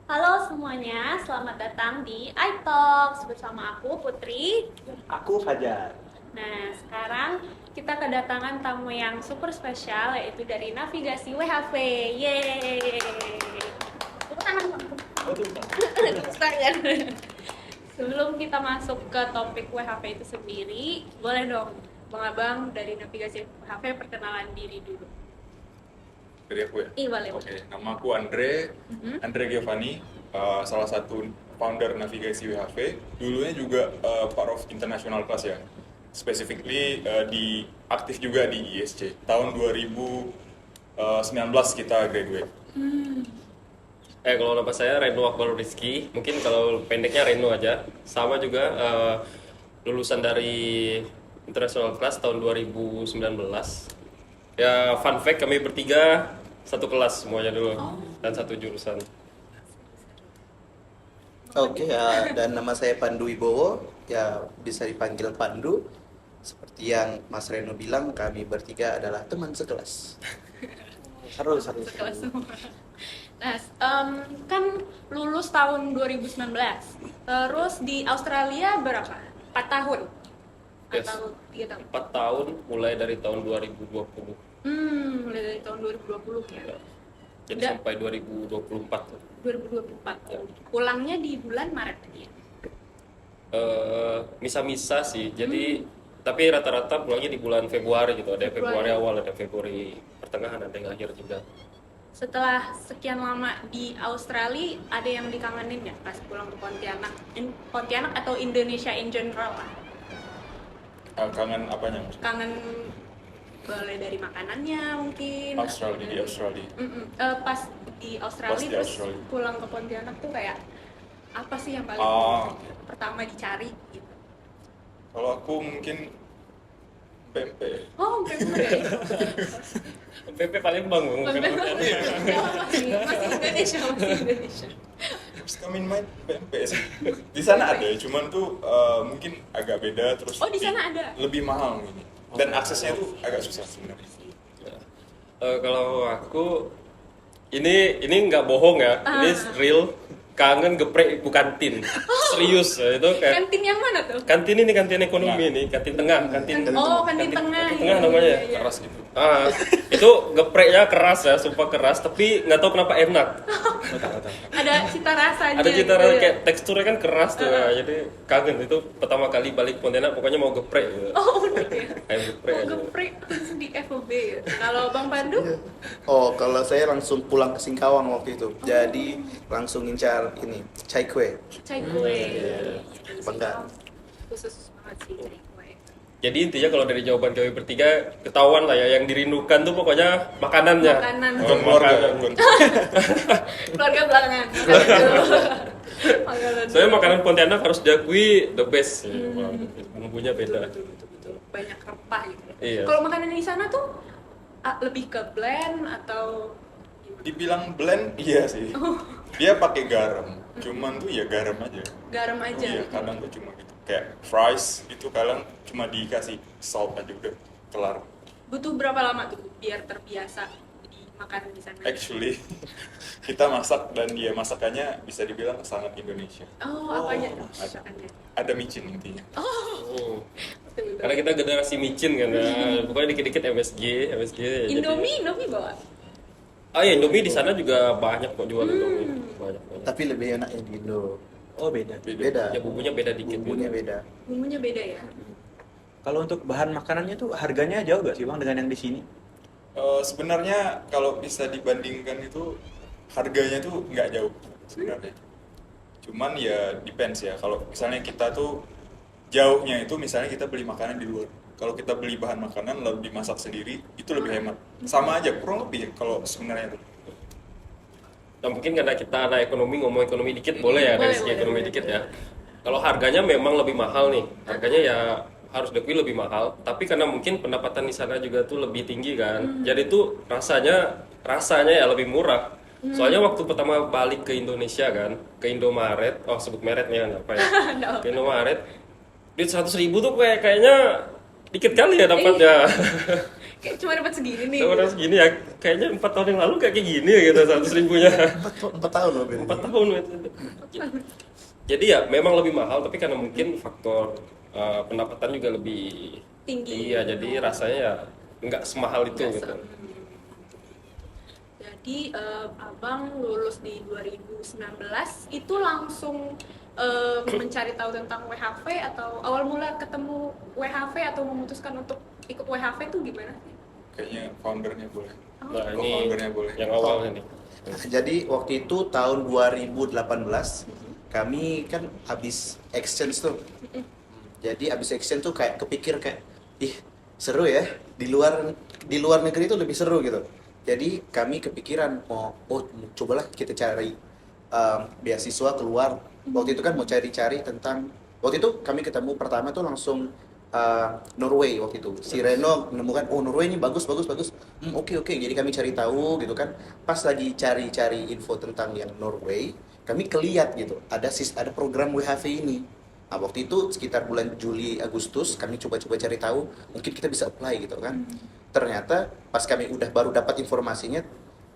Halo semuanya, selamat datang di iTalks bersama aku Putri. Aku Fajar. Nah, sekarang kita kedatangan tamu yang super spesial yaitu dari Navigasi WHV. Yeay. Tepuk tangan, Waduh, tepuk tangan. Sebelum kita masuk ke topik WHV itu sendiri, boleh dong Bang Abang dari Navigasi WHV perkenalan diri dulu. Dari aku ya? Ih, boleh. Oke, nama aku Andre Giovanni, salah satu founder navigasi WHV. Dulunya juga part of international class ya. Specifically aktif juga di ISC. Tahun 2019 kita graduate. Kalau nama saya Reno Akbar Rizky, mungkin kalau pendeknya Reno aja. Sama juga lulusan dari International Class tahun 2019. Ya fun fact kami bertiga satu kelas semuanya dulu dan satu jurusan. Oke ya, dan nama saya Pandu Wibowo, ya bisa dipanggil Pandu. Seperti yang Mas Reno bilang, kami bertiga adalah teman sekelas. Seru. Sekelas semua. Nah, kan lulus tahun 2019. Terus di Australia berapa? 4 tahun? Yes. Atau 3 tahun? 4 tahun mulai dari tahun 2020. Mulai dari tahun 2020 ya. Ya. Jadi Udah. sampai 2024 tuh. 2024. Ya. Pulangnya di bulan Maret ya. Misa-misa sih. Jadi tapi rata-rata pulangnya di bulan Februari gitu. Ada yang Februari awal, ada Februari pertengahan, ada yang akhir juga. Setelah sekian lama di Australia, ada yang dikangenin nggak pas pulang ke Pontianak? Pontianak atau Indonesia in general lah? Kangen apanya Mas? Kangen boleh dari makanannya mungkin. Di Australia. Pas di Australia Pas di terus Australia. pulang ke Pontianak tuh kayak apa sih yang paling pertama dicari gitu? Kalau aku mungkin pempek. Oh, pempek. PP Palembang mungkin. Masih Indonesia. Terus come in mind pempek sih. Di sana ada, cuman tuh mungkin agak beda terus. Oh, di sana ada? Lebih mahal ini. Dan aksesnya tuh agak susah sebenarnya. Kalau aku ini nggak bohong ya, ini real. Kangen geprek ibu kantin, serius ya, itu kayak Kantin yang mana tuh? kantin ini kantin ekonomi nih, kantin tengah, kantin Kantin tengah. tengah Iya, namanya. iya, iya. Keras gitu. Itu gepreknya keras ya, sumpah keras, tapi nggak tahu kenapa enak. Ada cita rasanya. Ada cita gitu rasa ya. kayak teksturnya kan keras tuh, ya. Jadi kangen itu pertama kali balik Pontianak pokoknya mau geprek. Gitu. Oh, udah ya. Kayak geprek Oh, aja. geprek terus di FOB ya. Kalau Bang Pandu? Oh, kalau saya langsung pulang ke Singkawang waktu itu. Jadi langsung ngincar ini, cai kue. Cai kue. Bangga. Khusus banget sih cai kue. Jadi intinya kalau dari jawaban kami bertiga ketahuan lah ya, yang dirindukan tuh pokoknya makanannya. Makanan. Bukan keluarga, bukan. Keluarga belakangan. Makanan dulu. Makanan Soalnya dulu. makanan Pontianak harus diakui the best. Bumbunya beda. Betul. Banyak rempah gitu. ya. Iya. Kalau makanan di sana tuh lebih ke blend atau gimana? Dibilang blend, iya sih. Dia pakai garam. Cuman tuh ya garam aja. Garam aja. Iya, kadang tuh cuma gitu. Kayak fries itu kadang cuma dikasih salt aja udah kelar. Butuh berapa lama tuh biar terbiasa di makanan di sana? Actually, kita masak dan ya masakannya bisa dibilang sangat Indonesia. Oh, apa aja tuh Ada, masakannya? ada micin intinya. Oh. Betul-betul. Karena kita generasi micin kan ya. Pokoknya dikit-dikit MSG ya, jadi- Indomie bawa. Ya Indomie di sana juga banyak kok jual Indomie. Banyak. Tapi lebih enak yang di Indo. Oh beda. Beda. Ya bumbunya beda dikit. Bumbunya beda. Bumbunya beda ya. Kalau untuk bahan makanannya tuh harganya jauh gak sih bang dengan yang di sini? Sebenarnya kalau bisa dibandingkan itu harganya tuh nggak jauh sebenarnya. Cuman ya depends ya. Kalau misalnya kita tuh jauhnya itu misalnya kita beli makanan di luar. Kalau kita beli bahan makanan lalu dimasak sendiri itu lebih hemat. Sama aja kurang lebih kalau sebenarnya tuh. Nah mungkin karena kita anak ekonomi ngomong ekonomi dikit boleh ya dari segi Boleh, ekonomi boleh. dikit ya. Kalau harganya memang lebih mahal nih, harganya ya harus diakui lebih mahal. Tapi karena mungkin pendapatan di sana juga tuh lebih tinggi kan, jadi tuh rasanya ya lebih murah. Soalnya waktu pertama balik ke Indonesia kan, ke Indomaret, sebut mereknya nggak apa ya, Nggak ke Indomaret, duit 100.000 tuh kayaknya dikit kali ya dapatnya. kayak cuma dapat segini nih. Sama orang segini ya, kayaknya 4 tahun yang lalu kayak gini ya gitu 100.000-nya. 4 tahun loh Ben. 4 tahun itu. Jadi ya memang lebih mahal, tapi karena mungkin faktor pendapatan juga lebih Tinggi. Iya, jadi rasanya ya nggak semahal itu Nggak gitu. Jadi abang lulus di 2019 itu langsung mencari tahu tentang WHV atau awal mula ketemu WHV atau memutuskan untuk ikut WHV itu gimana sih? Kayaknya foundernya boleh. Nah, ini Co-foundernya boleh. yang awalnya nih. Jadi waktu itu tahun 2018 kami kan habis exchange tuh. Jadi habis exchange tuh kayak kepikir kayak ih seru ya di luar negeri itu lebih seru gitu. Jadi kami kepikiran cobalah kita cari beasiswa keluar. Waktu itu kan mau cari-cari tentang waktu itu kami ketemu pertama tuh langsung Norway waktu itu. Si Reno menemukan Norway ini bagus. Oke. Jadi kami cari tahu gitu kan. Pas lagi cari-cari info tentang yang Norway, kami keliat gitu. Ada program WHV ini. Nah, waktu itu sekitar bulan Juli Agustus kami coba-coba cari tahu mungkin kita bisa apply gitu kan. Ternyata pas kami baru dapat informasinya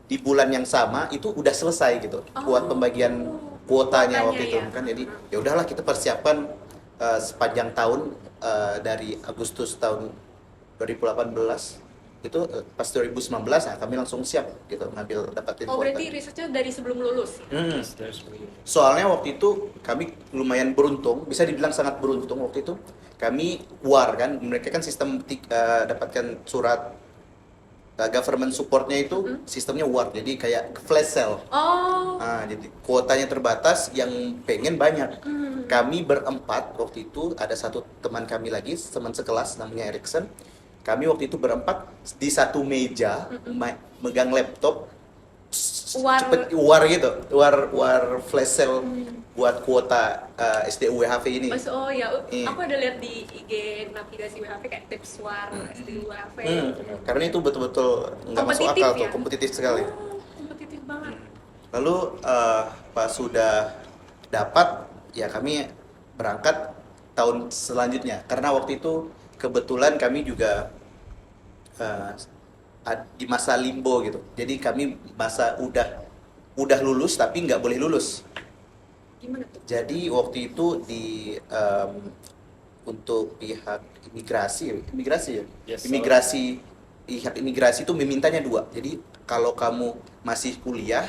di bulan yang sama itu udah selesai gitu buat pembagian kuotanya waktu itu ya. kan. Jadi ya udahlah kita persiapan sepanjang tahun dari Agustus tahun 2018 itu pas 2019 nah, kami langsung siap gitu ngambil dapatin Oh kuota. berarti risetnya dari sebelum lulus? Soalnya waktu itu kami lumayan beruntung, bisa dibilang sangat beruntung waktu itu. Kami WAR kan, mereka kan sistem dapatkan surat government supportnya itu sistemnya WAR, jadi kayak flash sale. Oh. Nah, jadi kuotanya terbatas, yang pengen banyak. Kami berempat waktu itu, ada satu teman kami lagi, teman sekelas namanya Erikson. Kami waktu itu berempat di satu meja, megang laptop, cepet war gitu, war flash sale buat kuota SDU WHV ini. Oh ya, Iya. aku ada lihat di IG navigasi WHV kayak tips war SDU WHV. Karena itu betul-betul nggak masuk Kompetitif akal ya? tuh, kompetitif sekali. Oh, kompetitif banget. Lalu pas sudah dapat, ya kami berangkat tahun selanjutnya. Karena waktu itu kebetulan kami juga di masa limbo gitu. Jadi kami masa udah lulus tapi nggak boleh lulus. Gimana tuh? Jadi waktu itu untuk pihak imigrasi ya, Yes, pihak imigrasi itu memintanya 2. Jadi kalau kamu masih kuliah,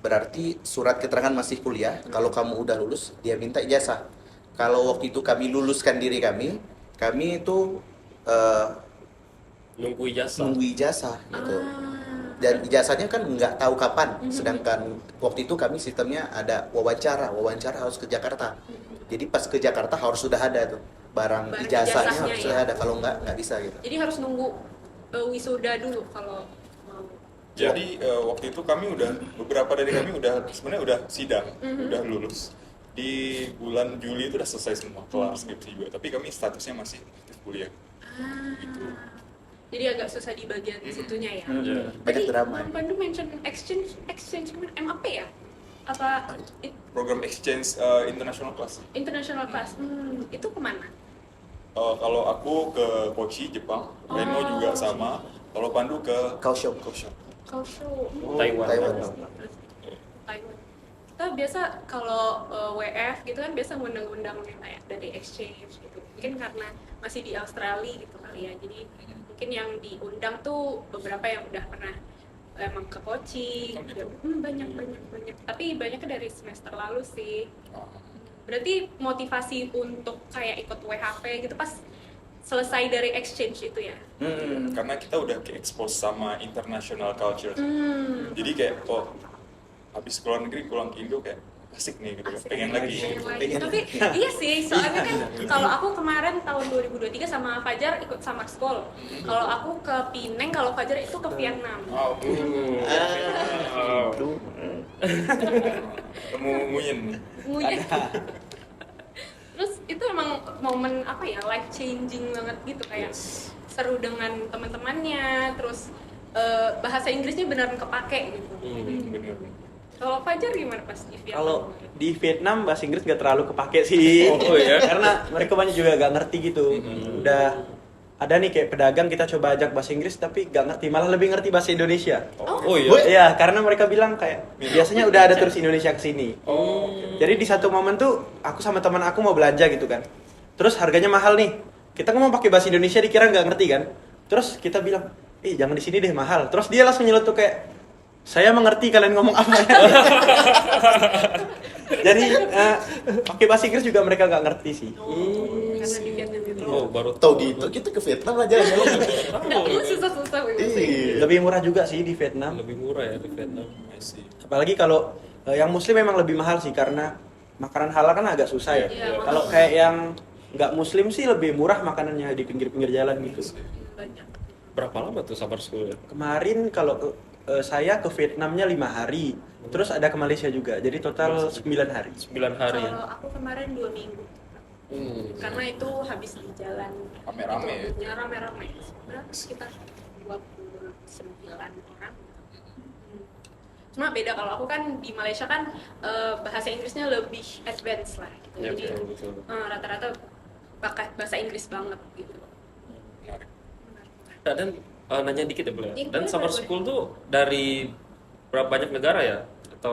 berarti surat keterangan masih kuliah. Kalau kamu udah lulus, dia minta ijazah. Kalau waktu itu kami luluskan diri kami itu Nunggu ijazah. gitu. Dan ijazahnya kan nggak tahu kapan. Sedangkan waktu itu kami sistemnya ada wawancara harus ke Jakarta. Jadi pas ke Jakarta harus sudah ada tuh barang ijazahnya harus ya? sudah ada. Kalau nggak bisa gitu. Jadi harus nunggu wisuda dulu kalau mau. Jadi waktu itu beberapa dari kami sebenarnya udah sidang, udah lulus. Di bulan Juli itu udah selesai semua kelar skripsi juga. Tapi kami statusnya masih aktif kuliah. Gitu. Jadi agak susah di bagian situnya ya. Banyak Tadi drama. Bang Pandu mention exchange MAP ya? Apa Program exchange international class. international class? Itu kemana? Kalau aku ke Kochi, Jepang. Reno juga sama. Kalau Pandu ke Kaohsiung. Kaohsiung. Taiwan. Taiwan. Taiwan. Kita biasa kalau WF gitu kan biasa ngundang-undang yang kayak dari exchange gitu. Mungkin karena masih di Australia gitu kali ya. Jadi mungkin yang diundang tuh beberapa yang udah pernah emang ke Kochi. gitu. Banyak. Tapi banyaknya dari semester lalu sih. Berarti motivasi untuk kayak ikut WHV gitu pas selesai dari exchange itu ya? Karena kita udah ke-expose sama international culture. Jadi kayak habis keluar negeri pulang ke Indo kayak asik nih gitu, Asik. pengen lagi. Tapi iya sih, soalnya kan kalau aku kemarin tahun 2023 sama Fajar ikut summer school. Kalau aku ke Penang, kalau Fajar itu ke Vietnam. Temu Nguyen. Nguyen. Terus itu emang momen apa ya, life changing banget gitu, kayak seru dengan teman-temannya, terus bahasa Inggrisnya beneran kepake gitu. Bener. Kalau Fajar gimana pas di Vietnam? Kalau di Vietnam bahasa Inggris gak terlalu kepake sih. Oh, iya? Karena mereka banyak juga gak ngerti gitu. Udah ada nih kayak pedagang kita coba ajak bahasa Inggris tapi gak ngerti, malah lebih ngerti bahasa Indonesia. Oh iya. Woi. Iya, karena mereka bilang kayak biasanya udah ada turis Indonesia kesini. Oh, Jadi di satu momen tuh aku sama teman aku mau belanja gitu kan. Terus harganya mahal nih. Kita ngomong pakai bahasa Indonesia dikira nggak ngerti kan. Terus kita bilang, jangan di sini deh mahal. Terus dia langsung nyeletuk kayak, saya mengerti kalian ngomong apa. Jadi pakai bahasa Inggris juga mereka nggak ngerti sih. Karena di Vietnam itu Oh, baru Tahu gitu kita ke Vietnam aja. nggak susah-susah gitu sih. Iya. Lebih murah juga sih di Vietnam. lebih murah ya di Vietnam. I see. Apalagi kalau yang Muslim memang lebih mahal sih karena makanan halal kan agak susah ya. Iya, Kalau mahal. kayak yang nggak Muslim sih lebih murah makanannya di pinggir-pinggir jalan gitu. Banyak. Berapa lama tuh summer school ya? Kemarin kalau saya ke Vietnamnya 5 hari, terus ada ke Malaysia juga, jadi total 9 hari. 9 hari. Kalau aku kemarin 2 minggu. Karena itu habis di jalan. Rame-rame ya? Itu rame-rame. Berapa? Sekitar 29 orang. Cuma beda kalau aku kan di Malaysia kan bahasa Inggrisnya lebih advance lah gitu. Ya, Jadi betul. rata-rata pakai bahasa Inggris banget gitu. Menarik. Nah, dan nanya dikit ya, boleh? Iya, Dan boleh, summer boleh. school tuh dari berapa banyak negara ya? Atau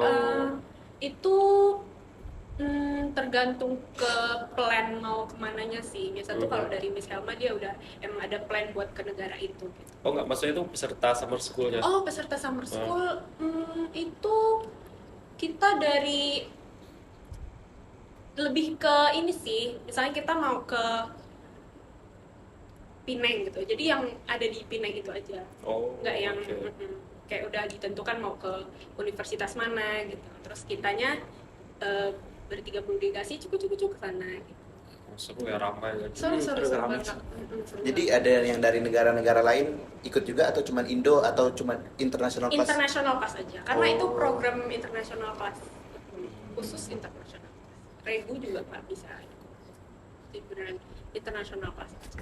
Itu tergantung ke plan mau kemananya sih. Biasa tuh kalau dari Miss Helma dia udah emang ada plan buat ke negara itu gitu. oh nggak, maksudnya itu peserta summer schoolnya? Oh, peserta summer school itu kita dari lebih ke ini sih. Misalnya kita mau ke Penang gitu. Jadi yang ada di Penang itu aja. Oh, Nggak yang oke. kayak udah ditentukan mau ke universitas mana gitu. Terus kitanya bertiga puluh delegasi cukup ke sana gitu. Oh, seru ya, ramai ya. Seru ramai. banget. Seru Jadi banget. ada yang dari negara-negara lain ikut juga atau cuman Indo atau cuman international class? International class aja karena Oh. itu program international class khusus international class. Regu juga nggak bisa jadi beneran international class aja.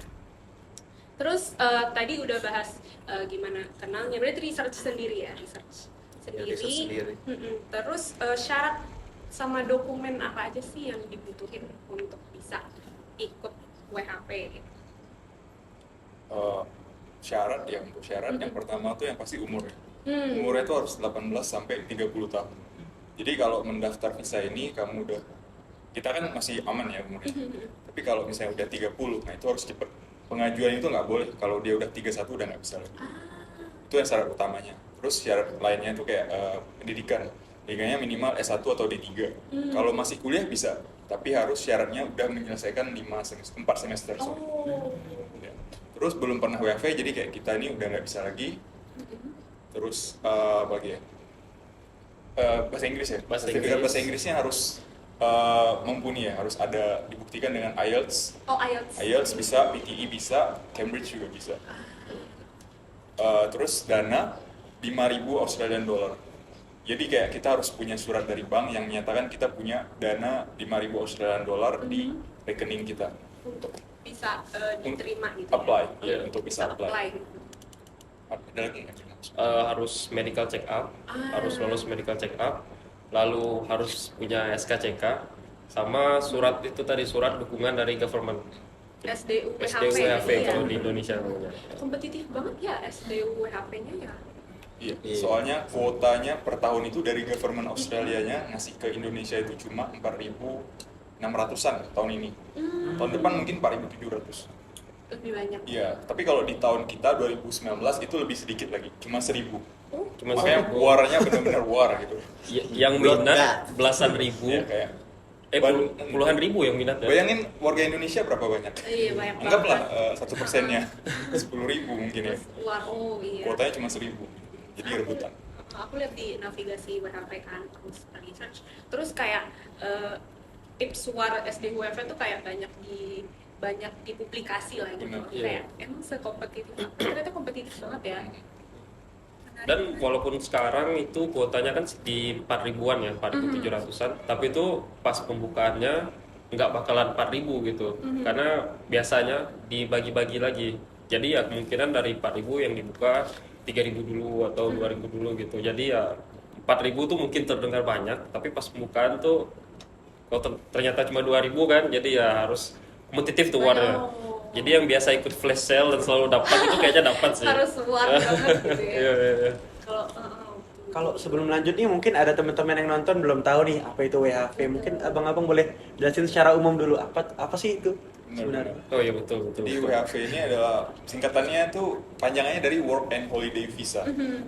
Terus tadi udah bahas gimana kenalnya, berarti research sendiri ya, research sendiri. research sendiri. Terus syarat sama dokumen apa aja sih yang dibutuhin untuk bisa ikut WHP gitu? Syarat yang pertama tuh yang pasti umur ya. Hmm. Umurnya itu harus 18 sampai 30 tahun. Jadi kalau mendaftar visa ini kamu udah, kita kan masih aman ya umurnya. Tapi kalau misalnya udah 30, nah itu harus cepet. Pengajuan itu nggak boleh, kalau dia udah 31 udah nggak bisa lagi. Itu yang syarat utamanya. Terus syarat lainnya itu kayak pendidikan. Pendidikannya minimal S1 atau D3. Kalau masih kuliah bisa, tapi harus syaratnya udah menyelesaikan 4 semester. Sorry. Oh. Ya. Terus belum pernah WFH, jadi kayak kita ini udah nggak bisa lagi. Terus apa lagi ya? Bahasa Inggris ya. Bahasa Sertifikat Inggris. bahasa Inggrisnya harus mumpuni ya, harus ada dibuktikan dengan IELTS. Oh, IELTS. IELTS bisa, PTE bisa, Cambridge juga bisa. Terus dana 5.000 Australian dollar. Jadi kayak kita harus punya surat dari bank yang menyatakan kita punya dana 5.000 Australian dollar di rekening kita. Untuk bisa diterima gitu. Apply, Ya? ya, untuk bisa apply. Ada lagi nggak? Harus medical check up, Ah. harus lolos medical check up, lalu harus punya SKCK, sama surat itu tadi, surat dukungan dari government. SDU SDU WHP. WHP kalau di Indonesia namanya. Kompetitif banget ya SDU WHP-nya ya. Iya, Iya. soalnya kuotanya per tahun itu dari government Australianya ngasih ke Indonesia itu cuma 4.600-an tahun ini. Tahun depan mungkin 4.700. Lebih banyak. Iya, tapi kalau di tahun kita 2019 itu lebih sedikit lagi, cuma 1.000. Oh, Cuma Makanya warnya benar-benar war gitu. yang Belum minat nggak. belasan ribu, Iya, kayak puluhan ribu yang minat ya. bayangin warga Indonesia berapa banyak? iya banyak Anggaplah banget. 1%-nya 10.000 mungkin ya. Terus luar, oh iya. Kuotanya cuma 1.000, jadi rebutan. Aku lihat di navigasi WHP kan, terus research. Terus kayak tips war SDU WHP tuh kayak banyak dipublikasi lah gitu. Benar, iya. Kayak emang sekompetitif apa? Ternyata kompetitif banget ya. Dan walaupun sekarang itu kuotanya kan di 4.000-an ya, 4.700-an, tapi itu pas pembukaannya nggak bakalan 4.000 gitu, karena biasanya dibagi-bagi lagi. Jadi ya kemungkinan dari 4.000 yang dibuka 3.000 dulu atau 2.000 dulu gitu. Jadi ya 4.000 tuh mungkin terdengar banyak, tapi pas pembukaan tuh kalau ternyata cuma 2.000 kan, jadi ya harus kompetitif tuh warnya. Oh, Jadi yang biasa ikut flash sale dan selalu dapat itu kayaknya dapat sih. Harus smart banget gitu ya. Iya, iya, iya. Kalau Kalau sebelum lanjut nih mungkin ada teman-teman yang nonton belum tahu nih apa itu WHV. Mungkin abang-abang boleh jelasin secara umum dulu apa sih itu sebenarnya. Oh iya betul betul. Jadi betul. WHV ini adalah singkatannya tuh panjangannya dari Work and Holiday Visa.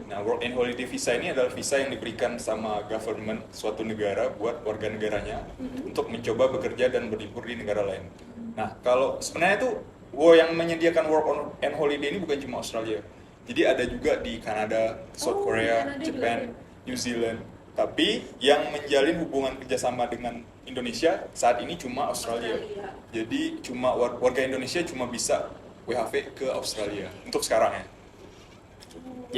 Nah, Work and Holiday Visa ini adalah visa yang diberikan sama government suatu negara buat warga negaranya untuk mencoba bekerja dan berlibur di negara lain. Nah, kalau sebenarnya tuh yang menyediakan Work and Holiday ini bukan cuma Australia. Jadi ada juga di Kanada, South Oh, Korea, Kanada Japan, juga. New Zealand. Tapi yang menjalin hubungan kerjasama dengan Indonesia saat ini cuma Australia. Australia. Jadi cuma warga Indonesia cuma bisa WHV ke Australia untuk sekarang ya.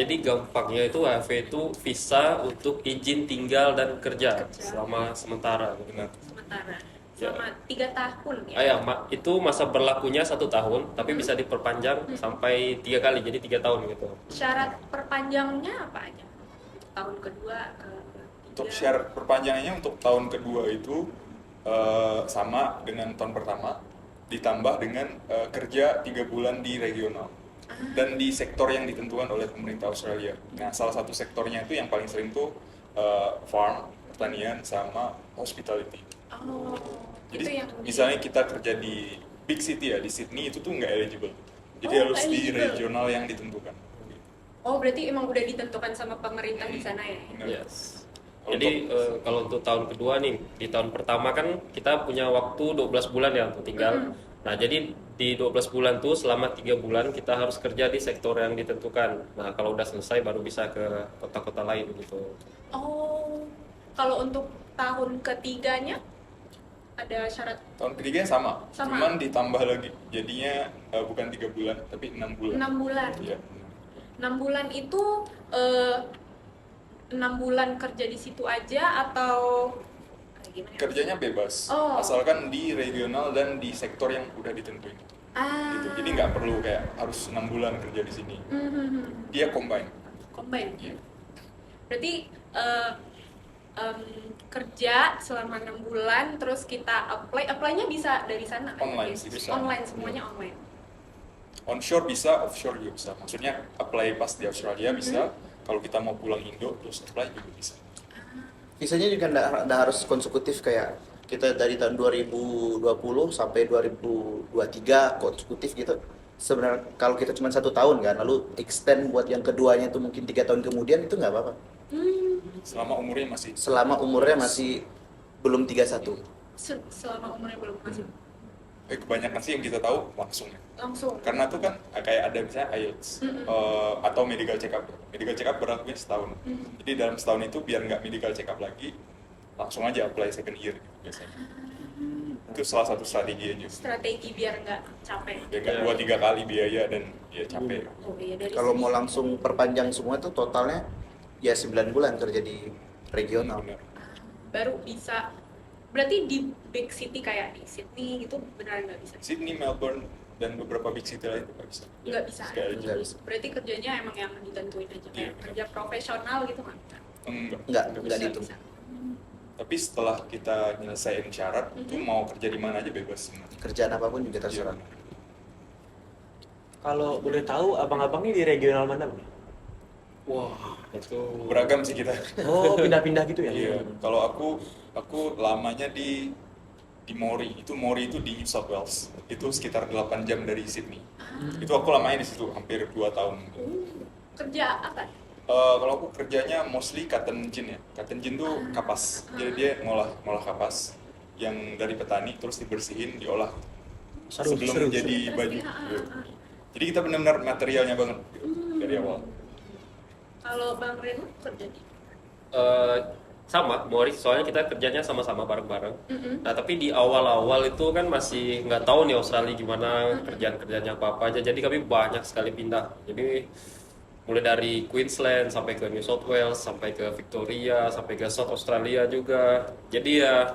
Jadi gampangnya itu WHV itu visa untuk izin tinggal dan kerja Kerja. selama sementara. Benar. sementara selama 3 tahun ya. Ah ya, itu masa berlakunya 1 tahun, tapi bisa diperpanjang sampai 3 kali, jadi 3 tahun gitu. Syarat perpanjangnya apa aja? Tahun kedua ke Untuk ketiga? syarat perpanjangannya untuk tahun kedua itu sama dengan tahun pertama, ditambah dengan kerja 3 bulan di regional dan di sektor yang ditentukan oleh pemerintah Australia. Nah, salah satu sektornya itu yang paling sering tuh farm, pertanian, sama hospitality. Oh, itu Jadi yang misalnya kita kerja di big city ya, di Sydney itu tuh nggak eligible. Jadi Oh, harus di eligible. regional yang ditentukan. Oh, berarti emang udah ditentukan sama pemerintah di sana ya? Benar. Yes. Kalau Jadi kalau untuk tahun kedua nih, di tahun pertama kan kita punya waktu 12 bulan ya untuk tinggal. Nah, jadi di 12 bulan tuh selama 3 bulan kita harus kerja di sektor yang ditentukan. Nah, kalau udah selesai baru bisa ke kota-kota lain gitu. Oh, kalau untuk tahun ketiganya ada syarat tahun ketiga sama, Sama. cuman ditambah lagi. Jadinya bukan 3 bulan, tapi 6 bulan. 6 bulan. Iya. 6 bulan itu 6 bulan kerja di situ aja atau gimana? Kerjanya bebas, Oh. asalkan di regional dan di sektor yang udah ditentuin. Ah. Gitu. Jadi nggak perlu kayak harus 6 bulan kerja di sini. Dia combine. Combine. Iya. Berarti kerja selama 6 bulan terus kita apply-nya bisa dari sana kan? Online sih, bisa. Online, semuanya online. Onshore bisa, offshore juga bisa. Maksudnya apply pas di Australia bisa. Kalau kita mau pulang Indo terus apply juga bisa. Visanya juga nggak harus konsekutif kayak kita dari tahun 2020 sampai 2023 konsekutif gitu. Sebenarnya kalau kita cuma 1 tahun kan, lalu extend buat yang keduanya itu mungkin 3 tahun kemudian itu nggak apa-apa. Selama umurnya masih Selama umurnya masih belum 31. Selama umurnya belum masih kebanyakan sih yang kita tahu langsung ya. langsung. Karena tuh kan kayak ada misalnya IELTS atau medical check up. Medical check up berlakunya setahun. Jadi dalam setahun itu biar nggak medical check up lagi, langsung aja apply second year gitu, biasanya. Itu salah satu strategi aja. Strategi biar nggak capek. Biar nggak 2-3 kali biaya dan ya capek. Oh iya, dari Kalau segi- mau langsung perpanjang semua itu totalnya ya 9 bulan kerja di regional. Benar. baru bisa. Berarti di big city kayak di Sydney gitu beneran nggak bisa? Sydney, Melbourne, dan beberapa big city lain itu nggak bisa. Nggak bisa. Sekali aja. Nggak bisa. Berarti kerjanya emang yang ditentuin aja kayak Iya. kerja profesional gitu nggak bisa. Enggak. Nggak Bisa, dihitung. bisa. Tapi setelah kita nyelesain syarat, itu mau kerja di mana aja bebas sebenarnya. Kerjaan apapun juga terserah. Iya. Kalau boleh tahu abang-abang ini di regional mana, Bang? Wah, itu Beragam sih kita. Oh, pindah-pindah gitu ya? Iya. Kalau aku lamanya di Mori. Mori itu di New South Wales. Itu sekitar 8 jam dari Sydney. Itu aku lamanya di situ hampir 2 tahun. Kerja apa? Kalau aku kerjanya mostly cotton gin ya. Cotton gin tuh kapas. Jadi dia ngolah kapas yang dari petani terus dibersihin, diolah sebelum jadi baju. Iya. Jadi kita benar-benar materialnya banget gitu, dari awal. Kalau Bang Reno kerja di sama, Mori, soalnya kita kerjanya sama-sama bareng-bareng. Nah, tapi di awal-awal itu kan masih nggak tahu nih Australia gimana kerjaan-kerjanya apa-apa aja. Jadi kami banyak sekali pindah. Jadi mulai dari Queensland sampai ke New South Wales, sampai ke Victoria, sampai ke South Australia juga. Jadi ya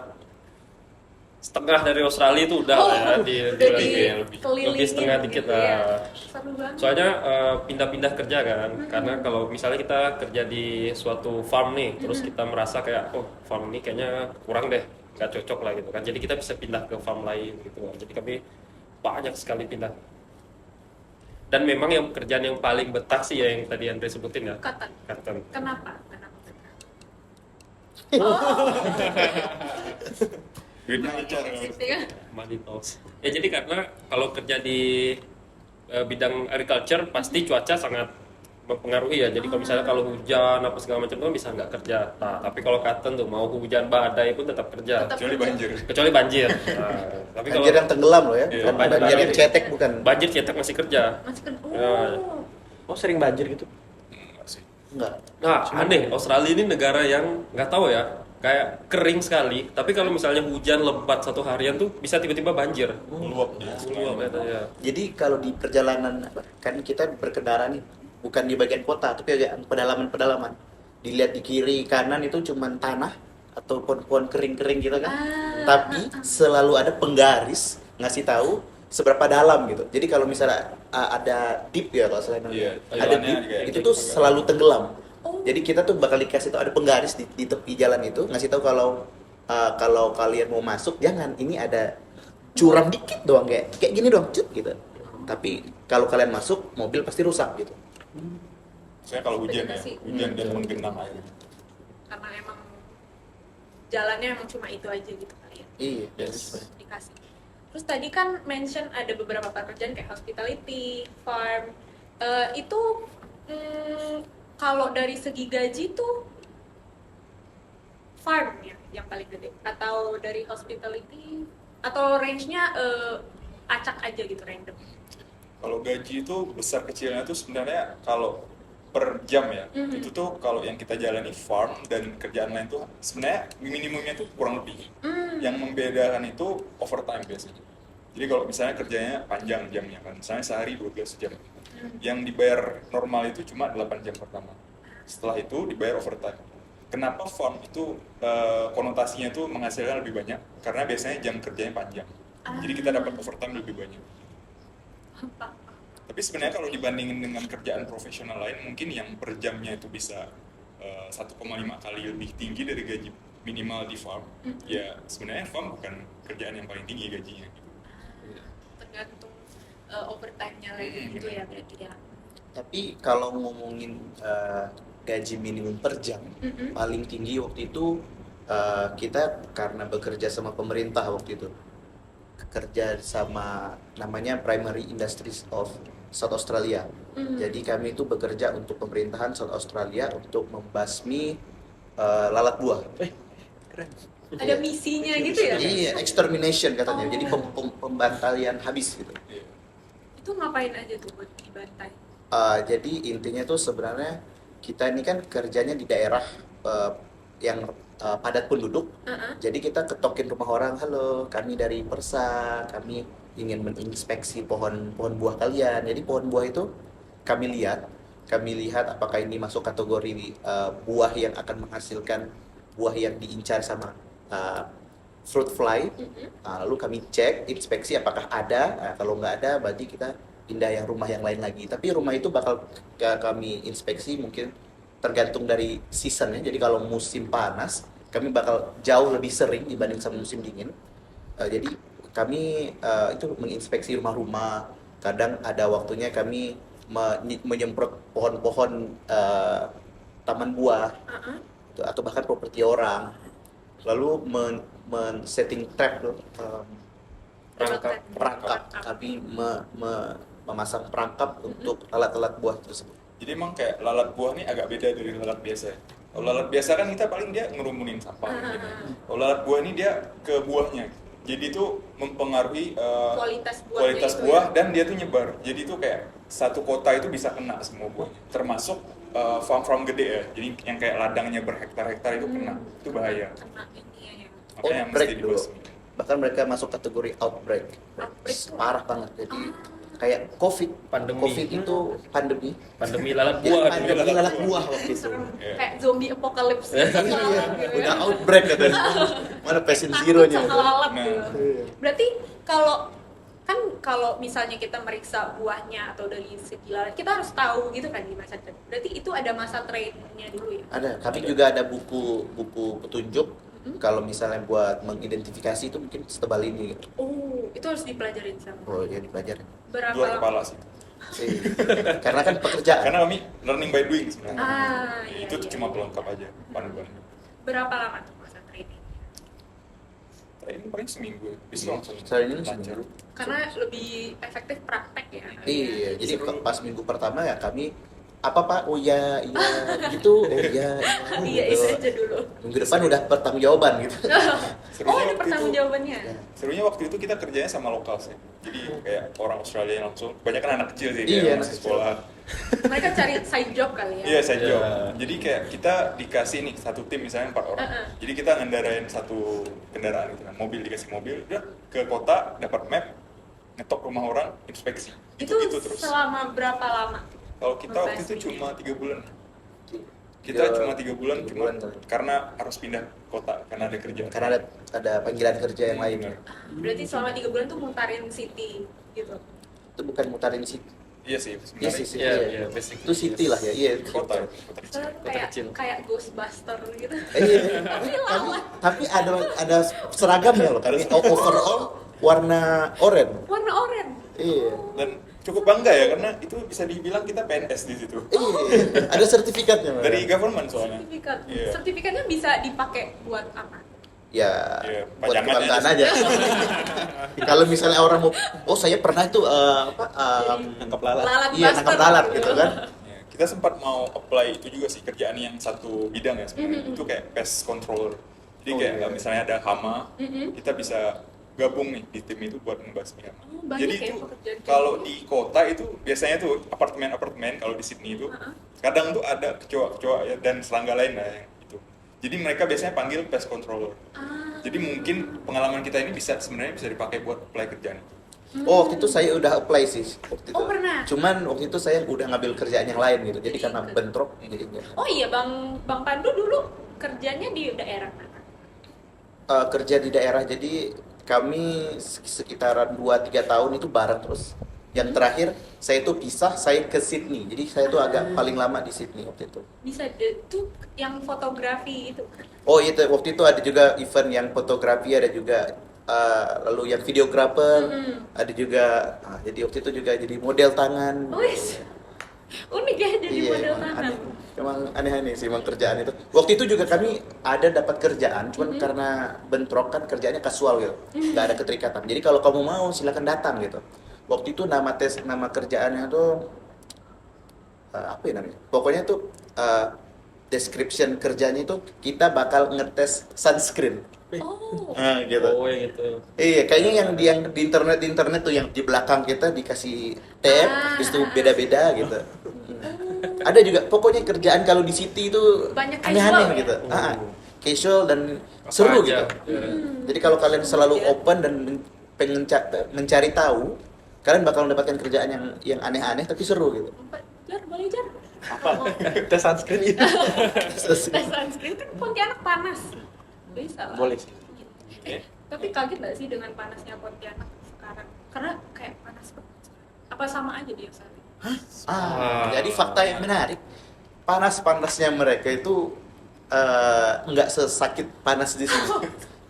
setengah dari Australia itu udah lah ya di udah lebih dikelilingin setengah dikit gitu lah. ya. Seru banget. Soalnya pindah-pindah kerja kan, karena kalau misalnya kita kerja di suatu farm nih, terus kita merasa kayak, oh farm ini kayaknya kurang deh, nggak cocok lah gitu kan. Jadi kita bisa pindah ke farm lain gitu. Jadi kami banyak sekali pindah. Dan memang yang pekerjaan yang paling betah sih ya yang tadi Andre sebutin ya, Cotton. cotton. Kenapa? Kenapa? Beda acara. Iya. Money talks. Ya jadi karena kalau kerja di bidang agriculture pasti cuaca sangat mempengaruhi ya. Jadi kalau misalnya kalau hujan apa segala macam tuh bisa nggak kerja. Nah, tapi kalau cotton tuh mau hujan badai pun tetap kerja. Tetap. Kecuali banjir. Kecuali banjir. Nah, tapi kalau Banjir yang tenggelam loh ya, Iya, bukan banjir banjir yang banjir. cetek bukan. banjir cetak masih kerja. Masih kan. Ya. Oh. Oh sering banjir gitu. Enggak sih. Enggak. Nah, aneh, Australia ini negara yang nggak tahu ya, kayak kering sekali. Tapi kalau misalnya hujan lebat satu harian tuh bisa tiba-tiba banjir. Meluap ya. Meluap katanya. Jadi kalau di perjalanan kan kita berkendara nih, bukan di bagian kota tapi agak pedalaman-pedalaman. Dilihat di kiri kanan itu cuman tanah atau pohon-pohon kering-kering gitu kan. Tapi selalu ada penggaris ngasih tahu seberapa dalam gitu. Jadi kalau misalnya ada deep ya kalau selain Iya, ada jalannya deep kayak itu gitu, tuh penggaris. selalu tenggelam. Oh. Jadi kita tuh bakal dikasih tahu ada penggaris di tepi jalan itu ngasih tahu kalau kalian mau masuk jangan ini ada curam dikit doang kayak gini doang cut gitu. Tapi kalau kalian masuk mobil pasti rusak gitu. Saya kalau hujan ya, Vegetasi. hujan dan menggenang air. Karena emang jalannya emang cuma itu aja gitu kali ya. Iya. Yes. Dikasih. Terus tadi kan mention ada beberapa pekerjaan kayak hospitality, farm. Itu kalau dari segi gaji tuh farm ya yang paling gede atau dari hospitality atau range-nya acak aja gitu random. Kalau gaji itu besar kecilnya itu sebenarnya kalau per jam ya, Mhm. itu tuh kalau yang kita jalani farm dan kerjaan lain tuh sebenarnya minimumnya tuh kurang lebih. Yang membedakan itu overtime biasanya. Jadi kalau misalnya kerjanya panjang jamnya kan, misalnya sehari 12 jam. Yang dibayar normal itu cuma 8 jam pertama. Setelah itu dibayar overtime. Kenapa farm itu konotasinya tuh menghasilkan lebih banyak? Karena biasanya jam kerjanya panjang. Jadi kita dapat overtime lebih banyak. Tapi sebenarnya kalau dibandingin dengan kerjaan profesional lain, mungkin yang per jamnya itu bisa 1,5 kali lebih tinggi dari gaji minimal di farm. Ya sebenarnya farm bukan kerjaan yang paling tinggi gajinya. Gitu. Tergantung overtime-nya lagi gitu ya berarti ya. Tapi kalau ngomongin gaji minimum per jam paling tinggi waktu itu kita karena bekerja sama pemerintah waktu itu kerja sama namanya Primary Industries of South Australia. Jadi kami itu bekerja untuk pemerintahan South Australia untuk membasmi lalat buah. Keren. Ada misinya gitu ya? Iya, extermination katanya. Jadi pembantaian habis gitu. Iya. Itu ngapain aja tuh buat dibantai? Jadi intinya tuh sebenarnya kita ini kan kerjanya di daerah yang padat penduduk. Jadi kita ketokin rumah orang, halo, kami dari Persa, kami ingin menginspeksi pohon buah kalian. Jadi pohon buah itu kami lihat apakah ini masuk kategori buah yang akan menghasilkan buah yang diincar sama fruit fly. Lalu kami cek, inspeksi apakah ada. Kalau nggak ada, berarti kita pindah yang rumah yang lain lagi. Tapi rumah itu bakal kami inspeksi mungkin tergantung dari seasonnya. Jadi kalau musim panas, kami bakal jauh lebih sering dibanding sama musim dingin. Jadi kami itu menginspeksi rumah-rumah. Kadang ada waktunya kami menyemprot pohon-pohon taman buah atau bahkan properti orang. Lalu men-setting trap perangkap. Kami memasang perangkap untuk alat-alat buah tersebut. Jadi emang kayak lalat buah nih agak beda dari lalat biasa. Kalau lalat biasa kan kita paling dia ngerumunin sampah gitu. Kalau lalat buah ini dia ke buahnya. Jadi itu mempengaruhi Kualitas buahnya kualitas itu buah ya? dan dia tuh nyebar. Jadi itu kayak satu kota itu bisa kena semua buahnya. Termasuk farm-farm gede ya. Jadi yang kayak ladangnya berhektar-hektar itu kena. Itu bahaya. Kena ini ya. Makanya Outbreak mesti dulu. dibasmi. Bahkan mereka masuk kategori outbreak. Outbreak tuh Parah banget. Jadi kayak COVID. Pandemi. COVID itu pandemi. Pandemi lalat Ya, buah. pandemi lalat buah waktu itu. serem. Iya. Kayak zombie apocalypse. Iya, udah outbreak katanya. Mana patient zero-nya. Takut sama lalat Nah. gitu. Berarti kalau misalnya kita meriksa buahnya atau dari segi lalat, kita harus tahu gitu kan di masa trade. Berarti itu ada masa trade-nya dulu ya. Ada, kami juga ada buku petunjuk kalau misalnya buat mengidentifikasi itu mungkin setebal ini gitu. Oh, Itu harus dipelajarin sama. Oh iya dipelajari. Berapa Dua lama? kepala sih. Iya. Karena kan pekerjaan. Karena kami learning by doing sebenarnya. Iya, Itu tuh iya. cuma pelengkap aja, panduannya. Berapa lama tuh masa training? Training paling seminggu, bisa langsung Training lancar. seminggu. Karena lebih efektif praktek ya. Iya, jadi Seru. pas minggu pertama ya kami apa Pak? Oh iya, iya gitu. Oh iya, Iya, gitu. itu aja dulu. Minggu depan udah pertanggungjawaban gitu. Serunya Oh, ada waktu pertanggungjawabannya. itu- Serunya waktu itu kita kerjanya sama lokal sih. Jadi kayak orang Australia langsung, banyak kan anak kecil sih, Iya, kayak anak masih kecil. sekolah. Mereka cari side job kali ya. Iya, saya Iya. job. Jadi kayak kita dikasih nih satu tim misalnya 4 orang. Jadi kita ngendarain satu kendaraan gitu kan, mobil dikasih mobil, udah ke kota dapat map, ngetok rumah orang, inspeksi. Itu Gitu terus. selama berapa lama? Kalau kita waktu itu Inspeksinya. cuma 3 bulan. Kita cuma 3 bulan, tiga cuma bulan tuh. karena harus pindah kota karena ada kerjaan. Karena ada panggilan kerja yang lain. Bener. Berarti selama 3 bulan tuh mutarin city gitu. Itu bukan mutarin city. Iya sih, Iya sebenarnya. sih, Iya, iya. iya, basically, Itu city yes. lah ya. Iya. Kota, kota kecil. Soalnya Kota kayak kecil. kayak Ghostbuster gitu. Iya. Tapi ada seragamnya loh. Kami overall warna oranye. Warna oranye. Iya. Dan cukup bangga ya karena itu bisa dibilang kita PNS di situ. Iya. Ada sertifikatnya. Mbak. Dari government soalnya. Sertifikat. Iya. Sertifikatnya bisa dipakai buat apa? Ya, Iya, buat pajangan kebanggaan aja. aja. Kalau misalnya orang mau, oh saya pernah itu Nangkap lalat. Lalat iya buster nangkap lalat gitu kan. Ya, kita sempat mau apply itu juga sih kerjaan yang satu bidang ya sebenarnya. Itu kayak pest controller. Jadi Oh, kayak iya. misalnya ada hama, Mhm. kita bisa gabung nih di tim itu buat membasmi hama. Oh, banyak Jadi ya itu pekerjaan kayak kalau gitu. di kota itu biasanya tuh apartemen-apartemen kalau di Sydney itu kadang tuh ada kecoa-kecoa ya dan serangga lain lah yang itu. Jadi mereka biasanya panggil pest controller. Ah. Jadi mungkin pengalaman kita ini sebenarnya bisa dipakai buat apply kerjaan. Oh waktu itu saya udah apply sih waktu itu. Oh, pernah? Cuman waktu itu saya udah ngambil kerjaan yang lain gitu. Jadi karena bentrok jadinya. Oh iya, Bang Pandu dulu kerjanya di daerah mana? Kerja di daerah jadi kami sekitaran 2-3 tahun itu bareng terus. Yang terakhir saya itu pisah, saya ke Sydney. Jadi saya tuh agak paling lama di Sydney waktu itu. Bisa tuh yang fotografi itu. Oh itu waktu itu ada juga event yang fotografi, ada juga lalu yang videographer, ada juga jadi waktu itu juga jadi model tangan. Wis. Unik ya jadi Iya, model emang tangan. aneh. Emang aneh-aneh sih emang kerjaan itu. Waktu itu juga kami ada dapat kerjaan, cuman karena bentrok kan kerjaannya kasual gitu, nggak ada keterikatan. Jadi kalau kamu mau silakan datang gitu. Waktu itu nama kerjaannya tuh apa ya namanya? Pokoknya tuh description kerjanya itu kita bakal ngetes sunscreen. Oh. Gitu. Oh, yang itu. Iya, kayaknya yang di internet tuh yang di belakang kita dikasih tab, terus itu beda-beda gitu. Ada juga, pokoknya kerjaan kalau di city itu Banyak aneh-aneh casual ya? gitu. Casual dan seru Apa aja, gitu. ya. Jadi kalau kalian selalu Iya. open dan pengen mencari tahu, kalian bakal mendapatkan kerjaan yang aneh-aneh tapi seru gitu. Jar, boleh Jar? Apa? Tes sunscreen itu. Tes sunscreen kan Pontianak panas. Bisa lah. Boleh sih. Tapi kaget nggak sih dengan panasnya Pontianak sekarang? Karena kayak panas banget. Apa sama aja dia saat ini? Jadi fakta yang menarik, panas-panasnya mereka itu nggak sesakit panas di sini.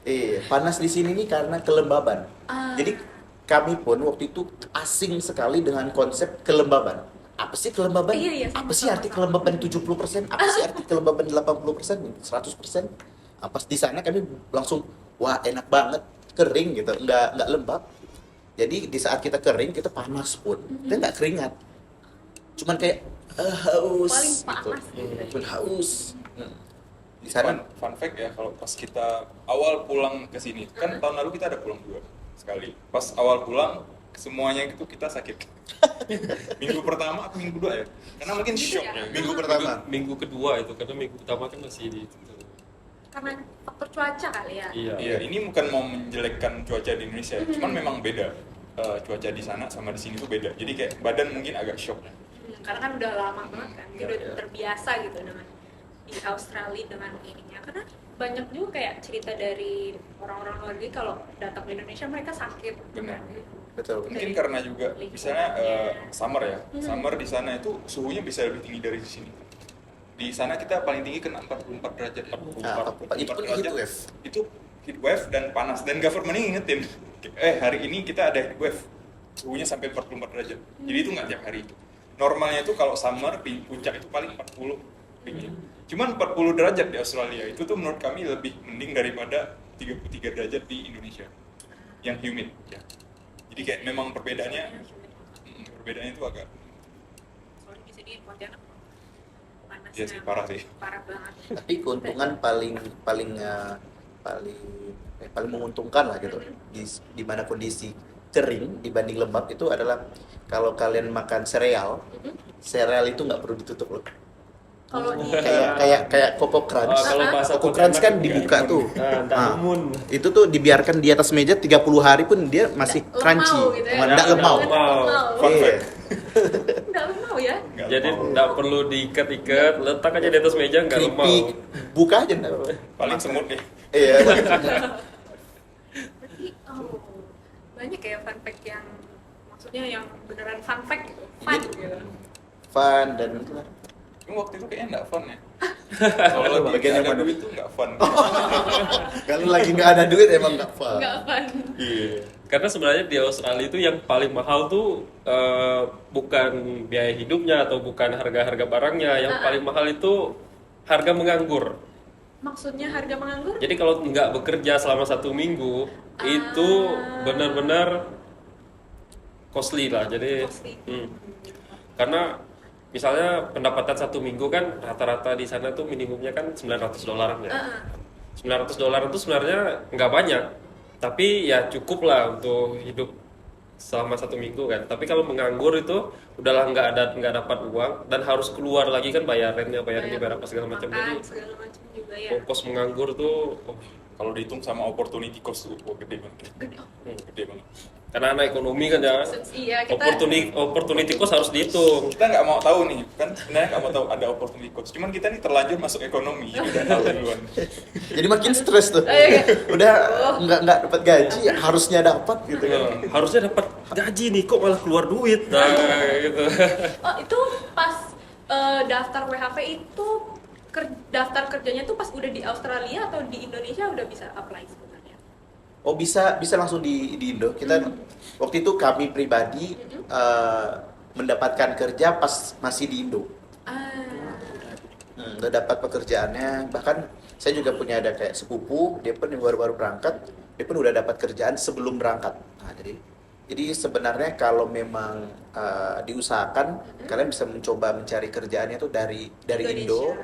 Iya, panas di sini nih karena kelembaban. Jadi kami pun waktu itu asing sekali dengan konsep kelembaban. Apa sih kelembaban? Iya, Apa sih arti kelembaban 70%? Apa sih arti kelembaban 80%? 100%? Pas di sana kami langsung, wah enak banget, kering gitu, nggak lembab. Jadi di saat kita kering, kita panas pun, kita nggak keringat. Cuman kayak haus Paling gitu. panas gitu. Cuman haus. Di sana Fun fact ya, kalau pas kita awal pulang ke sini, kan tahun lalu kita ada pulang 2 sekali. Pas awal pulang, semuanya itu kita sakit. Minggu pertama atau minggu 2 ya? Karena mungkin Gitu shock ya? ya. minggu pertama. Minggu kedua itu, karena minggu pertama kan masih di Karena faktor cuaca kali ya. Iya. Iya, ini bukan mau menjelekkan cuaca di Indonesia, cuman memang beda. Cuaca di sana sama di sini tuh beda. Jadi kayak badan mungkin agak shock. Karena kan udah lama banget kan, dia Iya, udah iya. terbiasa gitu dengan di Australia dengan ininya. Karena banyak juga kayak cerita dari orang-orang luar negeri kalau datang ke Indonesia mereka sakit. Benar. Betul. Mungkin Dari karena juga misalnya lingkungannya. summer ya. Summer di sana itu suhunya bisa lebih tinggi dari di sini. Di sana kita paling tinggi kena 44 derajat. 44. Itu pun heat wave. Itu heat wave dan panas, dan government ngingetin hari ini kita ada heat wave, suhunya sampai 44 derajat. Jadi itu nggak tiap hari. Normalnya itu kalau summer di puncak itu paling 40 tinggi. Cuman 40 derajat di Australia itu tuh menurut kami lebih mending daripada 33 derajat di Indonesia yang humid ya. Jadi kayak memang perbedaannya itu agak Soalnya di sini Pontianak panasnya ya sih parah sih. parah banget. Tapi keuntungan paling menguntungkan lah gitu di mana kondisi kering dibanding lembab itu adalah kalau kalian makan sereal itu nggak perlu ditutup loh. Kalau di Kayak Coco Crunch. kalau bahasa Coco Crunch kan Pontianak dibuka ya, tuh. Nah, Itu tuh dibiarkan di atas meja 30 hari pun dia masih Lemau crunchy. gitu ya. Nggak lemau. Fun Iya. fact. Nggak lemau ya. Nggak Jadi lemau. nggak perlu diikat-ikat, letak aja di atas meja nggak lemau. Keripik, buka aja nggak apa-apa. Paling semut deh. Iya. Berarti banyak ya fun fact yang maksudnya yang beneran fun fact gitu. Fun Iya. gitu. Fun dan Cuma waktu itu kayaknya nggak fun ya. Kalau lagi Bagian nggak yang ada mana? duit tuh nggak fun. kalau lagi nggak ada duit emang nggak fun. Nggak fun. Iya. Karena sebenarnya di Australia itu yang paling mahal tuh bukan biaya hidupnya atau bukan harga-harga barangnya, yang paling mahal itu harga menganggur. Maksudnya harga menganggur? Jadi kalau nggak bekerja selama 1 minggu itu benar-benar costly lah. Jadi Costly. karena misalnya pendapatan 1 minggu kan rata-rata di sana tuh minimumnya kan $900 ya. $900 itu sebenarnya nggak banyak, tapi ya cukup lah untuk hidup selama 1 minggu kan. Tapi kalau menganggur itu udahlah nggak dapat uang dan harus keluar lagi kan bayar rentnya, bayar ini, bayar apa segala macam. Makan, Jadi segala macam juga ya. ongkos menganggur tuh Kalau dihitung sama opportunity cost tuh gede banget. Gede. Gede banget. karena anak ekonomi kan ya, Iya, kita opportunity cost harus dihitung. Kita nggak mau tahu nih, kan sebenarnya nggak mau tahu ada opportunity cost. Cuman kita nih terlanjur masuk ekonomi, jadi udah tahu duluan. Jadi makin stres tuh. Iya. Udah nggak dapat gaji, harusnya dapat gitu kan. Harusnya dapat gaji nih, kok malah keluar duit. Nah, gitu. Oh, itu pas daftar WHV itu daftar kerjanya tuh pas udah di Australia atau di Indonesia udah bisa apply sebenarnya? Oh bisa langsung di Indo. Kita waktu itu kami pribadi mendapatkan kerja pas masih di Indo. Udah dapat pekerjaannya. Bahkan saya juga punya ada kayak sepupu, dia pun yang baru-baru berangkat, dia pun udah dapat kerjaan sebelum berangkat. Nah, jadi sebenarnya kalau memang diusahakan, kalian bisa mencoba mencari kerjaannya tuh dari Indo.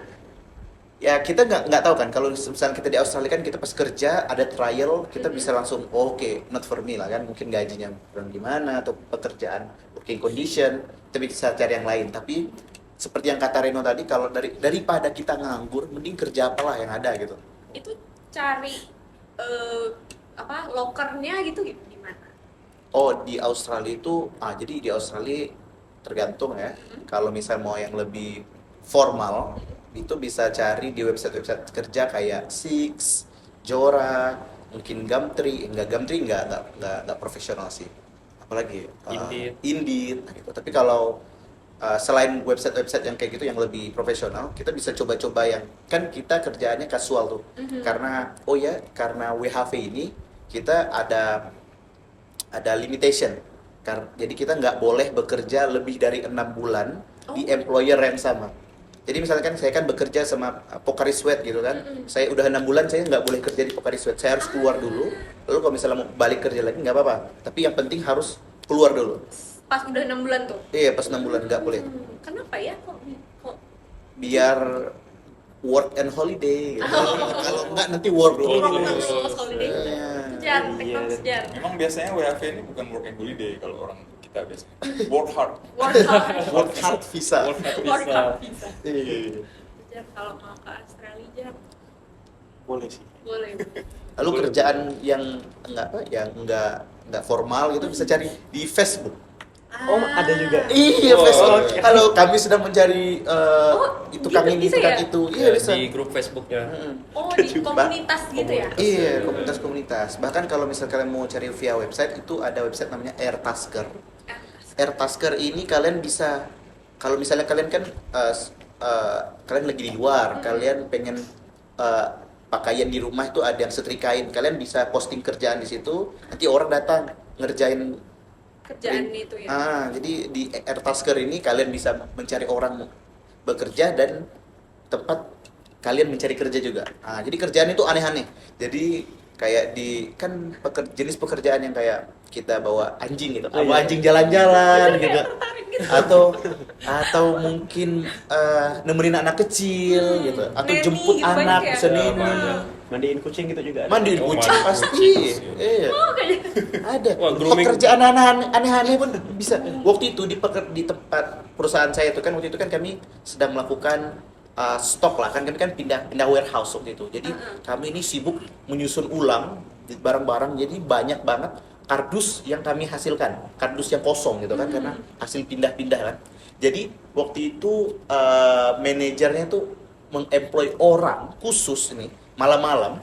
Ya kita nggak tahu kan, kalau misalnya kita di Australia kan kita pas kerja ada trial, kita bisa langsung oke, not for me lah kan, mungkin gajinya kurang gimana atau pekerjaan working condition, kita bisa cari yang lain. Tapi seperti yang kata Reno tadi, kalau daripada kita nganggur, mending kerja apalah yang ada gitu. Itu cari lokernya gitu gimana? Oh di Australia itu, jadi di Australia tergantung ya. Kalau misal mau yang lebih formal, itu bisa cari di website kerja kayak Six, Jora, mungkin Gumtree. Gumtree nggak profesional sih. Apalagi Indeed gitu. Tapi kalau selain website yang kayak gitu yang lebih profesional, kita bisa coba-coba yang kan kita kerjaannya kasual tuh. Karena karena WHV ini kita ada limitation. Jadi kita nggak boleh bekerja lebih dari 6 bulan di employer yang sama. Jadi misalkan saya kan bekerja sama Pocari Sweat gitu kan, saya udah 6 bulan saya nggak boleh kerja di Pocari Sweat, saya harus keluar dulu. Lalu kalau misalnya mau balik kerja lagi nggak apa-apa, tapi yang penting harus keluar dulu. Pas udah 6 bulan tuh? Iya pas 6 bulan nggak boleh. Kenapa ya? Kok Biar work and holiday gitu. Kalau nggak nanti work holiday. Iya. Kejar, teknologi kejar. Memang biasanya WHV ini bukan work and holiday kalau orang kita biasanya. Work hard. Work hard visa. Work hard visa. Iya. Kejar kalau mau ke Australia, Jar. Boleh sih. Boleh. Lalu kerjaan yang nggak formal gitu bisa cari di Facebook. Oh, ada juga. Iya, Oh, Facebook. oke. Halo, kami sedang mencari gitu kami bisa kan ya? itu. Iya, Ya, bisa. di grup Facebooknya. Oh, di komunitas gitu ya? Iya, komunitas-komunitas. Bahkan kalau misal kalian mau cari via website, itu ada website namanya Airtasker. Airtasker ini kalian bisa, kalau misalnya kalian kan kalian lagi di luar, kalian pengen pakaian di rumah itu ada yang setrikain, kalian bisa posting kerjaan di situ, nanti orang datang ngerjain Kerjaan itu ya. jadi di Airtasker ini kalian bisa mencari orang bekerja dan tempat kalian mencari kerja juga. Jadi kerjaan itu aneh-aneh. Jadi kayak di kan jenis pekerjaan yang kayak kita bawa anjing gitu, bawa anjing jalan-jalan gitu, atau mungkin nemenin anak kecil gitu, atau Neni jemput gitu, anak banyak ya? bisa Ya, neni. banyak. Mandiin kucing gitu juga ada. Mandiin Oh, kucing mandiin pasti. kucing. Iya. Oh, kayaknya. Ada. Wah, grooming. Pekerjaan aneh-aneh pun bisa. Waktu itu di tempat perusahaan saya itu kan waktu itu kan kami sedang melakukan stok lah kan, kami kan pindah warehouse waktu itu. Jadi kami ini sibuk menyusun ulang barang-barang, jadi banyak banget kardus yang kami hasilkan, kardus yang kosong gitu kan, karena hasil pindah-pindah kan. Jadi waktu itu manajernya tuh mengemploy orang khusus nih malam-malam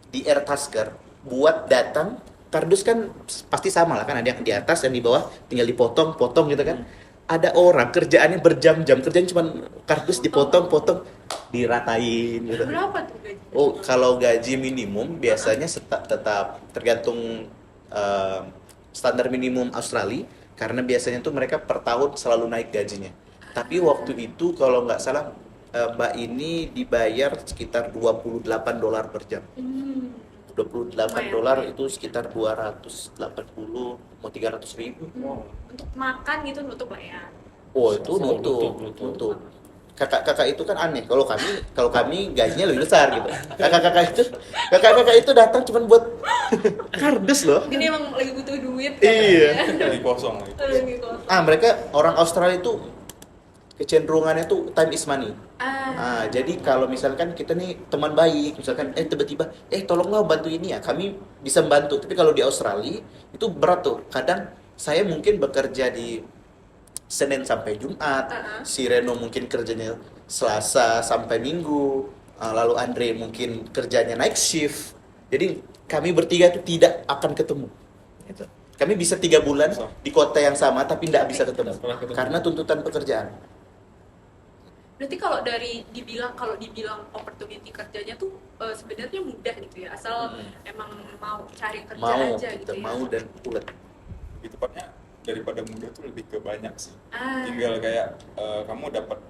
di Airtasker buat datang. Kardus kan pasti sama lah kan, ada yang di atas dan di bawah, tinggal dipotong-potong gitu kan. Ada orang kerjaannya berjam-jam, kerjaan cuma kardus dipotong-potong, diratain gitu. Berapa tuh gaji? Oh, kalau gaji minimum biasanya tetap tergantung standar minimum Australia, karena biasanya tuh mereka per tahun selalu naik gajinya. Tapi waktu itu kalau nggak salah Mbak ini dibayar sekitar $28 per jam. $28 itu sekitar 280 mau 300.000. Untuk makan gitu nutup lah ya. Oh, itu nutup. Kakak-kakak itu kan aneh. Kalau kami gajinya lebih besar gitu. Kakak-kakak itu datang cuma buat kardus loh. Mungkin dia emang lagi butuh duit. Iya. Lagi kosong lagi. Lagi kosong. Mereka orang Australia itu kecenderungannya tuh time is money. Jadi kalau misalkan kita nih teman baik, misalkan tiba-tiba tolonglah bantu ini ya, kami bisa membantu. Tapi kalau di Australia itu berat tuh. Kadang saya mungkin bekerja di Senin sampai Jumat, si Reno mungkin kerjanya Selasa sampai Minggu, lalu Andre mungkin kerjanya night shift. Jadi kami bertiga itu tidak akan ketemu. Gitu. Kami bisa 3 bulan di kota yang sama tapi tidak bisa ketemu karena tuntutan pekerjaan. Berarti kalau dibilang opportunity kerjanya tuh sebenarnya mudah gitu ya, asal emang mau cari kerja aja gitu ya. Mau dan ulet. Lebih tepatnya daripada mudah tuh lebih ke banyak sih. Tinggal kayak kamu dapat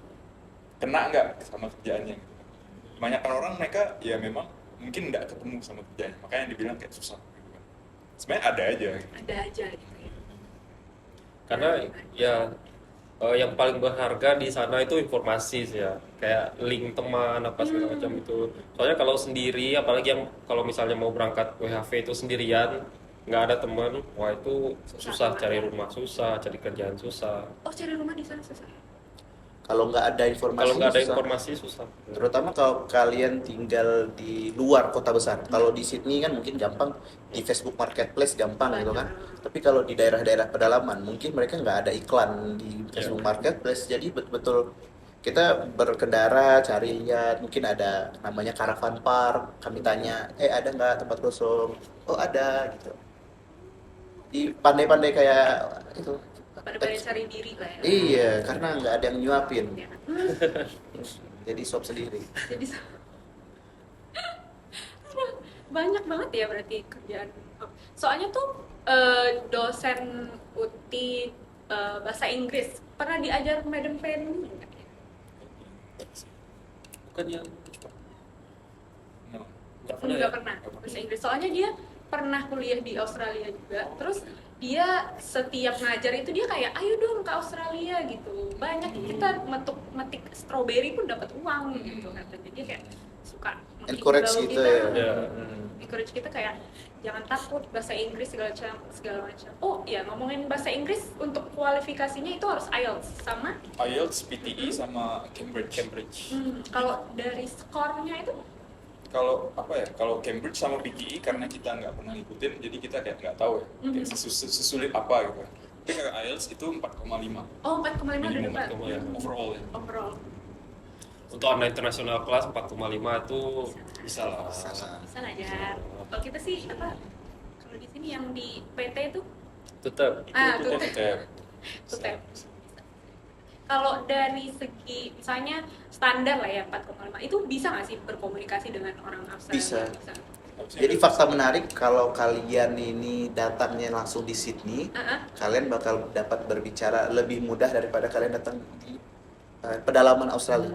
kena nggak sama kerjaannya gitu. Kebanyakan orang mereka ya memang mungkin nggak ketemu sama kerjaannya, makanya dibilang kayak susah gitu kan. Sebenarnya ada aja gitu. Ada aja gitu ya. Karena ya yang paling berharga di sana itu informasi sih ya, kayak link teman apa segala macam itu. Soalnya kalau sendiri, apalagi yang kalau misalnya mau berangkat WHV itu sendirian, nggak ada teman, wah itu susah cari rumah, susah cari kerjaan, susah. Oh, cari rumah di sana susah. Kalau nggak ada informasi, Kalau nggak ada susah. informasi susah. Terutama kalau kalian tinggal di luar kota besar. Kalau di Sydney kan mungkin gampang, di Facebook Marketplace gampang gitu kan. Tapi kalau di daerah-daerah pedalaman mungkin mereka nggak ada iklan di Facebook Marketplace. Jadi betul-betul kita berkendara cari lihat, mungkin ada namanya caravan park. Kami tanya, ada nggak tempat kosong? Oh ada gitu. Di pandai-pandai kayak itu. Pada cari diri lah ya. Iya, karena nggak ada yang nyuapin. Ya. Jadi sop sendiri. Jadi banyak banget ya berarti kerjaan. Soalnya tuh dosen UTI bahasa Inggris pernah diajar Madam Fanny nggak ya? Bukan yang No. Nggak pernah bahasa Inggris. Soalnya dia pernah kuliah di Australia juga. Terus dia setiap ngajar itu dia kayak ayo dong ke Australia gitu. Banyak kita metik strawberry pun dapat uang gitu katanya. Dia kayak suka Encourage menghimbau gitu kita, ya. encourage kita kayak jangan takut bahasa Inggris segala macam. Oh iya, ngomongin bahasa Inggris untuk kualifikasinya itu harus IELTS sama IELTS, PTE sama Cambridge. kalau dari skornya itu Kalau kalau Cambridge sama PTE karena kita nggak pernah ngikutin, jadi kita kayak nggak tahu ya, kayak sesulit apa gitu. Tapi kayak IELTS itu 4,5 oh 4,5 udah minimum dapat ya, overall ya. overall. untuk anak internasional kelas 4,5 itu bisa lah. Bisa lah ya. Kalau kita sih apa? Kalau di sini yang di PT itu Tetap. tuh Tetap. tuh Kalau dari segi misalnya standar lah ya 4,5 itu bisa nggak sih berkomunikasi dengan orang Australia? Bisa. Jadi fakta menarik kalau kalian ini datangnya langsung di Sydney, kalian bakal dapat berbicara lebih mudah daripada kalian datang di pedalaman Australia.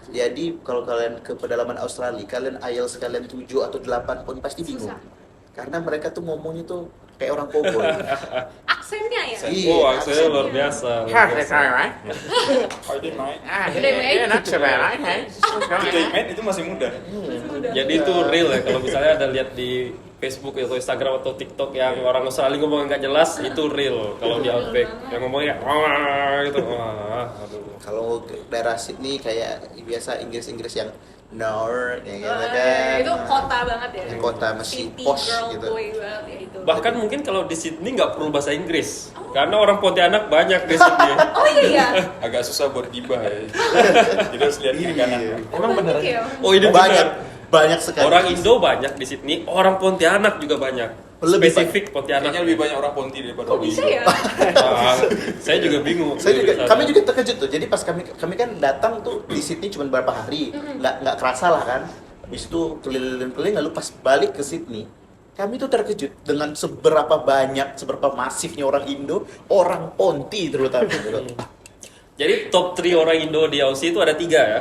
Jadi kalau kalian ke pedalaman Australia, kalian IELTS kalian 7 atau 8 pun pasti bingung. Susah. Karena mereka tuh ngomongnya tuh kayak orang koboi. Aksennya ya? Iya, Oh, aksennya luar biasa. luar biasa. How do you mind? Today mate itu masih muda. Jadi itu real ya, kalau misalnya ada lihat di Facebook atau Instagram atau TikTok yang orang Australia ngomong nggak jelas, itu real. Kalau di Outback yang ngomongnya wah gitu, wah, aduh. Kalau daerah Sydney kayak biasa Inggris yang North, ya gitu kan. Itu kota banget ya. Yang kota masih City posh girl gitu. boy banget ya itu. Bahkan mungkin kalau di Sydney nggak perlu bahasa Inggris, karena orang Pontianak banyak di Sydney. Oh iya. Agak susah buat gibah ya. Jadi harus lihat kiri kanan. Emang beneran? Ya? Oh ini Banyak sekali. Orang Indo banyak di Sydney, orang Pontianak juga banyak. Lebih Spesifik Pontianak. Kayaknya lebih banyak orang Ponti daripada Kok orang bisa Indo. ya? Ah, saya juga bingung. Kami juga terkejut tuh. Jadi pas kami kan datang tuh di Sydney cuma beberapa hari, nggak kerasa lah kan. Habis itu keliling-keliling lalu pas balik ke Sydney, kami tuh terkejut dengan seberapa masifnya orang Indo, orang Ponti terutama. Gitu. Jadi top 3 orang Indo di Aussie itu ada 3 ya.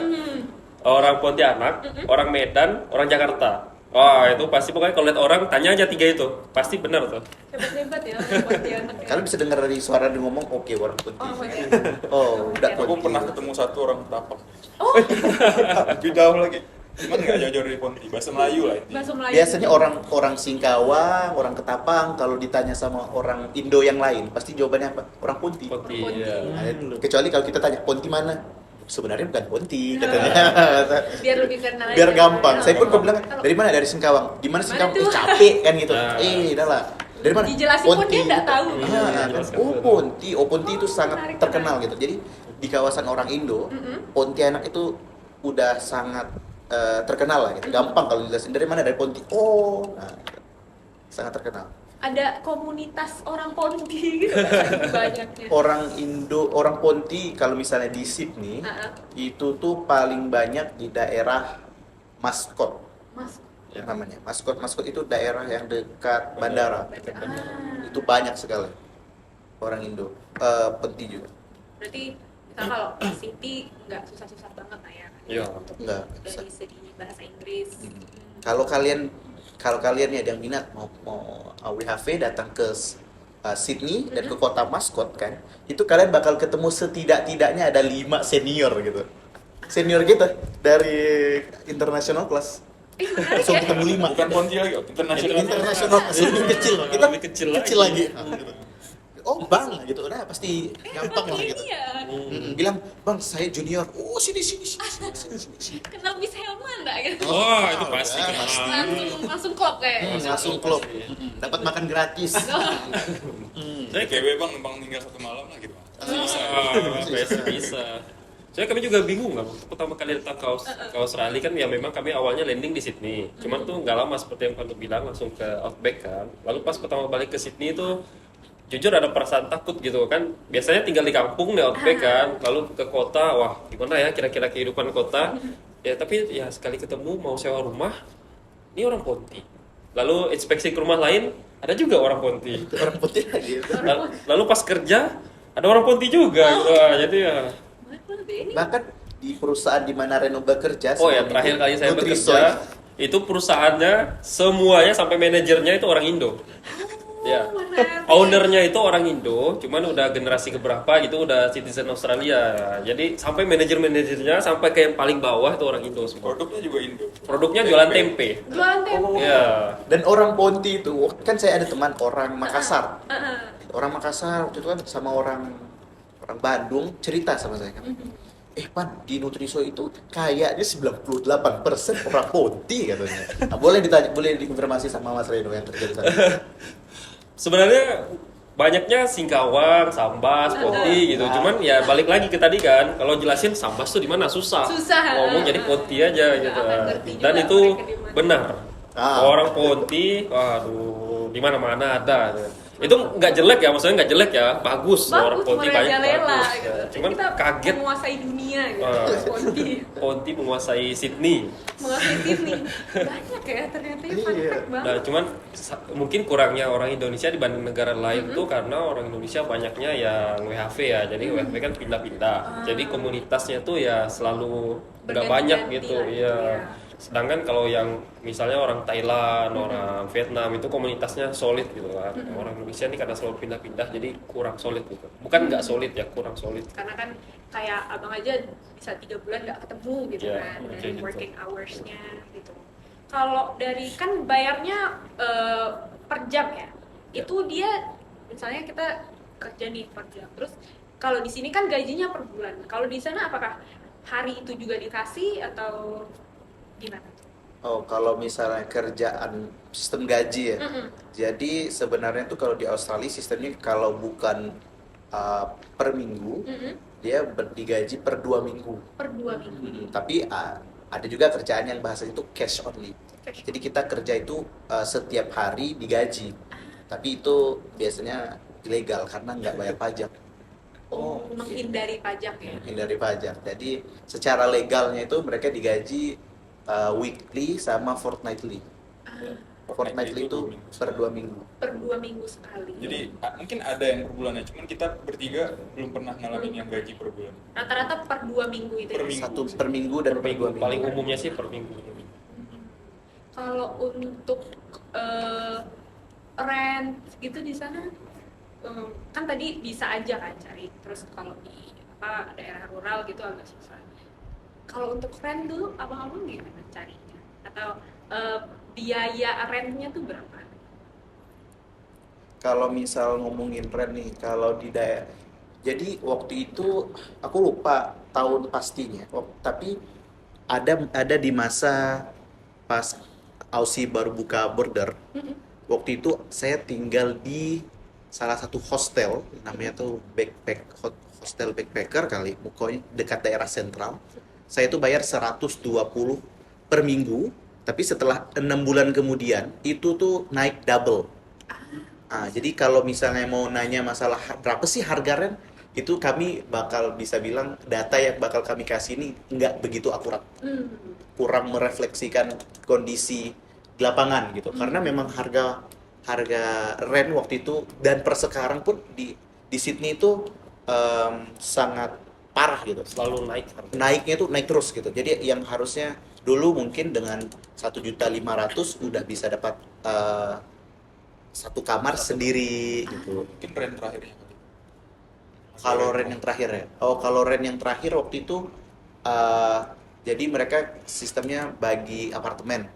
Orang Pontianak, orang Medan, orang Jakarta. Wah itu pasti pokoknya kalau lihat orang tanya aja 3 itu, pasti benar tuh. Hebat-hebat ya orang Pontianak ya. Kalian bisa dengar dari suara dia ngomong, oke orang Ponti. Oh, Pontianak. Oh, udah Aku Ponti. pernah ketemu satu orang Tapak. Oh, Lebih jauh lagi. Cuman nggak jauh-jauh dari Ponti. Bahasa Melayu lah intinya. bahasa Melayu. Biasanya orang Singkawang, orang Ketapang, kalau ditanya sama orang Indo yang lain, pasti jawabannya apa? Orang Ponti. Ponti. Ponti. Ya. Nah, kecuali kalau kita tanya Ponti mana? Sebenarnya bukan Ponti katanya. Biar lebih kenal Biar aja. gampang. Saya pun Kalau- bilang dari mana? Dari Singkawang. Di mana Mana Singkawang? tuh? Capek kan gitu. Nah. Udah lah. Dari mana? Dijelasin pun dia nggak tahu. Oh Ponti. Oh Ponti itu sangat menarik, terkenal gitu. Jadi di kawasan orang Indo, Pontianak itu udah sangat terkenal lah gitu. Gampang kalau dijelasin dari mana? Dari Ponti. Oh, nah, sangat terkenal. Ada komunitas orang Ponti gitu kan, banyaknya. Orang Ponti kalau misalnya di Sydney itu tuh paling banyak di daerah Mascot Mas. namanya. Mascot itu daerah yang dekat bandara. Ah. Itu banyak sekali orang Indo. Ponti juga. Berarti kita kalau ke City nggak susah-susah banget lah ya. Iya. Untuk Nggak, dari segi bahasa Inggris. Kalau kalian ya yang minat mau WHV datang ke Sydney dan ke kota Mascot kan, itu kalian bakal ketemu setidak-tidaknya ada 5 senior gitu. Senior kita dari international class. Menarik Langsung ya. ketemu 5. Bukan Ponti lagi, internasional. International class lebih kecil. Kita Lebih kecil lagi. Oh bang gitu, nah pasti gampang lah gitu. Iya. Bilang bang saya junior. Oh sini. Kenal Miss Helman nggak gitu? Oh itu pasti. Langsung klop kayak. Langsung klop. Dapat makan gratis. Saya KW bang, numpang tinggal 1 malam lah gitu. Bisa. Soalnya kami juga bingung kan, waktu pertama kali datang ke Australia kan ya memang kami awalnya landing di Sydney. Cuman tuh nggak lama seperti yang Pandu bilang langsung ke Outback kan. Lalu pas pertama balik ke Sydney itu jujur ada perasaan takut gitu kan. Biasanya tinggal di kampung di Outback kan, lalu ke kota, wah gimana ya kira-kira kehidupan kota. Ya tapi ya sekali ketemu mau sewa rumah, ini orang Ponti. Lalu inspeksi ke rumah lain, ada juga orang Ponti. Orang putih gitu. Lalu pas kerja, ada orang Ponti juga. Gitu. Wah, jadi ya Bahkan di perusahaan di mana Reno bekerja. oh ya sebelum terakhir itu, kali saya Nutrisoy. bekerja itu perusahaannya semuanya sampai manajernya itu orang Indo. Ya. Ownernya itu orang Indo, cuman udah generasi keberapa gitu udah citizen Australia. Jadi sampai manajernya sampai ke yang paling bawah itu orang Indo semua. Produknya juga Indo. Produknya jualan tempe. Jualan tempe. Ya. Dan orang Ponti itu, kan saya ada teman orang Makassar. Orang Makassar waktu itu kan sama orang Bandung cerita sama saya kan. Pan, di Nutriso itu kayaknya 98% orang Ponti katanya. Nah, boleh dikonfirmasi sama Mas Reno yang kerja di sana. Sebenarnya banyaknya Singkawang, Sambas, Ponti gitu. Cuman ya balik lagi ke tadi kan, kalau jelasin Sambas tuh di mana susah. Ngomong jadi Ponti aja gitu. akan ngerti Dan juga itu mereka di mana. benar. Ah. Orang Ponti, waduh, gitu. Di mana-mana ada. Itu nggak jelek ya, maksudnya nggak jelek ya, bagus. Orang Bagus, Ponti banyak merajalela bagus. gitu. Ya. Cuman Kita kaget menguasai dunia gitu. Ah. Ponti. Ponti menguasai Sydney. Menguasai Sydney. Banyak ya ternyata ya, fun Iya. fact banget. Nah, cuman mungkin kurangnya orang Indonesia dibanding negara lain tuh karena orang Indonesia banyaknya yang WHV ya. Jadi WHV kan pindah-pindah. Jadi komunitasnya tuh ya selalu nggak banyak Berganti-ganti gitu. lah gitu Iya. ya. Sedangkan kalau yang misalnya orang Thailand, orang Vietnam itu komunitasnya solid gitu kan. Orang Indonesia ini karena selalu pindah-pindah jadi kurang solid gitu. Bukan nggak solid ya, kurang solid. Karena kan kayak abang aja bisa 3 bulan nggak ketemu gitu Iya, kan kayak dari gitu. working hours-nya gitu. Kalau dari kan bayarnya per jam ya, itu dia misalnya kita kerja nih per jam, terus kalau di sini kan gajinya per bulan. Kalau di sana apakah hari itu juga dikasih atau gimana? Oh, kalau misalnya kerjaan sistem gaji ya. Mm-mm. Jadi sebenarnya tuh kalau di Australia sistemnya kalau bukan per minggu, Mm-mm. dia digaji per 2 minggu. Per 2 minggu. Tapi ada juga kerjaan yang bahasanya itu cash only. Cash. Jadi kita kerja itu setiap hari digaji. Tapi itu biasanya ilegal karena nggak bayar pajak. Oh, menghindari pajak ya. Hindari pajak. Jadi secara legalnya itu mereka digaji weekly sama fortnightly. Fortnightly itu per 2 minggu. Per 2 minggu sekali. Jadi mungkin ada yang per bulannya, cuman kita bertiga belum pernah ngalamin yang gaji per bulan. Rata-rata per 2 minggu itu Per ya. minggu. Satu per minggu dan Per per minggu 2 minggu. paling umumnya sih per minggu. Kalau untuk rent gitu di sana kan tadi bisa aja kan cari. Terus kalau di daerah rural gitu agak susah. Kalau untuk rent dulu abang-abang gimana carinya? Atau biaya rentnya tuh berapa? Kalau misal ngomongin rent nih, kalau di daerah, jadi waktu itu aku lupa tahun pastinya, tapi ada di masa pas Aussie baru buka border. Waktu itu saya tinggal di salah satu hostel, namanya tuh hostel backpacker kali, pokoknya dekat daerah sentral. Saya tuh bayar 120 per minggu, tapi setelah 6 bulan kemudian itu tuh naik double. Jadi kalau misalnya mau nanya masalah berapa sih harga rent, itu kami bakal bisa bilang data yang bakal kami kasih ini nggak begitu akurat, kurang merefleksikan kondisi di lapangan gitu. Karena memang harga rent waktu itu dan per sekarang pun di Sydney itu sangat parah gitu. Selalu naik. Naiknya tuh naik terus gitu. Jadi yang harusnya dulu mungkin dengan 1.500.000 udah bisa dapat satu kamar sendiri gitu. Mungkin rent terakhirnya kali. Kalau rent yang terakhir ya. Oh, kalau rent yang terakhir waktu itu jadi mereka sistemnya bagi apartemen.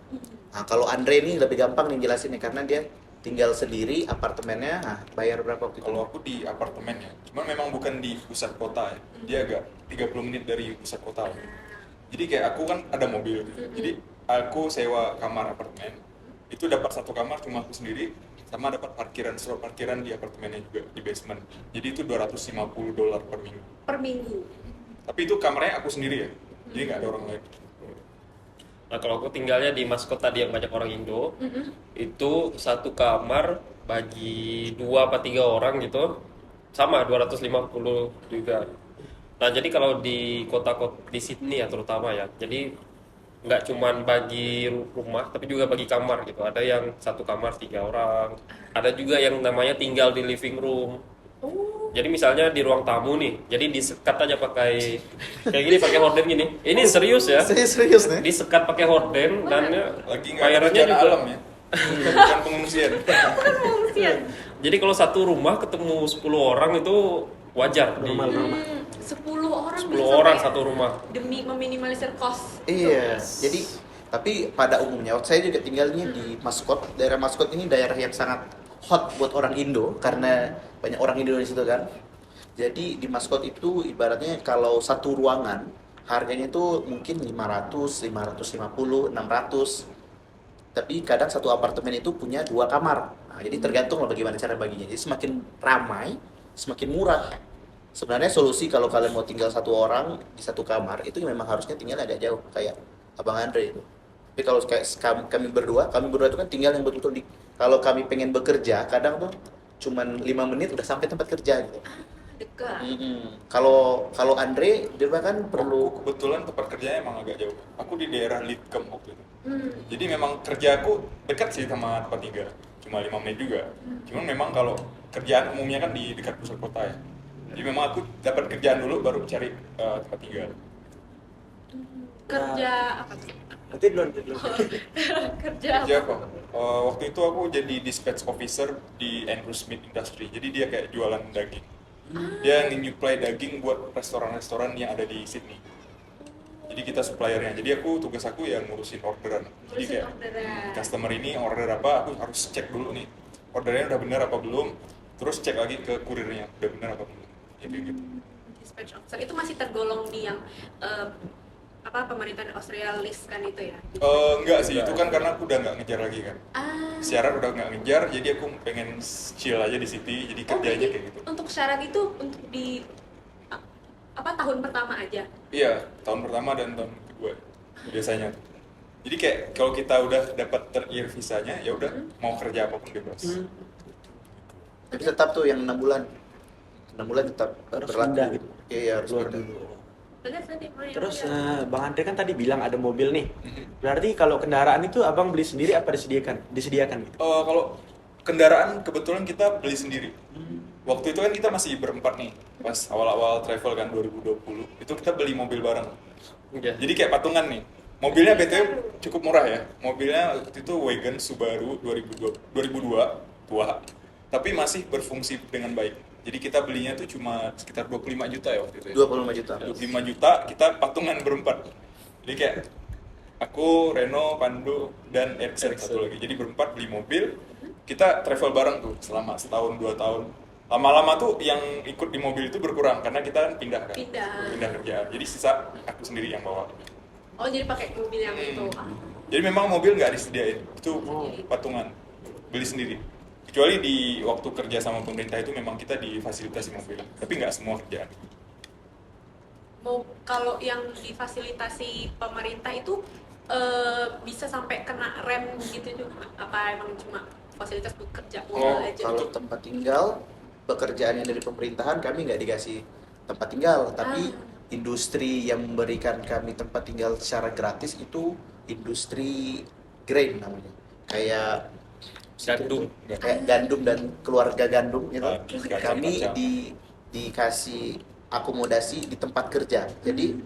Nah, kalau Andre ini lebih gampang nih jelasin nih karena dia tinggal sendiri apartemennya. Nah, bayar berapa waktu itu? Kalau aku di apartemen ya, cuman memang bukan di pusat kota ya. Dia agak 30 menit dari pusat kota. Jadi kayak aku kan ada mobil. Jadi aku sewa kamar apartemen. Itu dapat satu kamar cuma aku sendiri, sama dapat slot parkiran di apartemennya juga di basement. Jadi itu $250 per minggu. Per minggu. Tapi itu kamarnya aku sendiri ya. Jadi nggak ada orang lain. Nah, kalau aku tinggalnya di Maskot tadi yang banyak orang Indo, itu satu kamar bagi 2 apa 3 orang gitu, sama 250 juga. Nah, jadi kalau di kota-kota di Sydney ya terutama ya, jadi nggak cuman bagi rumah, tapi juga bagi kamar gitu. Ada yang satu kamar 3 orang, ada juga yang namanya tinggal di living room. Jadi misalnya di ruang tamu nih, jadi disekat aja pakai kayak gini, pakai horden gini. Ini serius ya? Serius nih? Disekat pakai horden dan Lagi nggak ada bayarannya bencana juga. alam ya. Bukan pengungsian. Pengungsian. Jadi kalau satu rumah ketemu 10 orang itu wajar. Normal. 10 orang 10 bisa orang sampai satu rumah. demi meminimalisir cost. Iya, jadi tapi pada umumnya saya juga tinggalnya di Maskot. Daerah Maskot ini daerah yang sangat hot buat orang Indo karena banyak orang Indo di situ kan. Jadi di Maskot itu ibaratnya kalau satu ruangan harganya itu mungkin 500, 550, 600. Tapi kadang satu apartemen itu punya 2 kamar. Nah, jadi tergantung lah bagaimana cara baginya. Jadi semakin ramai, semakin murah. Sebenarnya solusi kalau kalian mau tinggal satu orang di satu kamar itu memang harusnya tinggal agak jauh kayak Abang Andre itu. Tapi kalau kayak kami berdua itu kan tinggal yang betul-betul di, kalau kami pengen bekerja kadang tuh cuman 5 menit udah sampai tempat kerja gitu. Dekat. Kalau Andre dia kan perlu. Aku kebetulan tempat kerjanya emang agak jauh. Aku di daerah Lidkem waktu itu. Hmm. Jadi memang kerjaku dekat sih sama tempat tinggal, cuma 5 menit juga. Cuman memang kalau kerjaan umumnya kan di dekat pusat kota ya. Jadi memang aku dapat kerjaan dulu baru cari tempat tinggal. Kerja apa tuh? Nanti duluan. Kerja Kerja apa? apa? Waktu itu aku jadi dispatch officer di Andrews Meat Industry. Jadi dia kayak jualan daging. Dia nyuplai daging buat restoran-restoran yang ada di Sydney. Jadi kita suppliernya. Jadi tugas aku ya ngurusin orderan. Jadi Ngurusin kayak orderan. customer ini order apa, aku harus cek dulu nih ordernya udah benar apa belum. Terus cek lagi ke kurirnya udah benar apa belum. Jadi gitu. Dispatch officer itu masih tergolong di yang pemerintahan Australia list kan itu ya? Enggak sih, itu kan karena aku udah nggak ngejar lagi kan. Syarat udah nggak ngejar, jadi aku pengen chill aja di City, jadi kerjanya jadi kayak gitu. Untuk syarat itu untuk di tahun pertama aja? Iya, tahun pertama dan tahun kedua biasanya. Jadi kayak kalau kita udah dapat ter-year visanya, ya udah mau kerja apapun bebas. Tapi tetap tuh yang 6 bulan. 6 bulan tetap Harus berlaku pindah gitu. Iya, harus Keluar pindah. dulu. Terus Terus Bang Andre kan tadi bilang ada mobil nih. Berarti kalau kendaraan itu abang beli sendiri apa disediakan gitu? Kalau kendaraan kebetulan kita beli sendiri. Waktu itu kan kita masih berempat nih, pas awal-awal travel kan 2020, itu kita beli mobil bareng. Iya. Jadi kayak patungan nih. Mobilnya BTW cukup murah ya. Mobilnya waktu itu wagon Subaru 2002 tua, tapi masih berfungsi dengan baik. Jadi kita belinya tuh cuma sekitar 25 juta ya waktu itu ya. 25 juta. 25 juta kita patungan berempat. Jadi kayak aku, Reno, Pandu, dan Edson satu lagi. Jadi berempat beli mobil, kita travel bareng tuh selama setahun 2 tahun. Lama-lama tuh yang ikut di mobil itu berkurang karena kita kan pindah kan. Pindah. Kerjaan. Jadi sisa aku sendiri yang bawa. Oh, jadi pakai mobil yang itu. Jadi memang mobil nggak disediain, itu patungan, beli sendiri. Kecuali di waktu kerja sama pemerintah itu memang kita difasilitasi mobil, tapi nggak semua kerjaan. Kalau yang difasilitasi pemerintah itu bisa sampai kena rem gitu juga? Apa emang cuma fasilitas bekerja aja? Kalau tempat tinggal, pekerjaan yang dari pemerintahan kami nggak dikasih tempat tinggal, tapi industri yang memberikan kami tempat tinggal secara gratis itu industri grain namanya. Kayak Gandum. Ya, kayak gandum dan keluarga gandum gitu. Kami kacang. dikasih akomodasi di tempat kerja. Jadi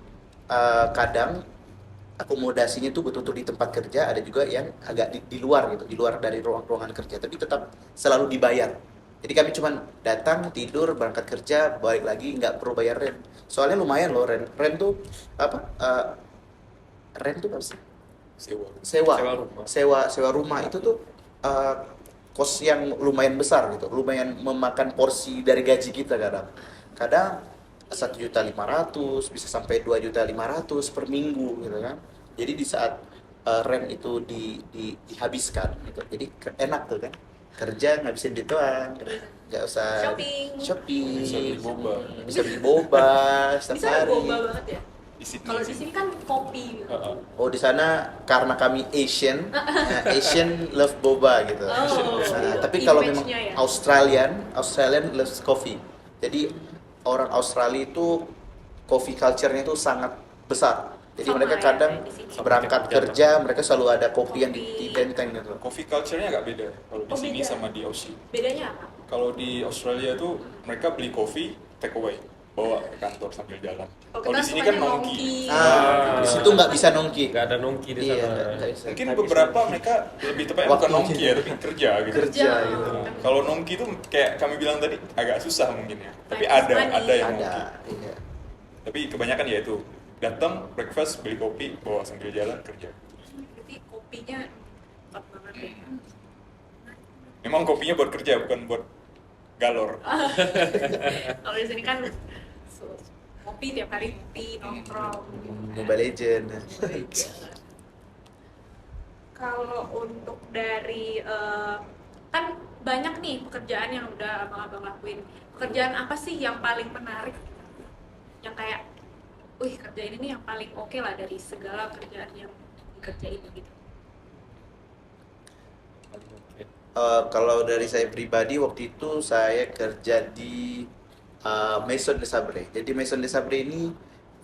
kadang akomodasinya itu betul-betul di tempat kerja, ada juga yang agak di luar gitu, di luar dari ruangan kerja, tapi tetap selalu dibayar. Jadi kami cuma datang, tidur, berangkat kerja, balik lagi, nggak perlu bayar rent. Soalnya lumayan loh rent. Rent tuh apa? Rent tuh apa sih? Sewa. Sewa rumah itu tuh kos yang lumayan besar gitu, lumayan memakan porsi dari gaji kita kadang 1.500.000 bisa sampai 2.500.000 per minggu gitu kan. Jadi di saat rent itu dihabiskan gitu, jadi enak tuh kan, kerja ngabisin duit doang, nggak usah shopping, bisa beli boba setiap Bisa hari. boba banget ya? Di Sydney. Kalau di sini kan kopi gitu. Oh, di sana karena kami Asian, Asian love boba gitu. Tapi kalau memang Image-nya ya? Australian loves coffee. Jadi orang Australia itu coffee culture-nya itu sangat besar. Jadi Sama mereka ya, kadang kayak di sini. berangkat kerja, mereka selalu ada kopi yang ditenteng gitu. Coffee culture-nya agak beda kalau di Oh, sini beda. sama di Aussie. Bedanya apa? Kalau di Australia tuh mereka beli kopi take away, bawa ke kantor sambil jalan. Oh, Kalau kita di sini kan sukanya nongki. Di situ nggak bisa nongki. Nggak ada nongki di Iya, sana. nggak bisa. Mungkin beberapa mereka lebih tepatnya bukan Waktu nongki ya, tapi kerja gitu. Kerja gitu. Nah, kalau nongki tuh kayak kami bilang tadi agak susah mungkin ya. Tapi Nice ada money. yang Ada, nongki. iya. Tapi kebanyakan ya itu datang breakfast beli kopi bawa sambil jalan kerja. Berarti kopinya top banget ya. Memang kopinya buat kerja bukan buat galor. Kalau di sini kan kopi tiap hari kopi nongkrong. Mobile Legend. Kalau untuk dari kan banyak nih pekerjaan yang udah abang-abang lakuin. Pekerjaan apa sih yang paling menarik? Yang kayak, wih kerja ini nih yang paling oke lah dari segala kerjaan yang dikerjain gitu. Kalau dari saya pribadi waktu itu saya kerja di Maison de Sabre. Jadi Maison de Sabre ini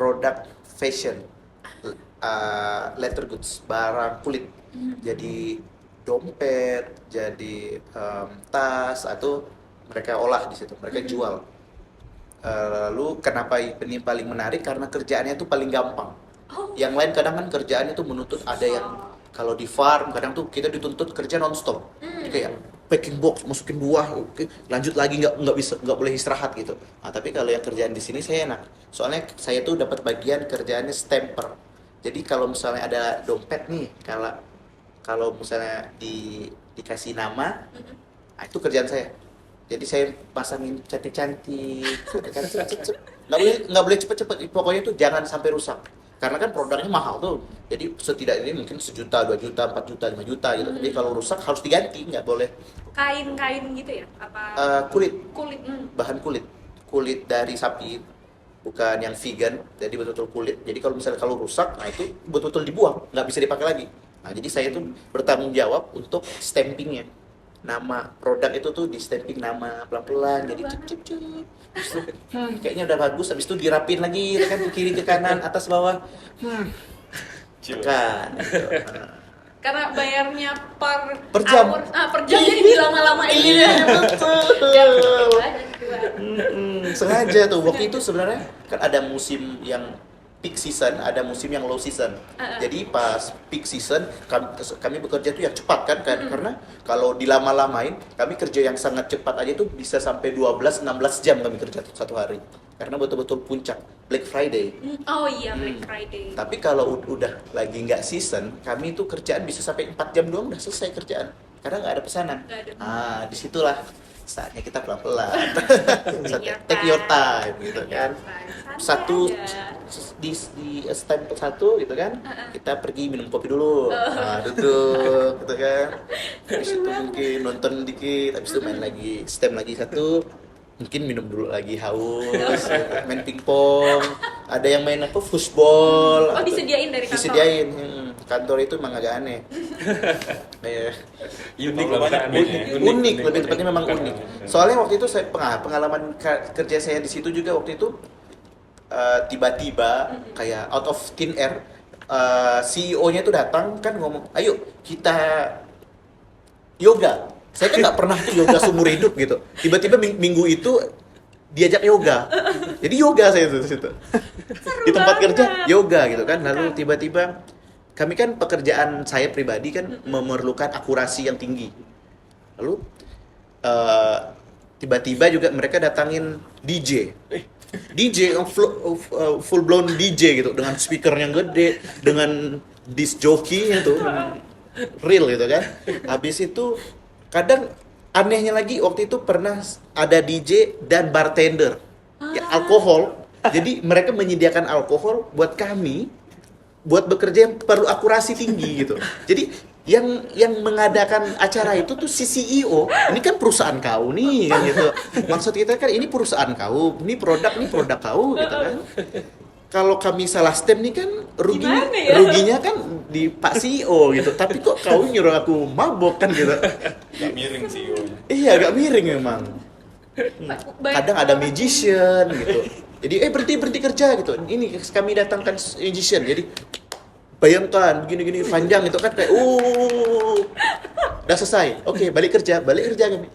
produk fashion, leather goods, barang kulit. Jadi dompet, jadi tas atau mereka olah di situ, mereka jual. Lalu kenapa ini paling menarik karena kerjaannya itu paling gampang. Oh. Yang lain kadang kan kerjaannya tuh menuntut ada yang kalau di farm kadang tuh kita dituntut kerja nonstop. Jadi kayak packing box, masukin buah, oke, lanjut lagi nggak boleh istirahat gitu. Nah, tapi kalau yang kerjaan di sini saya enak. Soalnya saya tuh dapat bagian kerjaannya stamper. Jadi kalau misalnya ada dompet nih, kalau misalnya dikasih nama, nah itu kerjaan saya. Jadi saya pasangin cantik-cantik, nggak boleh cepet-cepet. Pokoknya tuh jangan sampai rusak. Karena kan produknya mahal tuh. Jadi setidaknya mungkin 1 juta, 2 juta, 4 juta, 5 juta gitu. Jadi kalau rusak harus diganti, nggak boleh. Kain-kain gitu ya? Apa? Kulit, Kulit. bahan kulit dari sapi, bukan yang vegan. Jadi betul-betul kulit. Jadi kalau misalnya kalau rusak, nah itu betul-betul dibuang, nggak bisa dipakai lagi. Nah jadi saya tuh bertanggung jawab untuk stampingnya. Nama produk itu tuh di stamping nama pelan-pelan, jadi cep. Kayaknya udah bagus, habis itu dirapin lagi kan ke kiri ke kanan, atas bawah. Chill. Tekan. Gitu. Karena bayarnya Per jam. hour, per jam jadi dilama-lamain gitu. Iya, Biar betul. ada juga. Sengaja tuh waktu itu sebenarnya kan ada musim yang peak season, ada musim yang low season. Jadi pas peak season kami bekerja tuh yang cepat kan, karena kalau dilama-lamain kami kerja yang sangat cepat aja tuh bisa sampai 12-16 jam kami kerja tuh satu hari. Karena betul-betul puncak Black Friday. Oh iya, Black Friday. Tapi kalau udah lagi nggak season, kami tuh kerjaan bisa sampai 4 jam doang udah selesai kerjaan. Karena nggak ada pesanan. Nggak ada. Disitulah saatnya kita pelan-pelan. Take Take your time gitu kan. Santai Satu aja. di stamp satu gitu kan, kita pergi minum kopi dulu, duduk gitu kan, habis itu mungkin nonton dikit, habis itu main lagi, stamp lagi satu, mungkin minum dulu lagi haus, main pingpong, ada yang main apa foosball. Oh, disediain dari kantor? Disediain. Kantor itu emang agak aneh. Iya. Unik Kalau lah, banyak unik. bednya. Unik, lebih tepatnya memang unik. Soalnya waktu itu saya pengalaman kerja saya di situ juga waktu itu tiba-tiba kayak out of thin air, CEO-nya itu datang kan ngomong, ayo kita yoga. Saya kan nggak pernah tuh yoga seumur hidup gitu. Tiba-tiba minggu itu diajak yoga. Jadi yoga saya tuh di situ. Di tempat kerja yoga gitu kan. Lalu tiba-tiba kami kan pekerjaan saya pribadi kan memerlukan akurasi yang tinggi. Lalu tiba-tiba juga mereka datangin DJ. DJ full blown DJ gitu dengan speaker yang gede, dengan disc jockey-nya tuh real gitu kan. Habis itu kadang anehnya lagi waktu itu pernah ada DJ dan bartender. Ya, alkohol. Jadi mereka menyediakan alkohol buat kami buat bekerja yang perlu akurasi tinggi gitu. Jadi yang mengadakan acara itu tuh si CEO. Ini kan perusahaan kau nih kan gitu. Maksud kita kan ini perusahaan kau, ini produk kau gitu kan. Kalau kami salah stem nih kan Gimana ya? ruginya kan di Pak CEO gitu. Tapi kok kau nyuruh aku mabok kan gitu. Gak miring CEO-nya. Iya, agak miring memang. Kadang ada magician gitu. Jadi berhenti kerja gitu. Ini kami datangkan magician. Jadi bayangkan gini panjang itu kan kayak udah selesai. Oke, balik kerja kami.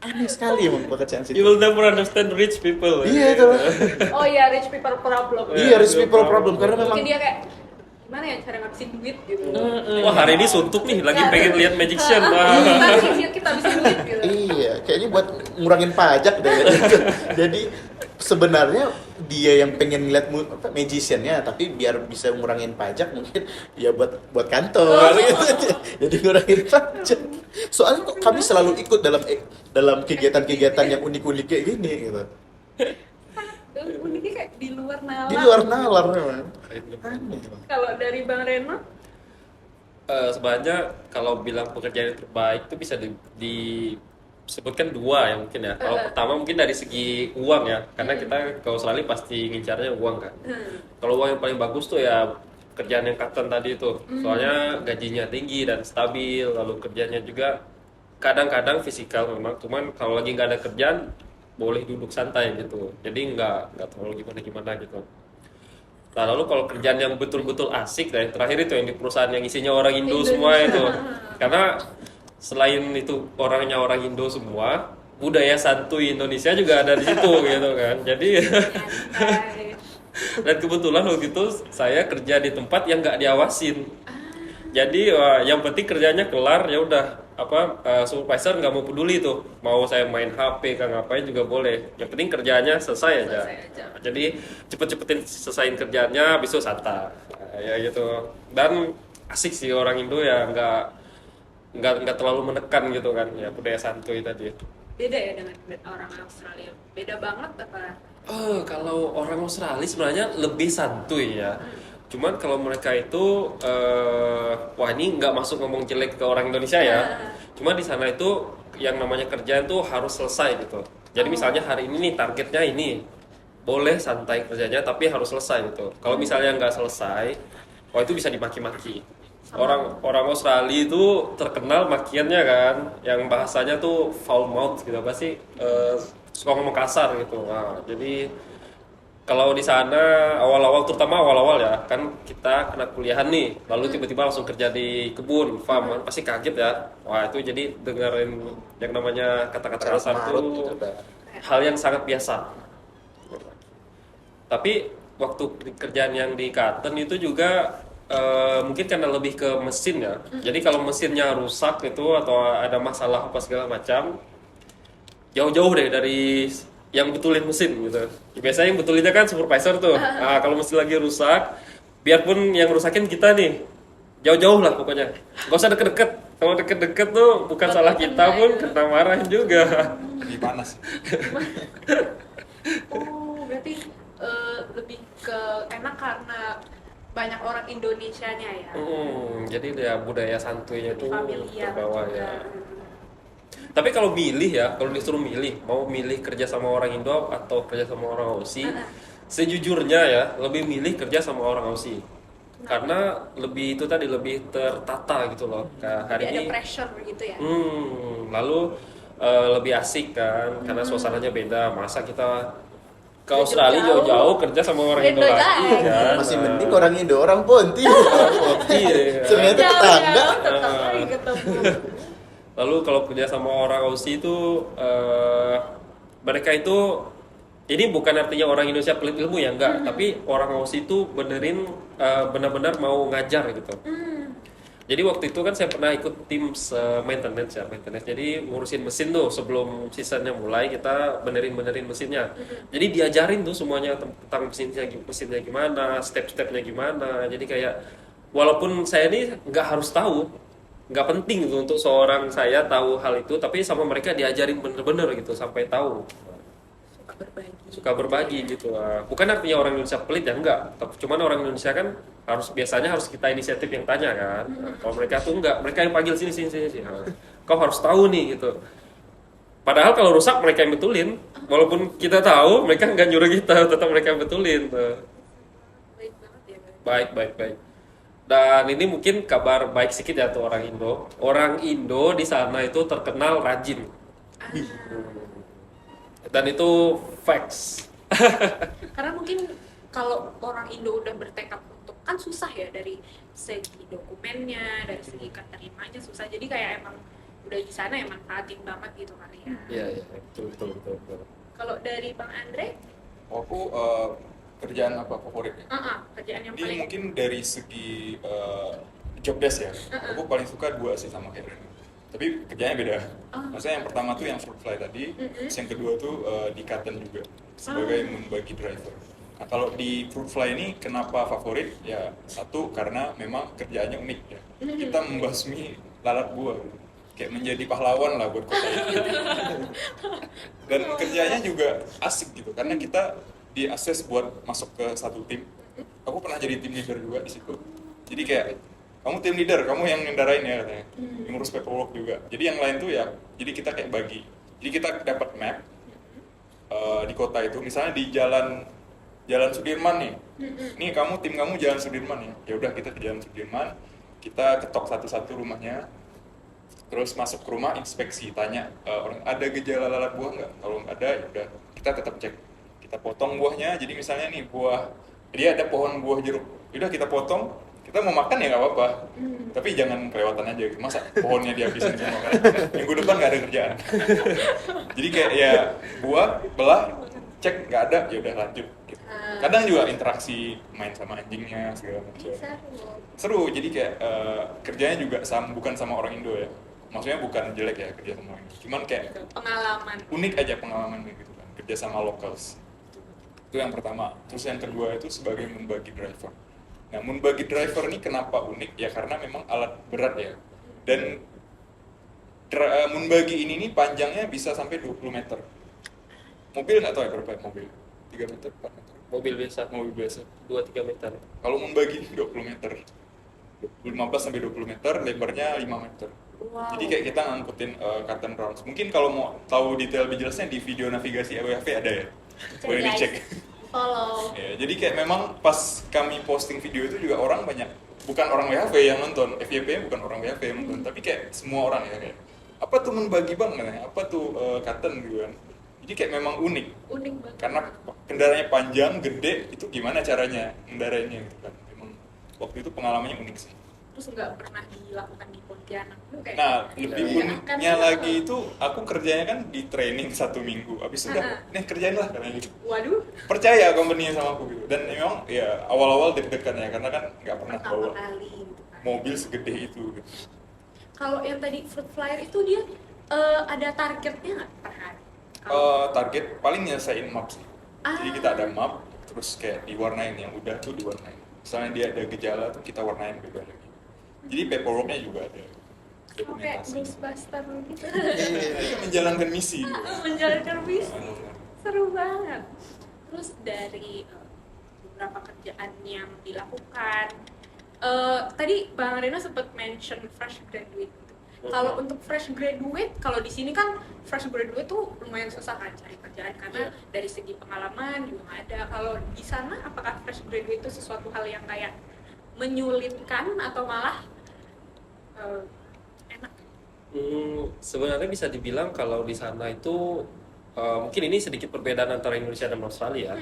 Aneh sekali emang pekerjaan situ. You will never understand rich people. Iya itu. Oh iya, rich people problem. Iya, rich people problem karena memang Mungkin dia kayak gimana ya cara ngabisin duit gitu. Wah, hari ini suntuk nih, lagi pengen lihat Magician. Nanti kita habisin duit gitu. iya, kayaknya buat ngurangin pajak deh. Jadi sebenarnya dia yang pengen ngeliat magician-nya, tapi biar bisa ngurangin pajak mungkin ya buat kantor gitu. Jadi ngurangin pajak. Soalnya kok kami selalu ikut dalam kegiatan-kegiatan yang unik-unik kayak gini gitu. Uniknya kayak di luar nalar. Di luar nalar memang. Aneh. Kalau dari Bang Reno, Sebenarnya kalau bilang pekerjaan yang terbaik itu bisa disebutkan dua ya mungkin ya. Kalau pertama mungkin dari segi uang ya, karena kita ke Australia pasti ngincarnya uang kan. Kalau uang yang paling bagus tuh ya kerjaan yang Kapten tadi itu, soalnya gajinya tinggi dan stabil, lalu kerjanya juga kadang-kadang fisikal memang, cuman kalau lagi nggak ada kerjaan boleh duduk santai gitu, jadi nggak terlalu gimana gitu. Nah, lalu kalau kerjaan yang betul-betul asik, dan yang terakhir itu yang di perusahaan yang isinya orang Indo semua itu, karena selain itu orangnya orang Indo semua, budaya santuy Indonesia juga ada di situ gitu kan. Jadi Santai. dan kebetulan waktu itu saya kerja di tempat yang nggak diawasin. Jadi yang penting kerjanya kelar ya udah, supervisor nggak mau peduli tuh mau saya main HP kan ngapain juga boleh, yang penting kerjanya selesai aja. Selesai aja. Jadi cepet-cepetin selesaiin kerjanya, habis itu santai. Ya gitu. Dan asik sih orang Indo ya, nggak terlalu menekan gitu kan, ya budaya santuy tadi. Beda ya dengan orang Australia. Beda banget apa? Kalau orang Australia sebenarnya lebih santuy ya. Cuman kalau mereka itu, wah ini nggak masuk ngomong jelek ke orang Indonesia ya. Cuma di sana itu yang namanya kerjaan tuh harus selesai gitu. Jadi misalnya hari ini nih targetnya ini, boleh santai kerjanya tapi harus selesai gitu. Kalau misalnya nggak selesai, wah itu bisa dimaki-maki. Orang Australia itu terkenal makiannya kan, yang bahasanya tuh foul mouth gitu, apa sih? Suka ngomong kasar gitu. Nah, jadi kalau di sana awal-awal, terutama awal-awal ya, kan kita kena kuliahan nih, lalu tiba-tiba langsung kerja di kebun, farm, kan pasti kaget ya. Wah itu jadi dengerin yang namanya kata-kata Carut kasar marut itu gitu dah. hal yang sangat biasa. Tapi waktu kerjaan yang di Cotton itu juga mungkin karena lebih ke mesin ya. Jadi kalau mesinnya rusak itu atau ada masalah apa segala macam, jauh-jauh deh dari yang betulin mesin gitu. Biasanya yang betulinnya kan supervisor tuh. Nah, kalau mesin lagi rusak, biarpun yang rusakin kita nih, jauh-jauh lah pokoknya. Gak usah deket-deket. Kalau deket-deket tuh bukan salah kita pun kena marahin juga. Lebih panas. Oh, berarti lebih ke enak karena banyak orang Indonesianya ya. Jadi ya budaya santuynya tuh Familiar terbawa juga. ya. Tapi kalau milih ya, kalau disuruh milih, mau milih kerja sama orang Indo atau kerja sama orang Aussie, sejujurnya ya, lebih milih kerja sama orang Aussie. Karena lebih itu tadi, lebih tertata gitu loh. Kayak hari Jadi ada ini, pressure gitu ya. lalu lebih asik kan, karena suasananya beda. Masa kita ke Australia Jauh-jauh. jauh-jauh kerja sama orang Indo Indo lagi lagi. kan. Masih mending orang Indo, orang Ponti. Iya. Ternyata tetangga. Tetap lagi ketemu. Lalu kalau kerja sama orang Aussie itu mereka itu, ini bukan artinya orang Indonesia pelit ilmu ya, enggak, tapi orang Aussie itu benar-benar mau ngajar gitu. Jadi waktu itu kan saya pernah ikut tim maintenance. Jadi ngurusin mesin tuh sebelum seasonnya mulai, kita benerin mesinnya. Jadi diajarin tuh semuanya tentang mesinnya gimana, step-stepnya gimana. Jadi kayak walaupun saya ini nggak harus tahu, nggak penting gitu untuk seorang saya tahu hal itu, tapi sama mereka diajarin bener-bener gitu sampai tahu. Suka berbagi gitu. Bukan artinya orang Indonesia pelit ya, enggak. Cuman orang Indonesia kan biasanya harus kita inisiatif yang tanya kan. Kalau mereka tuh enggak, mereka yang panggil sini. Nah, kau harus tahu nih gitu. Padahal kalau rusak mereka yang betulin. Walaupun kita tahu, mereka enggak nyuruh kita, tetap mereka yang betulin. Baik banget ya. Baik. Dan ini mungkin kabar baik sedikit ya tuh orang Indo. Orang Indo di sana itu terkenal rajin. Dan itu facts. Karena mungkin kalau orang Indo udah bertekad untuk, kan susah ya dari segi dokumennya, dari segi keterimanya susah. Jadi kayak emang udah di sana emang manfaatin banget gitu kali ya. Iya, betul. Kalau dari Bang Andre, Aku kerjaan apa favoritnya? kerjaan yang Jadi paling mungkin dari segi job desk ya, aku paling suka dua sih sama kayak Reno. Tapi kerjanya beda. Maksudnya yang pertama tuh yang fruit fly tadi, terus yang kedua tuh di Cotton juga sebagai membagi driver. Nah kalau di fruit fly ini kenapa favorit? Ya satu karena memang kerjaannya unik ya. Kita membasmi lalat buah, kayak menjadi pahlawan lah buat kota ini. Dan kerjanya juga asik gitu, karena kita diakses buat masuk ke satu tim. Aku pernah jadi tim leader juga di situ. Jadi kayak kamu tim leader, kamu yang ngendarain ya katanya, yang ngurus paperwork juga. Jadi yang lain tuh ya, jadi kita kayak bagi. Jadi kita dapat map di kota itu, misalnya di Jalan Sudirman nih. Nih tim kamu Jalan Sudirman nih. Ya udah kita ke Jalan Sudirman, kita ketok satu-satu rumahnya. Terus masuk ke rumah inspeksi, tanya orang ada gejala lalat buah nggak? Kalau nggak ada, ya udah kita tetap cek. Kita potong buahnya. Jadi misalnya nih buah, dia ada pohon buah jeruk, udah kita potong. Kita mau makan ya nggak apa-apa, tapi jangan kelewatan aja. Masa pohonnya dihabisin semua kan? Minggu depan nggak ada kerjaan. Jadi kayak ya buah belah, cek nggak ada, ya udah lanjut. Gitu. Kadang juga interaksi main sama anjingnya segala macam. Seru, jadi kayak kerjanya juga bukan sama orang Indo ya. Maksudnya bukan jelek ya kerja sama orang Indo. Cuman kayak Pengalaman. unik aja pengalamannya gitu kan, kerja sama locals. Itu yang pertama. Terus yang kedua itu sebagai membagi driver. Nah, membagi driver ini kenapa unik? Ya karena memang alat berat ya. Dan membagi ini nih panjangnya bisa sampai 20 meter. Mobil nggak tahu ya berapa ya mobil? 3 meter, 4 meter. Mobil biasa Mobil biasa. 2-3 meter. Kalau membagi 20 meter. 15 sampai 20 meter, lebarnya 5 meter. Wow. Jadi kayak kita ngangkutin cotton rounds. Mungkin kalau mau tahu detail lebih jelasnya di video navigasi AWF ada ya. Boleh Guys, dicek. follow. Ya, jadi kayak memang pas kami posting video itu juga orang banyak, bukan orang WHV yang nonton, FYP bukan orang WHV yang nonton, tapi kayak semua orang ya kayak apa tuh membagi bang katanya, apa tuh cotton gitu kan. Jadi kayak memang unik Unik banget. karena kendaraannya panjang, gede, itu gimana caranya kendaraannya gitu kan. Memang waktu itu pengalamannya unik sih. Terus nggak pernah dilakukan di Pontianak. Lu kayak Nah, lebih Iya, uniknya kan? lagi itu aku kerjanya kan di training 1 minggu. Habis udah, nih kerjain lah katanya gitu. Waduh, Percaya company-nya sama aku gitu. Dan memang ya awal-awal deg-degan ya karena kan nggak pernah pertama bawa kali gitu kan. mobil segede itu gitu. Kalau yang tadi fruit flyer itu dia ada targetnya nggak per hari? Target paling nyelesain map sih. Jadi Ah. kita ada map, terus kayak diwarnain yang udah tuh diwarnain. Misalnya dia ada gejala tuh kita warnain beda lagi. Jadi paperworknya juga ada. Oh, kayak Dokumentasi. Ghostbuster gitu. Itu menjalankan misi. Gitu. Menjalankan misi. Seru banget. Terus dari beberapa kerjaan yang dilakukan, tadi Bang Reno sempat mention fresh graduate. Kalau untuk fresh graduate, kalau di sini kan fresh graduate tuh lumayan susah kan cari kerjaan karena dari segi pengalaman juga nggak ada. Kalau di sana, apakah fresh graduate itu sesuatu hal yang kayak menyulitkan atau malah enak? Sebenarnya bisa dibilang kalau di sana itu mungkin ini sedikit perbedaan antara Indonesia dan Australia.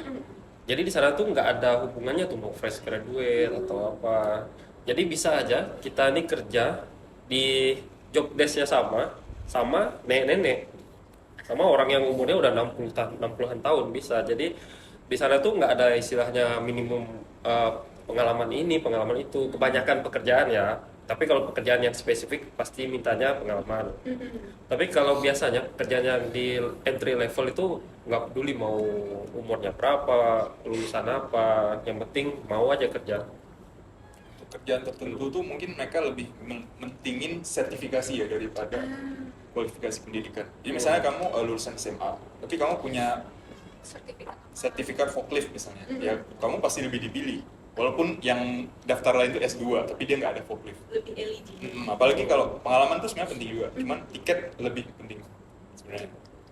Jadi di sana tuh nggak ada hubungannya tuh mau fresh graduate atau apa. Jadi bisa aja kita nih kerja di job desk-nya sama nenek-nenek, sama orang yang umurnya udah 60-an tahun bisa. Jadi di sana tuh nggak ada istilahnya minimum pengalaman ini, pengalaman itu. Kebanyakan pekerjaan ya. Tapi kalau pekerjaan yang spesifik pasti mintanya pengalaman. Tapi kalau biasanya pekerjaan yang di entry level itu nggak peduli mau umurnya berapa, lulusan apa, yang penting mau aja kerja. Untuk kerjaan tertentu tuh mungkin mereka lebih mentingin sertifikasi ya daripada kualifikasi pendidikan. Jadi misalnya kamu lulusan SMA, tapi kamu punya sertifikat forklift misalnya, ya kamu pasti lebih dipilih. Walaupun yang daftar lain itu S2, tapi dia nggak ada forklift. Lebih eligible. Apalagi kalau pengalaman tuh sebenarnya penting juga, cuman tiket lebih penting sebenarnya.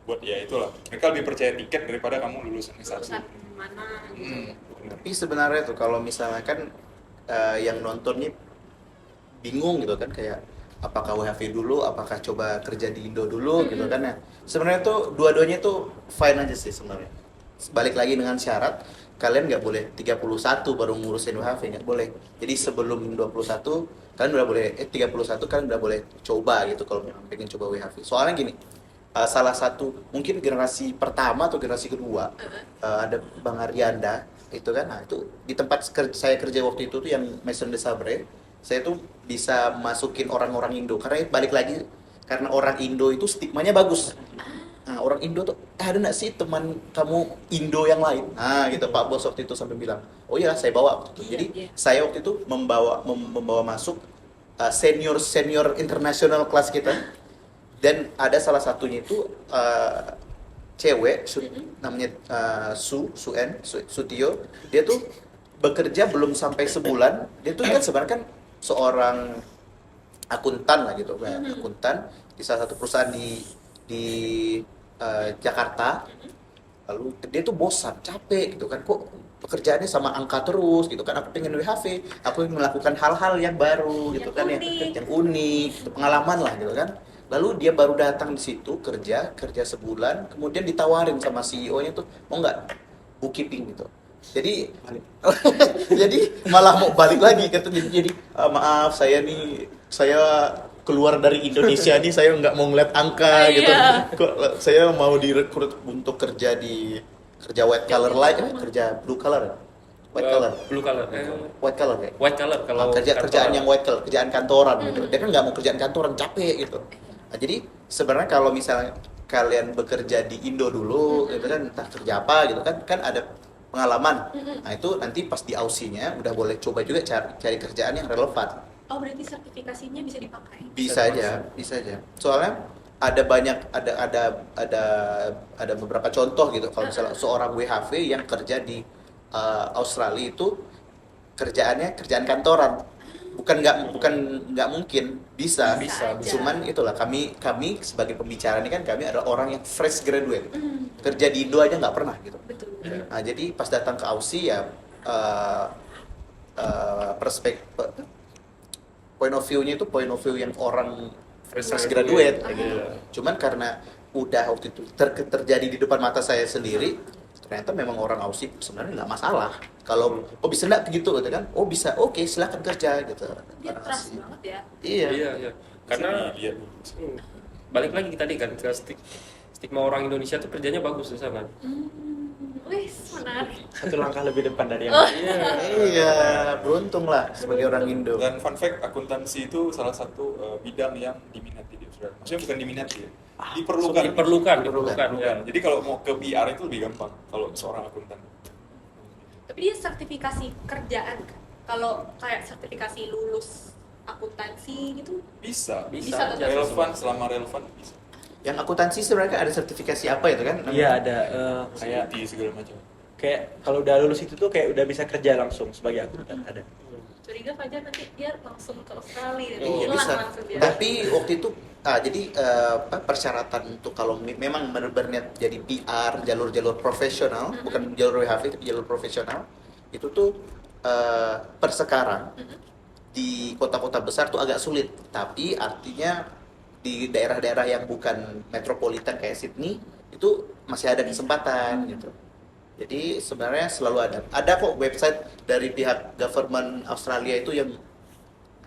Buat ya itulah, mereka lebih percaya tiket daripada kamu lulusan S1. Lulusan mana gitu. Benar. Tapi sebenarnya tuh kalau misalnya kan yang nonton nih bingung gitu kan kayak apakah WHV dulu, apakah coba kerja di Indo dulu gitu kan ya. Sebenarnya tuh dua-duanya tuh fine aja sih sebenarnya. Balik lagi dengan syarat kalian nggak boleh 31 baru ngurusin WHV, nggak boleh. Jadi sebelum 21 kalian udah boleh 31 kalian udah boleh coba gitu kalau memang pengen coba WHV. Soalnya gini, salah satu mungkin generasi pertama atau generasi kedua ada Bang Arianda itu kan, nah itu di tempat saya kerja waktu itu tuh yang Maison de Sabre, saya tuh bisa masukin orang-orang Indo karena balik lagi karena orang Indo itu stigmanya bagus. Nah, orang Indo tuh ada nggak sih teman kamu Indo yang lain? Nah gitu Pak Bos waktu itu sampai bilang, oh iya saya bawa waktu itu. Jadi saya waktu itu membawa masuk senior internasional kelas kita, dan ada salah satunya itu cewek namanya Sutio. Dia tuh bekerja belum sampai sebulan, dia tuh kan sebenarnya kan seorang akuntan lah gitu, kayak akuntan di salah satu perusahaan di Jakarta. Lalu dia tuh bosan, capek gitu kan, kok pekerjaannya sama angka terus gitu kan, aku pengen WHV, aku ingin melakukan hal-hal yang baru gitu Yang kan, unik. yang unik, gitu, pengalaman lah gitu kan. Lalu dia baru datang di situ kerja sebulan, kemudian ditawarin sama CEO-nya tuh, mau nggak bookkeeping gitu. Jadi jadi malah mau balik lagi kata jadi maaf saya keluar dari Indonesia nih, saya nggak mau ngeliat angka gitu. Iya. Kok saya mau direkrut untuk kerja white collar kerja blue collar ya? White collar. Blue color. White collar kayak. White color kalau Kerjaan kantoran. yang white collar, kerjaan kantoran gitu. Dia kan nggak mau kerjaan kantoran, capek gitu. Nah, jadi sebenarnya kalau misalnya kalian bekerja di Indo dulu gitu kan, entah kerja apa gitu kan ada pengalaman. Nah, itu nanti pas di Aussie-nya udah boleh coba juga cari kerjaan yang relevan. Oh, berarti sertifikasinya bisa dipakai. Bisa aja. Soalnya ada banyak ada beberapa contoh gitu. Kalau misalnya seorang WHV yang kerja di Australia itu kerjaan kantoran. Bukan nggak mungkin bisa. Bisa aja. Cuman itulah kami sebagai pembicara ini kan kami adalah orang yang fresh graduate. Kerja di Indo aja nggak pernah gitu. Betul. Nah, jadi pas datang ke Aussie ya point of view-nya itu point of view yang orang fresh graduate kayak gitu. Cuman karena udah waktu itu terjadi di depan mata saya sendiri, ternyata memang orang Aussie sebenarnya nggak masalah. Kalau bisa nggak begitu gitu kan? Oh bisa, oke silakan kerja gitu. Dia Orang trust Aussie. banget ya. Iya. Iya. Karena Lihat. balik lagi tadi kan ke stigma orang Indonesia tuh kerjanya bagus di sana. Wih, menarik. Satu langkah lebih depan dari yang Oh. Iya, beruntung lah sebagai orang Indo. Dan fun fact, akuntansi itu salah satu bidang yang diminati di Australia. Maksudnya bukan diminati ya, diperlukan. Diperlukan ya. Jadi kalau mau ke PR itu lebih gampang kalau seorang akuntan. Tapi dia sertifikasi kerjaan kan? Kalau kayak sertifikasi lulus akuntansi gitu, Bisa. Bisa tetap. Relevan, selama relevan bisa. Yang akuntansi sebenarnya ada sertifikasi apa itu kan? Iya ada kayak Di segala macam. kalau udah lulus itu tuh kayak udah bisa kerja langsung sebagai akuntan ada. curiga Fajar nanti dia langsung ke Australia, Oh, hilang bisa. langsung dia. Tapi waktu itu jadi persyaratan untuk kalau memang berniat jadi PR jalur profesional, bukan jalur WHV tapi jalur profesional, itu tuh per sekarang di kota-kota besar tuh agak sulit. Tapi artinya di daerah-daerah yang bukan metropolitan kayak Sydney itu masih ada kesempatan gitu. Jadi sebenarnya selalu ada kok website dari pihak government Australia itu yang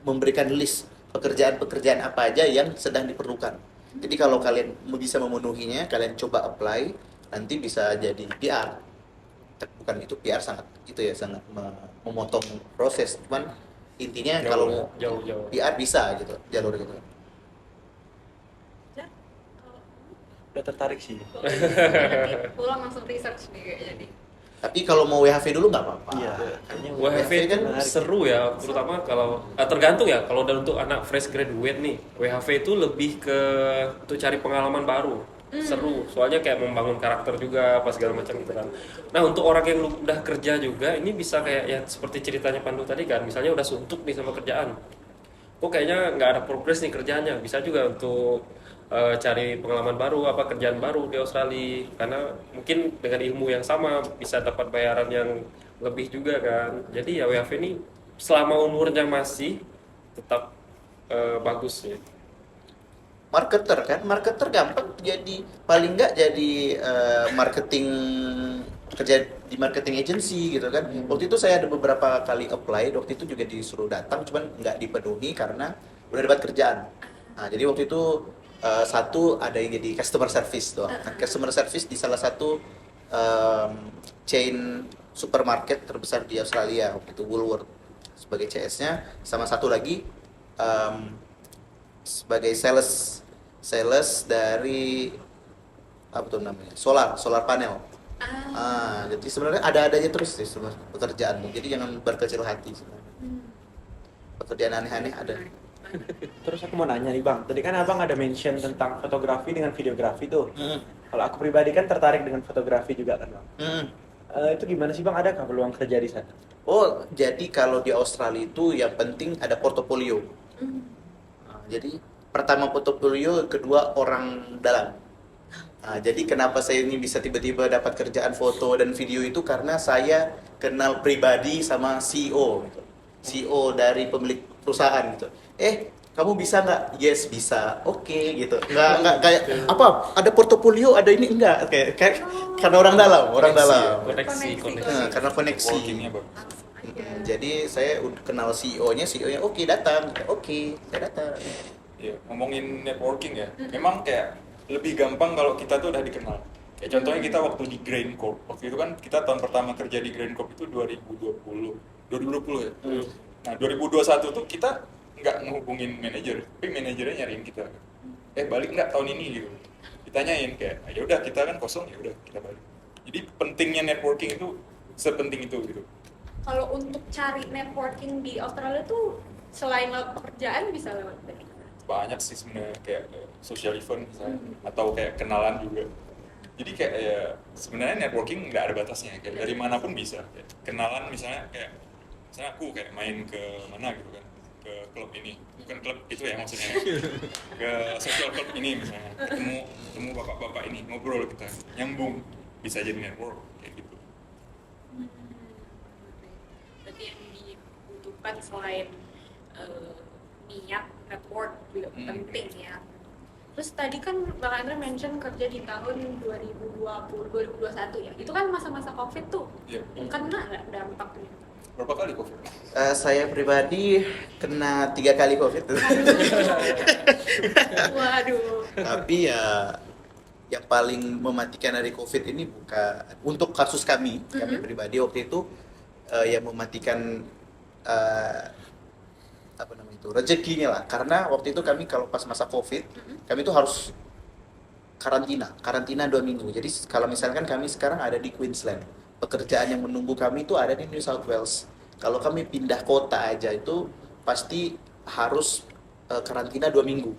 memberikan list pekerjaan-pekerjaan apa aja yang sedang diperlukan. Jadi kalau kalian bisa memenuhinya, kalian coba apply, nanti bisa jadi PR. Bukan itu PR sangat memotong proses. Cuman intinya kalau jauh. PR bisa gitu, jalur gitu. Ya, kalau Udah tertarik sih. kalau nanti pulang langsung research nih kayaknya nih. Tapi kalau mau WHV dulu nggak apa-apa. Iya, kayaknya WHV itu kan menarik. seru ya, terutama kalau tergantung ya. Kalau untuk anak fresh graduate nih, WHV itu lebih ke untuk cari pengalaman baru. Seru, soalnya kayak membangun karakter juga, apa segala macam gitu kan. Nah untuk orang yang udah kerja juga, ini bisa kayak ya seperti ceritanya Pandu tadi kan, misalnya udah suntuk nih sama kerjaan. Kok kayaknya nggak ada progres nih kerjaannya, bisa juga untuk cari pengalaman baru, apa kerjaan baru di Australia, karena mungkin dengan ilmu yang sama bisa dapat bayaran yang lebih juga kan. Jadi ya WHV ini selama umurnya masih tetap bagus ya. Marketer gampang jadi, paling nggak jadi kerja di marketing agency gitu kan. Waktu itu saya ada beberapa kali apply, waktu itu juga disuruh datang, cuman nggak dipenuhi karena udah dapat kerjaan. Nah, jadi waktu itu satu ada yang jadi customer service doang. Nah, customer service di salah satu chain supermarket terbesar di Australia, waktu itu Woolworth sebagai CS-nya, sama satu lagi sebagai sales dari apa tuh namanya, solar panel. Jadi sebenarnya ada aja terus sih pekerjaan, jadi jangan berkecil hati sebenarnya. Pekerjaan aneh-aneh ada. Terus aku mau nanya nih Bang, tadi kan Abang ada mention tentang fotografi dengan videografi tuh. Kalau aku pribadi kan tertarik dengan fotografi juga kan Bang. Itu gimana sih Bang, adakah peluang kerja di sana? Oh, jadi kalau di Australia itu yang penting ada portofolio. Jadi pertama portofolio, kedua orang dalam. Jadi kenapa saya ini bisa tiba-tiba dapat kerjaan foto dan video itu karena saya kenal pribadi sama CEO gitu. CEO dari pemilik perusahaan gitu. Kamu bisa nggak? Yes, bisa. Oke gitu. Nggak kayak apa? Ada portofolio, ada ini enggak. Kayak karena orang dalam, orang dalam. Koneksi. Karena koneksi. Networkingnya bagus. Langsung aja. Jadi saya kenal CEO-nya oke datang. Oke, saya datang. Ya, ngomongin networking ya, memang kayak lebih gampang kalau kita tuh udah dikenal. Kayak contohnya kita waktu di Grain Corp. Waktu itu kan kita tahun pertama kerja di Grain Corp itu 2020 ya. Nah, 2021 tuh kita nggak ngehubungin manajer, tapi manajernya nyariin kita. Balik nggak tahun ini gitu. Ditanyain kayak, ya udah kita kan kosong, ya udah kita balik. Jadi pentingnya networking itu sepenting itu gitu. Kalau untuk cari networking di Australia tuh selain lewat pekerjaan bisa lewat dari mana? Banyak sih sebenarnya kayak social event misalnya, atau kayak kenalan juga. Jadi kayak ya sebenarnya networking nggak ada batasnya, kayak dari manapun bisa. Kayak kenalan misalnya misalnya aku kayak main ke mana gitu kan, ke klub ini, bukan klub itu ya maksudnya, ke social club ini misalnya, ketemu bapak-bapak ini, ngobrol kita, nyambung, bisa jadi network kayak gitu. Berarti yang dibutuhkan selain niat network juga penting ya. Terus tadi kan Bang Andre mention kerja di tahun 2021 ya. Itu kan masa-masa Covid tuh. Iya. Kena nggak dampaknya? Berapa kali COVID? Saya pribadi kena 3 kali COVID. Waduh. Tapi ya yang paling mematikan dari COVID ini bukan untuk kasus kami pribadi waktu itu yang mematikan apa namanya itu rezekinya lah, karena waktu itu kami kalau pas masa COVID kami tuh harus karantina 2 minggu. Jadi kalau misalkan kami sekarang ada di Queensland, pekerjaan yang menunggu kami itu ada di New South Wales. Kalau kami pindah kota aja itu pasti harus karantina 2 minggu.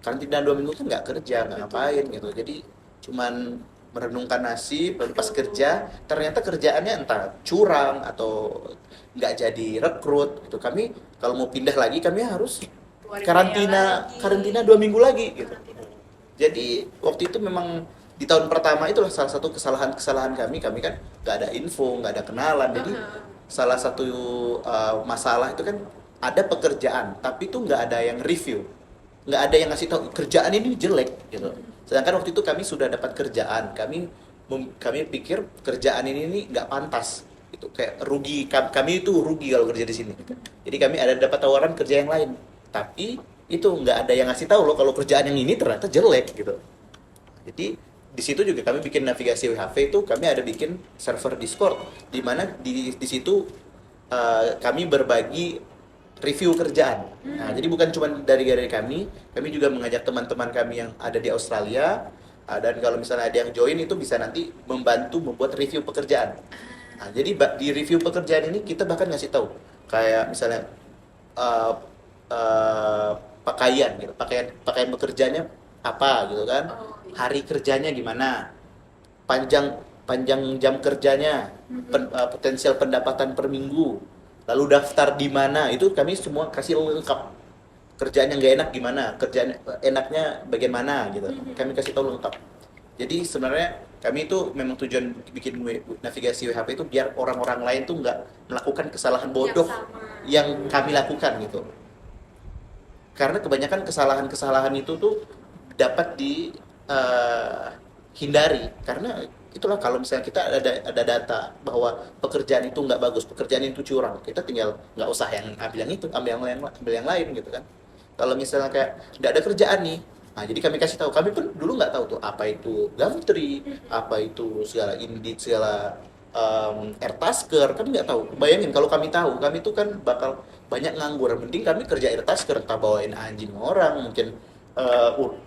Karantina 2 minggu kan nggak kerja, nggak ngapain gitu. Jadi cuman merenungkan nasib, lalu pas kerja ternyata kerjaannya entah curang atau nggak jadi rekrut gitu. Kami kalau mau pindah lagi kami harus karantina 2 minggu lagi gitu. Jadi waktu itu memang di tahun pertama itulah salah satu kesalahan kami kan nggak ada info, nggak ada kenalan. Jadi salah satu masalah itu kan ada pekerjaan tapi itu nggak ada yang review, nggak ada yang ngasih tahu kerjaan ini jelek gitu. Sedangkan waktu itu kami sudah dapat kerjaan, kami pikir kerjaan ini nggak pantas, itu kayak rugi, kami itu rugi kalau kerja di sini. Jadi kami ada dapat tawaran kerja yang lain, tapi itu nggak ada yang ngasih tahu loh kalau kerjaan yang ini ternyata jelek gitu. Jadi di situ juga kami bikin navigasi WHV itu kami ada bikin server Discord di mana di situ kami berbagi review kerjaan. Nah, jadi bukan cuma dari kami juga mengajak teman-teman kami yang ada di Australia, dan kalau misalnya ada yang join itu bisa nanti membantu membuat review pekerjaan. Nah, jadi di review pekerjaan ini kita bahkan ngasih tahu kayak misalnya pakaian gitu, pakaian bekerjanya apa gitu kan, hari kerjanya gimana, panjang jam kerjanya, potensial pendapatan per minggu, lalu daftar di mana, itu kami semua kasih lengkap. Kerjaan yang gak enak gimana, kerjaan enaknya bagian mana gitu, kami kasih tahu lengkap. Jadi sebenarnya kami itu memang tujuan bikin navigasi WHP itu biar orang-orang lain tuh nggak melakukan kesalahan bodoh yang kami lakukan gitu. Karena kebanyakan kesalahan-kesalahan itu tuh dapat dihindari. Karena itulah kalau misalnya kita ada data bahwa pekerjaan itu nggak bagus, pekerjaan itu curang, kita tinggal nggak usah yang ambil yang itu, ambil yang lain gitu kan. Kalau misalnya kayak nggak ada kerjaan nih, nah jadi kami kasih tahu, kami pun dulu nggak tahu tuh apa itu Gumtree, apa itu segala Indeed, segala Airtasker, kami nggak tahu. Bayangin kalau kami tahu, kami tuh kan bakal banyak nganggur. Mending kami kerja Airtasker, entah bawain anjing orang, mungkin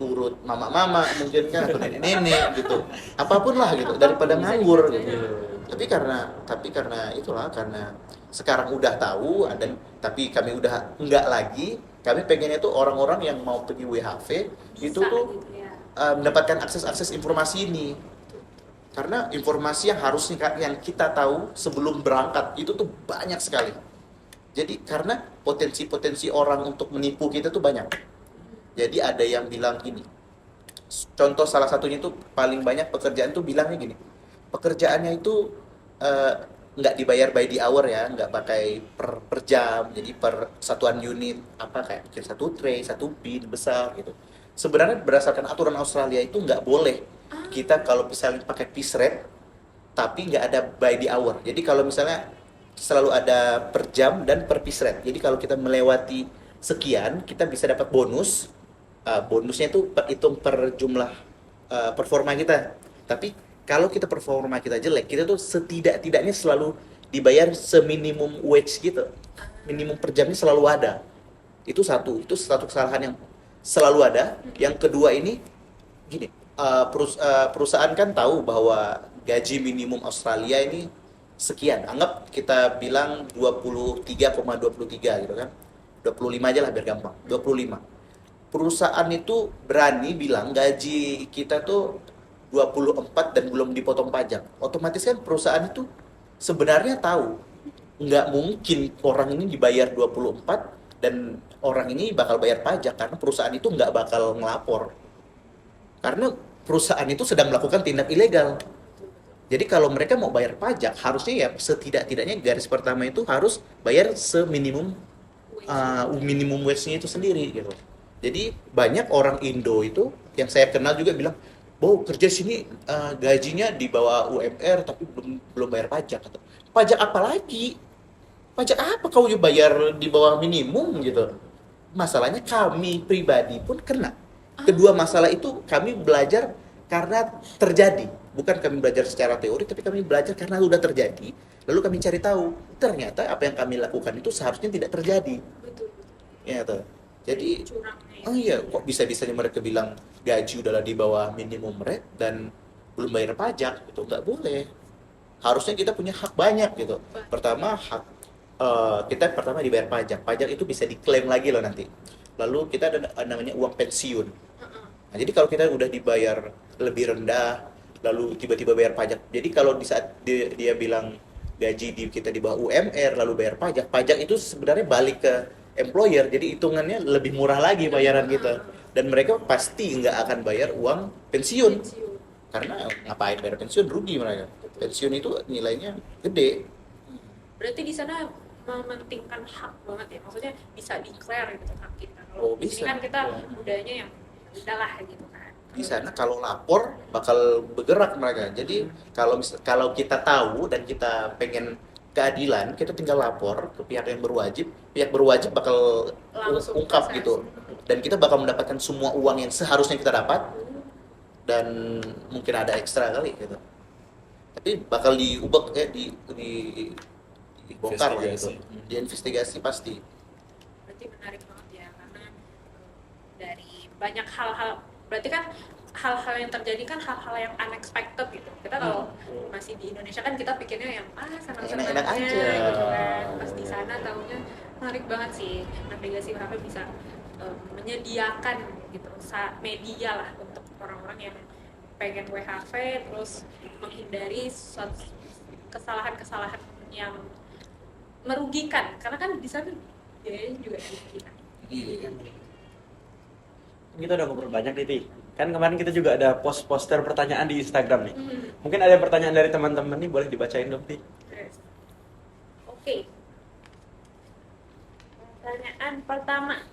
urut mama-mama mungkin kan, atau nenek-nenek gitu, apapun lah gitu, daripada nganggur gitu. Tapi karena itulah, karena sekarang udah tahu dan tapi kami udah enggak lagi, kami pengennya tuh orang-orang yang mau pergi WHV itu tuh gitu ya. mendapatkan akses informasi ini. Karena informasi yang harusnya yang kita tahu sebelum berangkat itu tuh banyak sekali. Jadi karena potensi-potensi orang untuk menipu kita tuh banyak. Jadi ada yang bilang gini, contoh salah satunya itu paling banyak pekerjaan tuh bilangnya gini, pekerjaannya itu eh, nggak dibayar by the hour ya, nggak pakai per jam, jadi per satuan unit apa kayak mungkin satu tray, satu bin besar gitu. Sebenarnya berdasarkan aturan Australia itu nggak boleh kita kalau misalnya pakai piece rate tapi nggak ada by the hour. Jadi kalau misalnya selalu ada per jam dan per piece rate. Jadi kalau kita melewati sekian, kita bisa dapat bonus. Bonusnya itu hitung per jumlah performa kita. Tapi kalau kita performa kita jelek, kita tuh setidak-tidaknya selalu dibayar seminimum wage gitu. Minimum per jamnya selalu ada. Itu satu kesalahan yang selalu ada. Yang kedua ini gini, perusahaan kan tahu bahwa gaji minimum Australia ini sekian. Anggap kita bilang 23,23 gitu kan. 25 aja lah biar gampang. 25. Perusahaan itu berani bilang gaji kita tuh 24 dan belum dipotong pajak. Otomatis kan perusahaan itu sebenarnya tahu nggak mungkin orang ini dibayar 24 dan orang ini bakal bayar pajak karena perusahaan itu nggak bakal ngelapor. Karena perusahaan itu sedang melakukan tindak ilegal. Jadi kalau mereka mau bayar pajak, harusnya ya setidak-tidaknya garis pertama itu harus bayar seminimum minimum wage-nya itu sendiri gitu. Jadi banyak orang Indo itu yang saya kenal juga bilang, "Bo, kerja sini gajinya di bawah UMR tapi belum bayar pajak." Atau, pajak apa lagi? Pajak apa kau bayar di bawah minimum gitu? Masalahnya kami pribadi pun kena. Kedua masalah itu kami belajar karena terjadi. Bukan kami belajar secara teori, tapi kami belajar karena sudah terjadi. Lalu kami cari tahu, ternyata apa yang kami lakukan itu seharusnya tidak terjadi. Betul. Ya tuh. Jadi, Curangnya. oh iya, kok bisa-bisanya mereka bilang gaji udah di bawah minimum rate dan belum bayar pajak, itu nggak boleh. Harusnya kita punya hak banyak gitu. Pertama, hak kita pertama dibayar pajak. Pajak itu bisa diklaim lagi loh nanti. Lalu kita ada namanya uang pensiun. Nah, jadi kalau kita udah dibayar lebih rendah, lalu tiba-tiba bayar pajak. Jadi kalau di saat dia bilang kita di bawah UMR, lalu bayar pajak, pajak itu sebenarnya balik ke employer. Jadi hitungannya lebih murah lagi bayaran kita. Dan mereka pasti nggak akan bayar uang pensiun. Karena ngapain bayar pensiun, rugi mereka. Pensiun itu nilainya gede. Berarti di sana mementingkan hak banget ya, maksudnya bisa declare gitu hak kita. Oh, Kalau di sini bisa. kan kita budayanya yang udahlah gitu kan. Di sana kalau lapor bakal bergerak mereka. Jadi kalau kita tahu dan kita pengen keadilan, kita tinggal lapor ke pihak yang berwajib. Pihak berwajib bakal Langsung ungkap proses. gitu. Dan kita bakal mendapatkan semua uang yang seharusnya kita dapat dan mungkin ada ekstra kali gitu. Tapi bakal diubek dibongkar lah gitu. Investigasi. Diinvestigasi pasti. Berarti menarik banget ya, karena dari banyak hal-hal, berarti kan hal-hal yang terjadi kan hal-hal yang unexpected gitu. Kita kalau masih di Indonesia kan kita pikirnya yang senang-senangnya Enak-enak aja. gitu kan. Pas di sana tahunya menarik banget sih, navigasi WHP bisa menyediakan gitu media lah untuk orang-orang yang pengen WHV terus menghindari kesalahan-kesalahan yang merugikan, karena kan di sana biayanya juga tinggi kan. Iya. Kita udah ngobrol banyak nih, Ti. Kan kemarin kita juga ada poster pertanyaan di Instagram nih. Hmm. Mungkin ada pertanyaan dari teman-teman nih, boleh dibacain dong, Ti. Oke. Pertanyaan pertama.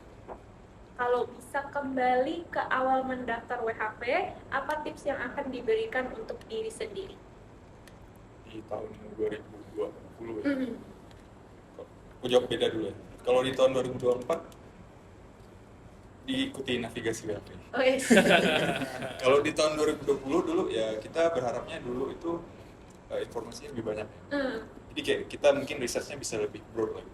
Kalau bisa kembali ke awal mendaftar WHP, apa tips yang akan diberikan untuk diri sendiri? Di tahun 2020 ya. Mhm. Aku jawab beda dulu ya. Kalau di tahun 2024 diikuti navigasi WHP. Oh yes. Kalau di tahun 2020 dulu ya kita berharapnya dulu itu informasinya lebih banyak. Jadi kayak kita mungkin risetnya bisa lebih broad lagi.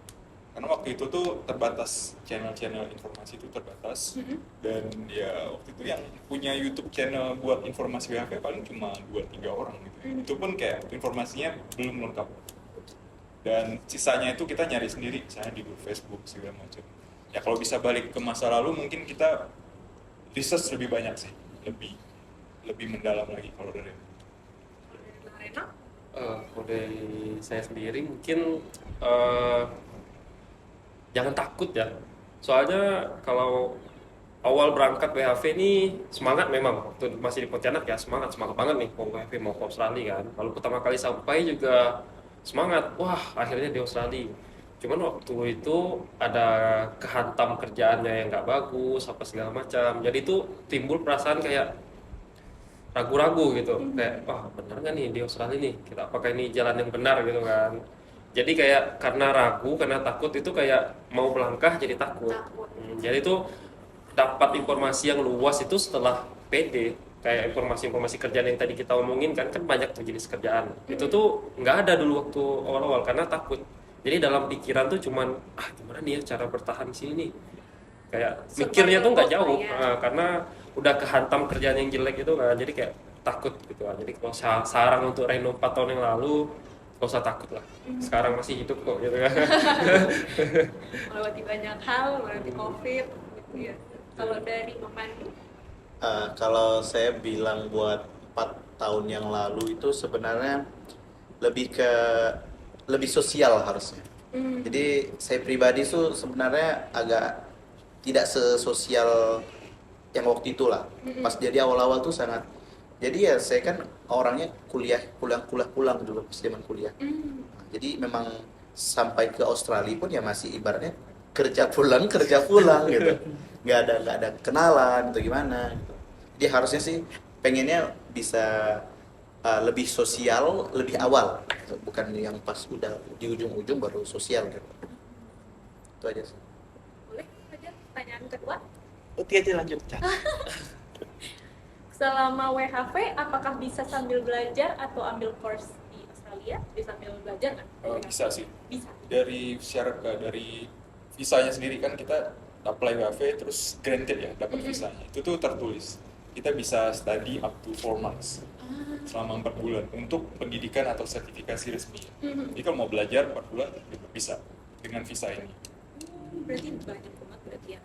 Karena waktu itu tuh terbatas, channel-channel informasi itu terbatas. Dan ya waktu itu yang punya YouTube channel buat informasi WHP paling cuma 2-3 orang gitu. Itu pun kayak informasinya belum lengkap. Dan sisanya itu kita nyari sendiri, misalnya di Facebook segala macam. Ya kalau bisa balik ke masa lalu mungkin kita research lebih banyak sih, lebih mendalam lagi kalau dari Reno? Kalau dari saya sendiri mungkin jangan takut ya. Soalnya kalau awal berangkat WHV ini semangat memang waktu masih di Pontianak ya, semangat banget nih mau WHV mau ke Australia kan. Lalu pertama kali sampai juga semangat, wah akhirnya di Australia. Cuman waktu itu ada kehantam kerjaannya yang nggak bagus apa segala macam, jadi itu timbul perasaan kayak ragu-ragu gitu, kayak wah bener nggak nih di Australia nih, kita apakah ini jalan yang benar gitu kan. Jadi kayak karena ragu, karena takut itu kayak mau melangkah jadi takut. Takut. Jadi itu dapat informasi yang luas itu setelah PD, kayak informasi-informasi kerjaan yang tadi kita omongin kan banyak tuh jenis kerjaan. Itu tuh nggak ada dulu waktu awal-awal karena takut. Jadi dalam pikiran tuh cuman gimana nih ya cara bertahan di sini nih. Kayak mikirnya tuh nggak jauh karena udah kehantam kerjaan yang jelek itu kan. Jadi kayak takut gitu kan. Jadi kalau saran untuk Reno 4 tahun yang lalu gak usah takut lah. Sekarang masih hidup kok gitu kan. Melewati banyak hal, melewati COVID gitu ya. Kalau dari Memandu, Kalau saya bilang buat 4 tahun yang lalu itu sebenarnya lebih sosial harusnya. Jadi saya pribadi tuh sebenarnya agak tidak sesosial yang waktu itu lah. Pas jadi awal-awal tuh sangat. Jadi ya saya kan orangnya kuliah pulang dulu pas zaman kuliah. Nah, jadi memang sampai ke Australia pun ya masih ibaratnya kerja pulang gitu. Nggak ada kenalan atau gimana gitu. Jadi harusnya sih pengennya bisa lebih sosial lebih awal, bukan yang pas udah di ujung-ujung baru sosial gitu. Itu aja sih. boleh aja pertanyaan kedua. Oke aja lanjut. Cak. Selama WHV, apakah bisa sambil belajar atau ambil course di Australia? Bisa sambil belajar nggak? Bisa sih. Bisa. Dari syarat dari visanya sendiri kan kita apply WHV terus granted ya dapat visanya. Itu tuh tertulis. Kita bisa study up to 4 months selama 4 bulan untuk pendidikan atau sertifikasi resmi. Jadi kalau mau belajar 4 bulan bisa dengan visa ini. Berarti banyak banget berarti ya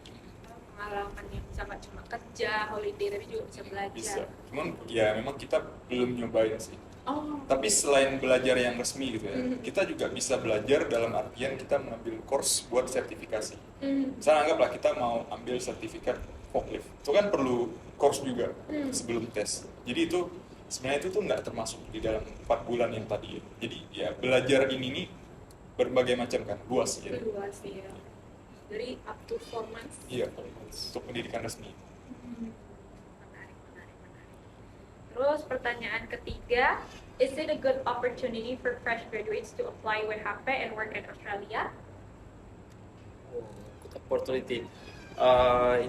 pengalaman yang bisa nggak cuma kerja, holiday, tapi juga bisa belajar. Bisa. Cuman ya memang kita belum nyobain sih. Oh. Tapi selain belajar yang resmi gitu ya, kita juga bisa belajar dalam artian kita mengambil course buat sertifikasi. Misalnya anggaplah kita mau ambil sertifikat forklift, itu kan perlu course juga sebelum tes. Jadi itu sebenarnya itu tuh nggak termasuk di dalam 4 bulan yang tadi. Jadi ya belajar ini nih berbagai macam kan, luas ya. Luas ya. Dari up to 4 months. Iya, untuk pendidikan resmi. Menarik. Terus pertanyaan ketiga, is it a good opportunity for fresh graduates to apply WHP and work in Australia? Good opportunity.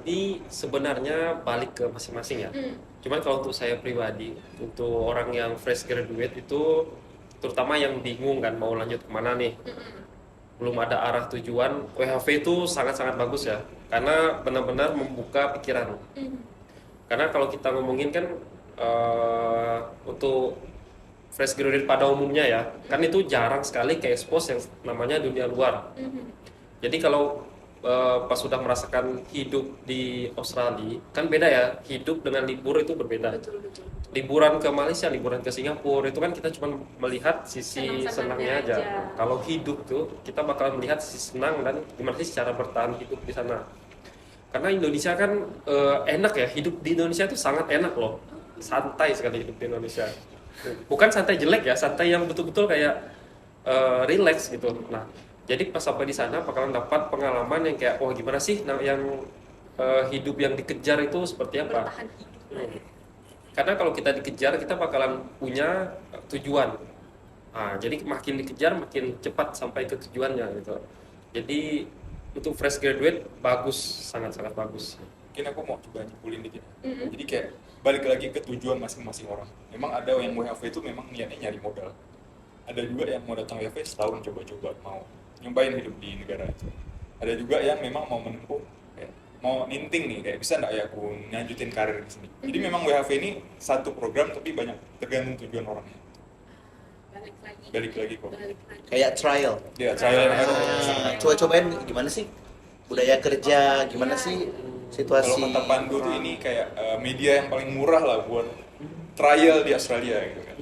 Ini sebenarnya balik ke masing-masing ya. Cuman kalau untuk saya pribadi, untuk orang yang fresh graduate itu, terutama yang bingung kan mau lanjut kemana nih, belum ada arah tujuan, WHV itu sangat-sangat bagus ya, karena benar-benar membuka pikiran. Karena kalau kita ngomongin kan untuk fresh graduate pada umumnya ya, kan itu jarang sekali ke expose yang namanya dunia luar. Jadi kalau pas sudah merasakan hidup di Australia, kan beda ya, hidup dengan libur itu berbeda. Betul. Liburan ke Malaysia, liburan ke Singapura itu kan kita cuma melihat sisi senangnya aja. Kalau hidup tuh kita bakal melihat sisi senang dan gimana sih cara bertahan hidup di sana. Karena Indonesia kan enak ya, hidup di Indonesia itu sangat enak loh, santai sekali hidup di Indonesia. Bukan santai jelek ya, santai yang betul-betul kayak relax gitu. Nah, jadi pas sampai di sana bakalan dapat pengalaman yang kayak, oh gimana sih yang hidup yang dikejar itu seperti apa? Bertahan hidup lah. Karena kalau kita dikejar, kita bakalan punya tujuan. Nah, jadi makin dikejar, makin cepat sampai ke tujuannya gitu. Jadi untuk fresh graduate bagus, sangat-sangat bagus. Mungkin aku mau coba nyimpulin dikit. Jadi kayak balik lagi ke tujuan masing-masing orang. Memang ada yang WHV itu memang niatnya nyari modal. Ada juga yang mau datang WHV setahun coba-coba, mau nyobain hidup di negara itu. Ada juga yang memang mau menempuh, mau ninting nih, kayak bisa nggak ya aku nyanjutin karir di sini. Jadi memang WHV ini satu program tapi banyak tergantung tujuan orangnya. Balik lagi kok. Kayak trial. Ya, trial and error. Coba-cobain gimana sih budaya kerja, gimana sih situasi. Kalau kata Pandu tuh ini kayak media yang paling murah lah buat trial di Australia gitu kan.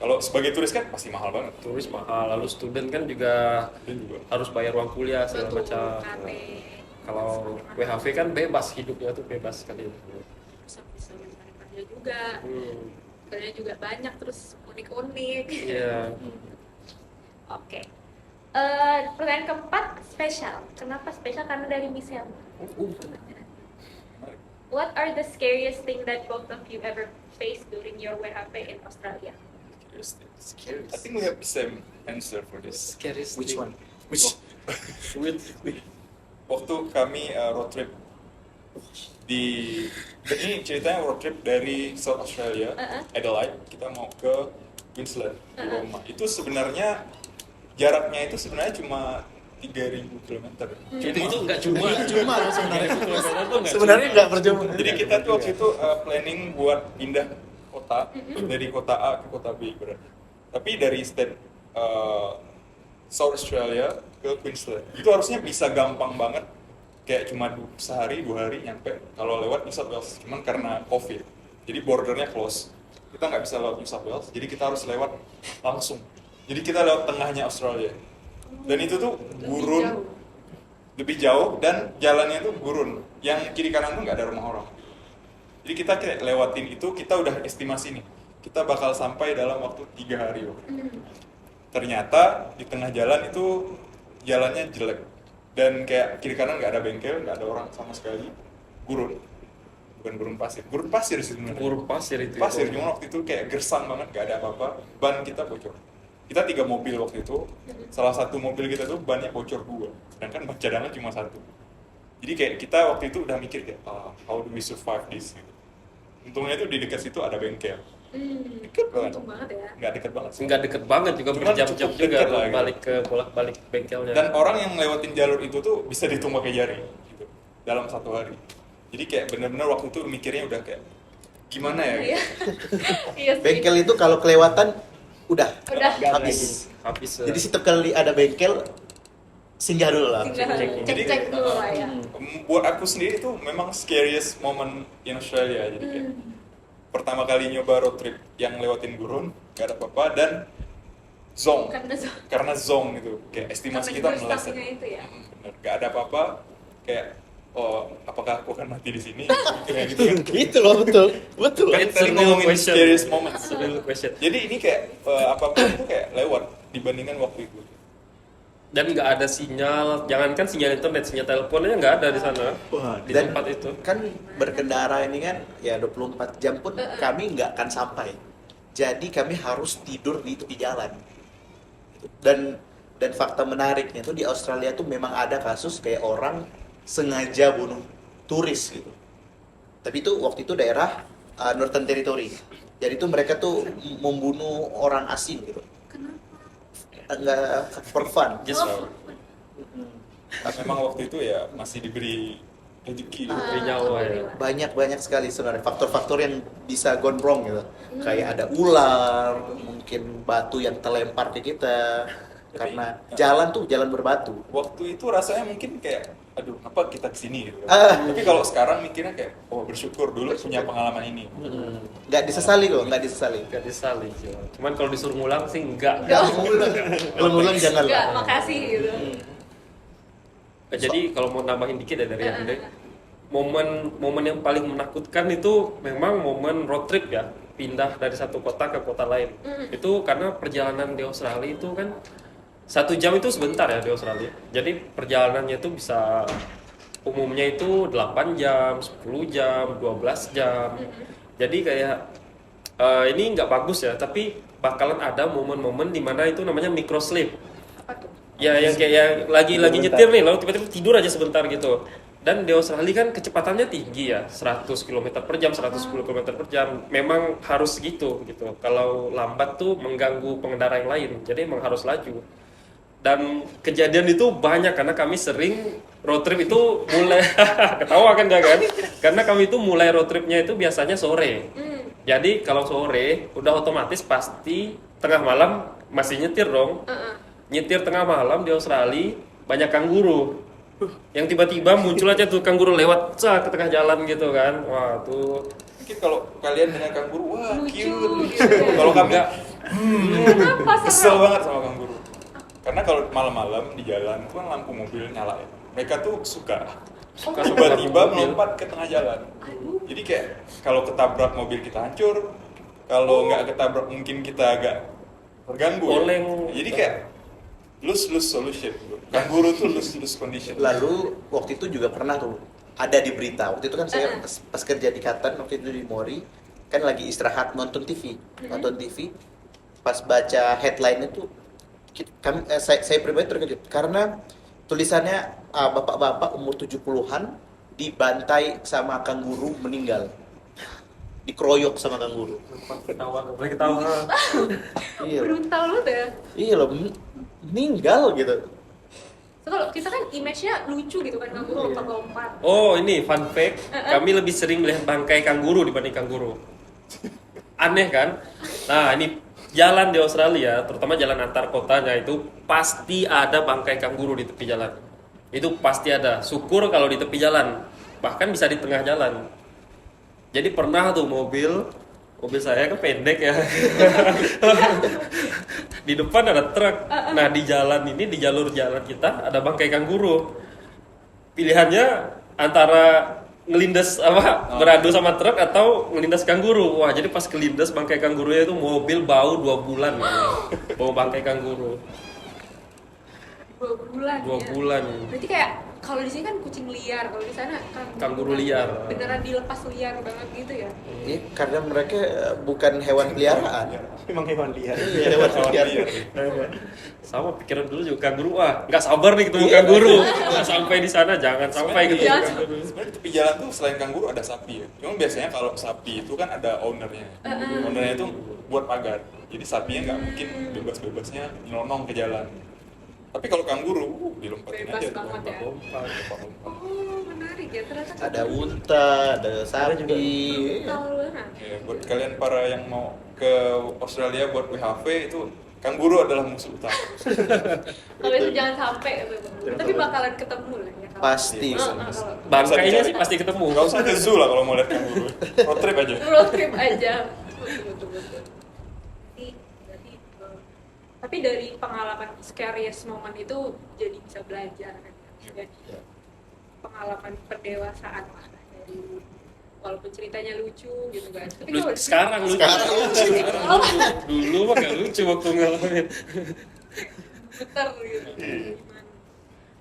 Kalau sebagai turis kan pasti mahal banget. Turis mahal, lalu student kan juga Dan juga harus bayar uang kuliah segala macam. Kalau WHV kan bebas, hidupnya tuh bebas sekali. Bisa mencari kerja juga, Hmm, kerja juga banyak, terus unik-unik. iya. Oke. Pertanyaan keempat, spesial. Kenapa spesial? Karena dari Michelle. What are the scariest thing that both of you ever faced during your WHP in Australia? I think we have the same answer for this. Which one? Which? Waktu kami road trip di ini ceritanya road trip dari South Australia, Adelaide, kita mau ke Queensland di Roma. Itu sebenarnya jaraknya itu sebenarnya cuma 3.000 km. Itu nggak cuma. Cuma loh sebenarnya. Sebenarnya Sebenarnya nggak percuma. Jadi kita tuh waktu itu planning buat pindah kota dari kota A ke kota B berarti. Tapi dari state South Australia ke Queensland itu harusnya bisa gampang banget, kayak cuma sehari 2 hari nyampe kalau lewat New South Wales. Cuman karena COVID, jadi bordernya close, kita nggak bisa lewat New South Wales. Jadi kita harus lewat langsung. Jadi kita lewat tengahnya Australia. Dan itu tuh gurun, lebih jauh dan jalannya tuh gurun. Yang kiri kanan tuh nggak ada rumah orang. Jadi kita kayak lewatin itu, kita udah estimasi nih, kita bakal sampai dalam waktu 3 hari. Ternyata di tengah jalan itu jalannya jelek dan kayak kiri kanan nggak ada bengkel, nggak ada orang sama sekali, gurun. Bukan gurun pasir sih sebenarnya. Gurun pasir itu. Pasir, cuma waktu itu kayak gersang banget, nggak ada apa-apa. Ban kita bocor. Kita 3 mobil waktu itu, salah satu mobil kita tuh bannya bocor 2, sedangkan ban cadangan cuma 1. Jadi kayak kita waktu itu udah mikir kayak, how do we survive this? Gitu. Untungnya itu di dekat situ ada bengkel. Deket banget. Untung banget ya. Nggak deket banget sih. Nggak deket banget juga, Cuman berjam-jam cukup juga deket lah, gitu. balik ke bolak-balik bengkelnya. Dan orang yang lewatin jalur itu tuh bisa dihitung pakai jari gitu, dalam 1 hari. Jadi kayak bener-bener waktu itu mikirnya udah kayak gimana ya? Iya. Iya sih. Bengkel itu kalau kelewatan udah Udah. habis. habis. Jadi setiap kali ada bengkel singgah dulu lah. Cek dulu lah ya. Buat aku sendiri itu memang scariest moment in Australia. Jadi kayak pertama kali nyoba road trip yang lewatin gurun, gak ada apa-apa, dan zong. Karena zong gitu, kayak estimasi kita meleset. Itu ya. Bener, gak ada apa-apa, kayak oh apakah aku akan mati di sini? Kayak gitu kan. Itu loh, betul. Betul. Kan tadi ngomongin scariest moments. Real question. Jadi ini kayak apapun itu kayak lewat dibandingkan waktu itu. Dan nggak ada sinyal, jangankan sinyal internet, sinyal teleponnya nggak ada di sana. Wah, Di dan tempat itu. kan berkendara ini kan ya 24 jam pun kami nggak akan sampai. Jadi kami harus tidur di tepi jalan. Dan fakta menariknya tuh di Australia tuh memang ada kasus kayak orang sengaja bunuh turis gitu. Tapi itu waktu itu daerah Northern Territory. Jadi itu mereka tuh membunuh orang asing gitu. Enggak for fun. Just Memang waktu itu ya masih diberi rezeki. Diberi nyawa ya. Banyak sekali sebenarnya faktor-faktor yang bisa gone wrong gitu. Kayak ada ular, mungkin batu yang terlempar ke kita. Karena jalan tuh jalan berbatu. Waktu itu rasanya mungkin kayak aduh apa kita kesini gitu kan. Tapi kalau sekarang mikirnya kayak oh bersyukur dulu punya pengalaman ini. Nggak disesali kok, nggak disesali. Nggak disali. Cuman kalau disuruh ngulang sih nggak. Nggak ngulang. Kalau ngulang jangan Enggak, lah. makasih gitu. Jadi kalau mau nambahin dikit ya dari aku deh. Momen yang paling menakutkan itu memang momen road trip ya, pindah dari satu kota ke kota lain. Itu karena perjalanan di Australia itu kan 1 jam itu sebentar ya di Australia. Jadi perjalanannya itu bisa umumnya itu 8 jam, 10 jam, 12 jam. Jadi kayak ini nggak bagus ya, tapi bakalan ada momen-momen di mana itu namanya micro sleep. Apa tuh? Ya yang kayak yang lagi nyetir nih, lalu tiba-tiba tidur aja sebentar gitu. Dan di Australia kan kecepatannya tinggi ya, 100 km per jam, 110 km per jam. Memang harus gitu. Kalau lambat tuh mengganggu pengendara yang lain, jadi emang harus laju. Dan kejadian itu banyak karena kami sering road trip itu mulai ketawa kan kan? Karena kami itu mulai road tripnya itu biasanya sore. Jadi kalau sore udah otomatis pasti tengah malam masih nyetir dong. Nyetir tengah malam di Australia banyak kanguru. Yang tiba-tiba muncul aja tuh kanguru lewat ke tengah jalan gitu kan. Wah, tuh Mungkin kalau kalian dengan kanguru wah Lucu, cute. gitu. Kalau kami nggak Kenapa kesel serem? banget sama kanguru. Karena kalau malam-malam di jalan itu kan lampu mobil nyala ya. Mereka tuh suka Suka sama tiba-tiba mobil. melompat ke tengah jalan. Aduh. Jadi kayak kalau ketabrak mobil kita hancur, kalau nggak ketabrak mungkin kita agak terganggu. ya. Oleng. Jadi kayak lose solution. Kanguru tuh lose condition. Lalu waktu itu juga pernah tuh ada di berita. Waktu itu kan saya pas kerja di Qatar, waktu itu di Mori, kan lagi istirahat nonton TV. Nonton TV, pas baca headline itu saya pribadi terkejut karena tulisannya bapak-bapak umur 70-an dibantai sama kanguru meninggal. Dikeroyok sama kanguru. Ketawa, boleh ketawa. Iya. Brutal banget ya. Iya loh, meninggal gitu. So, kalau kita kan image-nya lucu gitu kan, kanguru lompat-lompat. Oh, ini fun fact. Kami lebih sering melihat bangkai kanguru dibanding kanguru. Aneh kan? Nah, ini jalan di Australia, terutama jalan antar kotanya itu pasti ada bangkai kanguru di tepi jalan. Itu pasti ada. Syukur kalau di tepi jalan, bahkan bisa di tengah jalan. Jadi pernah tuh mobil saya kan pendek ya. Di depan ada truk. Nah, di jalan ini, di jalur jalan kita ada bangkai kanguru. Pilihannya antara ngelindas beradu sama truk atau ngelindas kanguru. Wah, jadi pas kelindas bangkai kangurunya itu mobil bau 2 bulan. Bau bangkai kanguru. 2 bulan. 2 ya. bulan. Berarti kayak kalau di sini kan kucing liar, kalau di sana Kanguru liar. Beneran dilepas liar banget gitu ya. Iya, karena mereka bukan hewan peliharaan. Memang hewan liar. Iya, hewan liar. Sama pikiran dulu juga kanguru. Wah, nggak sabar nih ketemu kanguru. Nggak sampai di sana, jangan sampai ketemu Jangan. kanguru. Sebenarnya di tepi jalan tuh selain kanguru ada sapi ya. Cuma biasanya kalau sapi itu kan ada ownernya. Ownernya itu buat pagar. Jadi sapinya nggak mungkin bebas-bebasnya nyelonong ke jalan. Tapi kalau kanguru dilompatin Bebas aja. banget ya. Lompat. Oh, menarik ya. Ternyata Ada unta, ada sapi. Brutal banget. Ya, buat kalian para yang mau ke Australia buat WHV itu kanguru adalah musuh utama. Kalau itu jangan sampai, tapi bakalan ketemu lah ya. kalau- Pasti. Kalau Bangkainya sih pasti ketemu. Gak usah ke zoo lah kalau mau lihat kanguru. Road trip aja. road trip aja. Betul. Berarti, tapi dari pengalaman scariest moment itu jadi bisa belajar kan. Jadi pengalaman pendewasaan lah dari walaupun ceritanya lucu gitu kan. Tapi kalau Sekarang lucu. Dulu mah gak lucu waktu ngalamin. putar gitu. Gimana?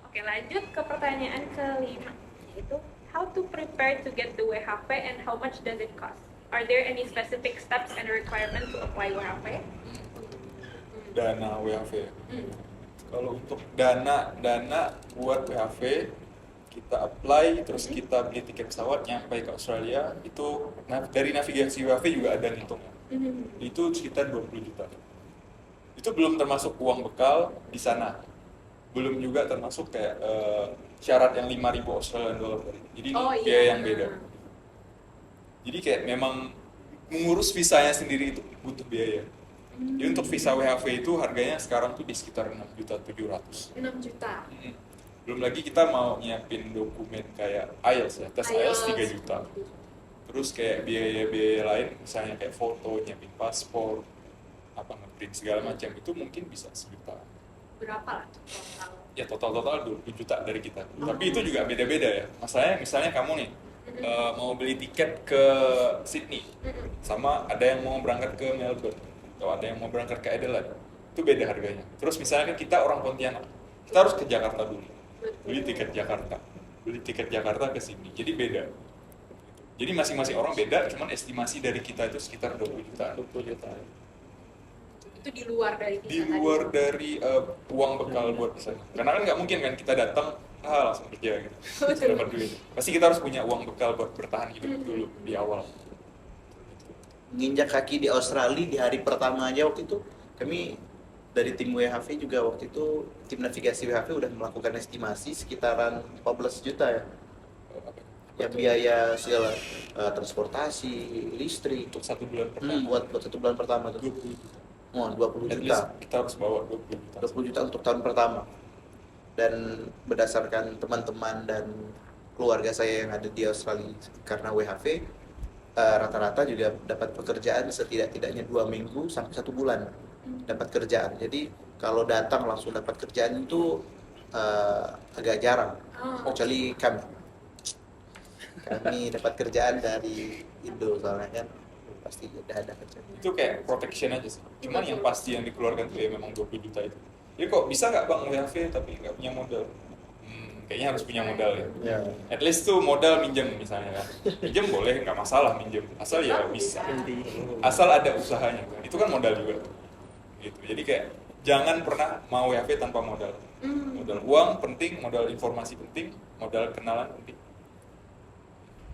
Oke, lanjut ke pertanyaan kelima, yaitu how to prepare to get the WHP and how much does it cost? Are there any specific steps and requirements to apply WHP? Dana WHV. Kalau untuk dana buat WHV kita apply terus kita beli tiket pesawat nyampe ke Australia itu dari navigasi WHV juga ada ngitungnya. Itu sekitar 20 juta. Itu belum termasuk uang bekal di sana. Belum juga termasuk kayak syarat yang 5.000 Australian dollar. Jadi Oh, iya. biaya yang beda. Jadi kayak memang mengurus visanya sendiri itu butuh biaya. Jadi untuk visa WHV itu harganya sekarang tuh di sekitar 6.700.000. 6 juta. Belum lagi kita mau nyiapin dokumen kayak IELTS ya, tes IELTS 3 juta. Terus kayak biaya-biaya lain misalnya kayak foto, nyiapin paspor, ngeprint segala macam itu mungkin bisa 1 juta. Berapa lah total? Ya total 20 juta dari kita. Tapi itu juga beda-beda ya. Masalahnya misalnya kamu nih mau beli tiket ke Sydney sama ada yang mau berangkat ke Melbourne atau ada yang mau berangkat ke Adelaide. Itu beda harganya. Terus misalnya kan kita orang Pontianak, kita harus ke Jakarta dulu. Beli tiket Jakarta ke Sydney. Jadi beda. Jadi masing-masing orang beda, cuman estimasi dari kita itu sekitar 20 juta. 20 juta. Itu di luar dari Di luar dari uang bekal buat sana. Karena kan nggak mungkin kan kita datang langsung kerja gitu. Dapat duit. Pasti kita harus punya uang bekal buat bertahan hidup dulu di awal. Nginjak kaki di Australia di hari pertama aja waktu itu kami dari tim WHV juga waktu itu tim navigasi WHV udah melakukan estimasi sekitaran 14 juta ya. Ya biaya segala transportasi, listrik Untuk 1 bulan pertama. buat 1 bulan pertama tuh. 20 juta. Oh, 20 At juta. least kita harus bawa 20 juta. 20 juta untuk tahun pertama. Dan berdasarkan teman-teman dan keluarga saya yang ada di Australia karena WHV rata-rata juga dapat pekerjaan setidak-tidaknya 2 minggu sampai 1 bulan dapat kerjaan. Jadi kalau datang langsung dapat kerjaan itu agak jarang, kecuali kami. Kami dapat kerjaan dari Indo soalnya kan pasti udah ada kerjaan. Itu kayak protection aja sih. Cuman yang pasti yang dikeluarkan tuh ya memang 20 juta itu. Jadi kok bisa nggak bang WHV tapi nggak punya modal? Kayaknya harus punya modal ya. Ya. At least tuh modal minjem misalnya kan. Minjem boleh, nggak masalah minjem. Asal ya bisa. Asal ada usahanya kan. Itu kan modal juga. Gitu. Jadi kayak jangan pernah mau WHV tanpa modal. Modal uang penting, modal informasi penting, modal kenalan penting.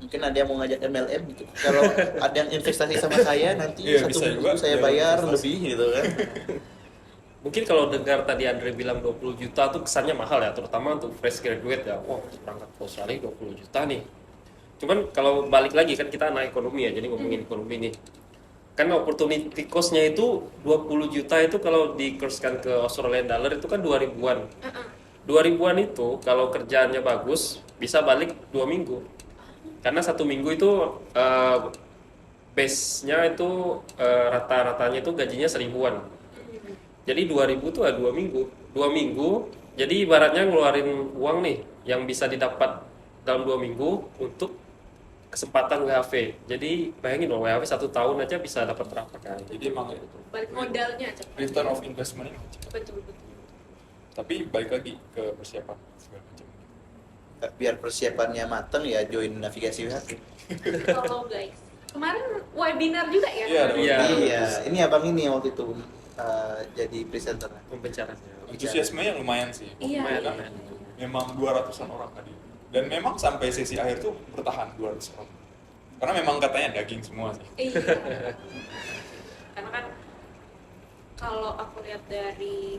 Mungkin ada yang mau ngajak MLM gitu. Kalau ada yang investasi sama saya nanti Iya, satu bisa minggu juga. saya Iya, bayar investasi. lebih gitu kan. Mungkin kalau dengar tadi Andre bilang 20 juta tuh kesannya mahal ya, terutama untuk fresh graduate ya. Wah, berangkat ke Australia 20 juta nih. Cuman kalau balik lagi kan kita anak ekonomi ya, jadi ngomongin ekonomi nih. Kan opportunity cost-nya itu 20 juta itu kalau dikurskan ke Australian dollar itu kan 2000-an. 2000-an itu kalau kerjaannya bagus bisa balik 2 minggu. Karena 1 minggu itu base-nya itu rata-ratanya itu gajinya 1000-an. Jadi 2000 tuh 2 minggu. 2 minggu, jadi ibaratnya ngeluarin uang nih yang bisa didapat dalam 2 minggu untuk kesempatan WHV. Jadi bayangin loh, WHV 1 tahun aja bisa dapat berapa kan. Jadi emang Balik modalnya cepat. return of investment ini cepat. Betul. Tapi balik lagi ke persiapan segala macam. Biar persiapannya mateng ya join navigasi WHV. Kalau guys, kemarin webinar juga ya? Iya, ada Iya. Iya, ini abang ini yang waktu itu jadi presenter. Pembicaranya. Antusiasmenya lumayan sih. Iya, Lumayan, iya. Memang 200-an orang tadi. Dan memang sampai sesi akhir tuh bertahan 200 orang. Karena memang katanya daging semua sih. Iya. Karena kan kalau aku lihat dari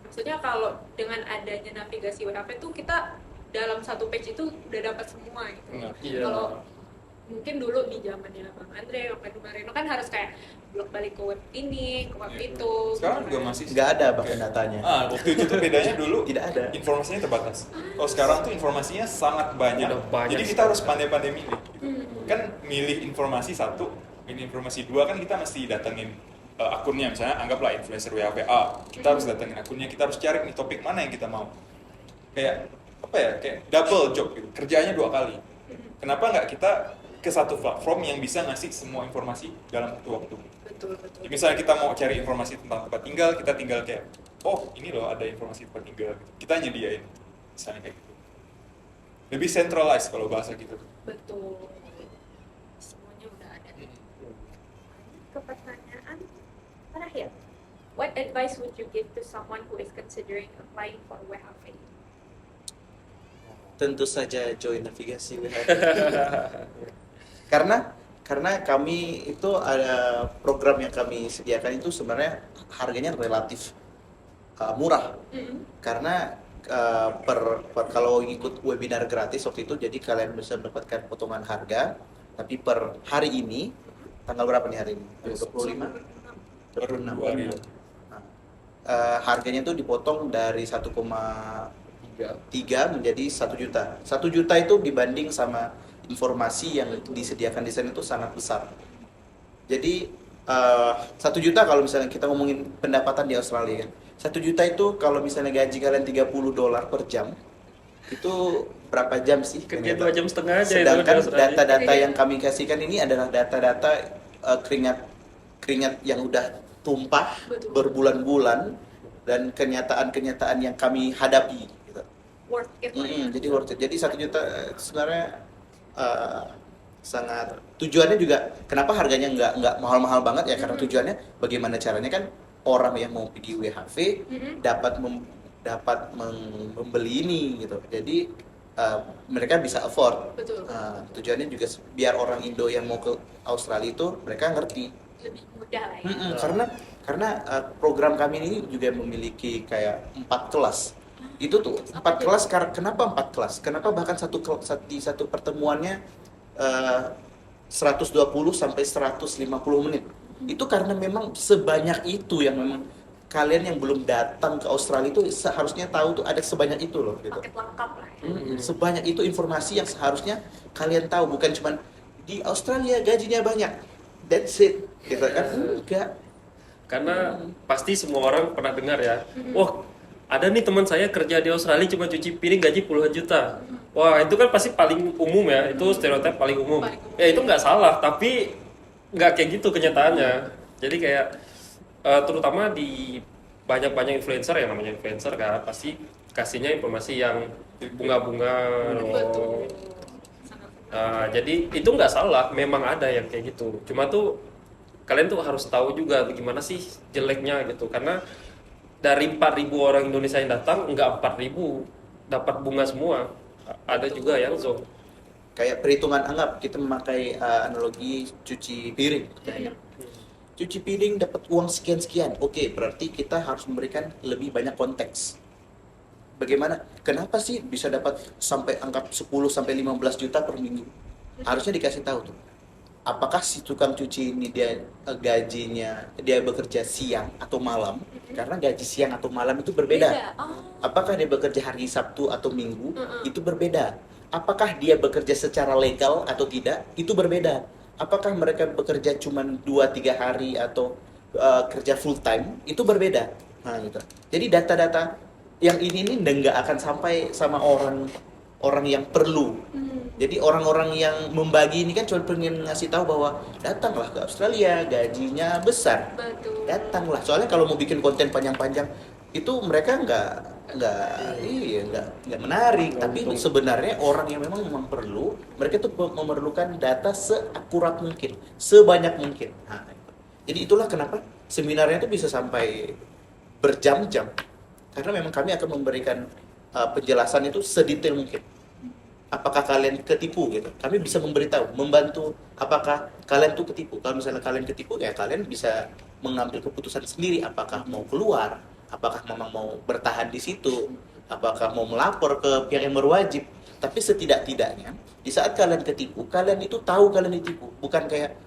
maksudnya kalau dengan adanya navigasi WHV tuh kita dalam satu page itu udah dapat semua gitu. Benar. Iya. Kalau mungkin dulu di zamannya Bang Andre, Bang Marino kan harus kayak blok balik ke web ini, ke web Iya. itu. Sekarang gitu juga kan. masih Nggak ada bahkan datanya. Waktu itu tuh bedanya dulu Tidak ada. informasinya terbatas. Oh sekarang tuh informasinya sangat banyak. Udah banyak Jadi kita harus pandai-pandai milih. Gitu. Kan milih informasi satu, milih informasi dua kan kita mesti datengin akunnya, misalnya anggaplah influencer WHVA. Kita harus datengin akunnya, kita harus cari nih topik mana yang kita mau. Kayak apa ya? Kayak double job gitu. Kerjanya 2 kali. Kenapa nggak kita ke satu platform yang bisa ngasih semua informasi dalam waktu? Betul. Jadi misalnya kita mau cari informasi tentang tempat tinggal, kita tinggal kayak, oh ini loh ada informasi tempat tinggal, gitu. Kita nyediain, misalnya kayak gitu. Lebih centralized kalau bahasa gitu. Betul. Semuanya udah ada. Ke pertanyaan terakhir. What advice would you give to someone who is considering applying for WHV? Tentu saja join navigasi WHV. karena kami itu ada program yang kami sediakan itu sebenarnya harganya relatif murah. Karena kalau ikut webinar gratis waktu itu, jadi kalian bisa mendapatkan potongan harga, tapi per hari ini tanggal berapa nih hari ini? 25? 26. Baru 2 hari. Harganya tuh dipotong dari 1,3 menjadi 1 juta. 1 juta itu dibanding sama informasi yang disediakan di sana itu sangat besar. Jadi 1 juta kalau misalnya kita ngomongin pendapatan di Australia kan. 1 juta itu kalau misalnya gaji kalian $30 per jam, itu berapa jam sih? Kerja 2,5 jam aja itu Sedangkan di Australia. data-data yang kami kasihkan ini adalah data-data keringat yang udah tumpah Betul. berbulan-bulan dan kenyataan-kenyataan yang kami hadapi gitu. Worth it lah ya. Jadi worth it. Jadi 1 juta sebenarnya sangat, tujuannya juga kenapa harganya nggak mahal-mahal banget ya, karena tujuannya bagaimana caranya kan orang yang mau pergi WHV dapat membeli ini gitu. Jadi mereka bisa afford. Betul. Tujuannya juga biar orang Indo yang mau ke Australia itu mereka ngerti. Lebih mudah lah ya. Karena program kami ini juga memiliki kayak 4 kelas. Itu tuh 4 kelas. Kenapa 4 kelas? Kenapa bahkan di satu pertemuannya 120 sampai 150 menit? Itu karena memang sebanyak itu yang memang kalian yang belum datang ke Australia itu seharusnya tahu tuh ada sebanyak itu loh gitu. Paket lengkap lah ya. Sebanyak itu informasi yang seharusnya kalian tahu, bukan cuman di Australia gajinya banyak. That's it. Gitu kan? Enggak. Karena pasti semua orang pernah dengar ya, wah ada nih teman saya kerja di Australia cuma cuci piring gaji puluhan juta. Wah, itu kan pasti paling umum ya, itu stereotip paling umum. Paling umum. Ya itu nggak salah, tapi nggak kayak gitu kenyataannya. Jadi kayak terutama di banyak-banyak influencer, yang namanya influencer kan pasti kasihnya informasi yang bunga-bunga. Betul. Sangat Jadi itu nggak salah, memang ada yang kayak gitu. Cuma tuh kalian tuh harus tahu juga gimana sih jeleknya gitu, karena dari 4.000 orang Indonesia yang datang, nggak 4.000 dapat bunga semua. Ada juga yang zonk. Kayak perhitungan, anggap kita memakai analogi cuci piring. Cuci piring dapat uang sekian-sekian. Oke, berarti kita harus memberikan lebih banyak konteks. Bagaimana? Kenapa sih bisa dapat sampai anggap 10 sampai 15 juta per minggu? Harusnya dikasih tahu tuh. Apakah si tukang cuci ini dia gajinya dia bekerja siang atau malam? Karena gaji siang atau malam itu berbeda. Oh. Apakah dia bekerja hari Sabtu atau Minggu? Itu berbeda. Apakah dia bekerja secara legal atau tidak? Itu berbeda. Apakah mereka bekerja cuma 2-3 hari atau kerja full time? Itu berbeda. Nah, gitu. Jadi data-data yang ini nggak akan sampai sama orang yang perlu. Jadi orang-orang yang membagi ini kan cuma pengen ngasih tahu bahwa datanglah ke Australia, gajinya besar. Betul. Datanglah. Soalnya kalau mau bikin konten panjang-panjang itu mereka nggak menarik. Tapi sebenarnya orang yang memang perlu, mereka tuh memerlukan data seakurat mungkin, sebanyak mungkin. Nah, jadi itulah kenapa seminarnya itu bisa sampai berjam-jam, karena memang kami akan memberikan penjelasan itu sedetail mungkin. Apakah kalian ketipu gitu? Kami bisa memberitahu, membantu apakah kalian tuh ketipu. Kalau misalnya kalian ketipu, ya kalian bisa mengambil keputusan sendiri apakah mau keluar, apakah memang mau bertahan di situ, apakah mau melapor ke pihak yang berwajib. Tapi setidak-tidaknya di saat kalian ketipu, kalian itu tahu kalian ditipu, bukan kayak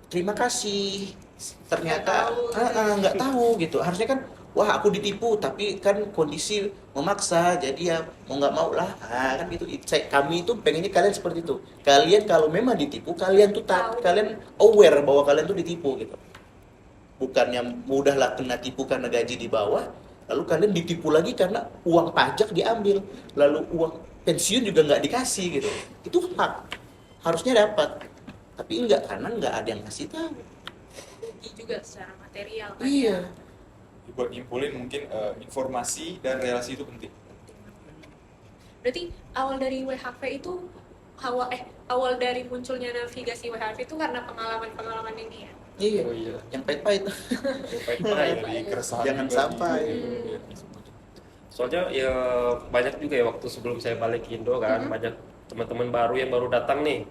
terima kasih ternyata nggak tahu gitu. Harusnya kan wah aku ditipu, tapi kan kondisi memaksa, jadi ya mau nggak mau lah. Nah, kan gitu. Kami itu pengennya kalian seperti itu. Kalian kalau memang ditipu, kalian tuh kalian aware bahwa kalian tuh ditipu gitu. Bukannya mudahlah kena tipu karena gaji di bawah, lalu kalian ditipu lagi karena uang pajak diambil, lalu uang pensiun juga nggak dikasih gitu. Itu hak, harusnya dapat. Tapi enggak, karena nggak ada yang ngasih tahu. Rugi juga secara material kan. Iya. Buat nyimpulin mungkin informasi dan relasi itu penting. Berarti awal dari WHV itu awal dari munculnya navigasi WHV itu karena pengalaman-pengalaman ini ya. Iya. Oh iya. Yang pahit-pahit. Dari keresahan Jangan juga sampai. Soalnya ya banyak juga ya waktu sebelum saya balik ke Indo kan, banyak teman-teman baru yang baru datang nih.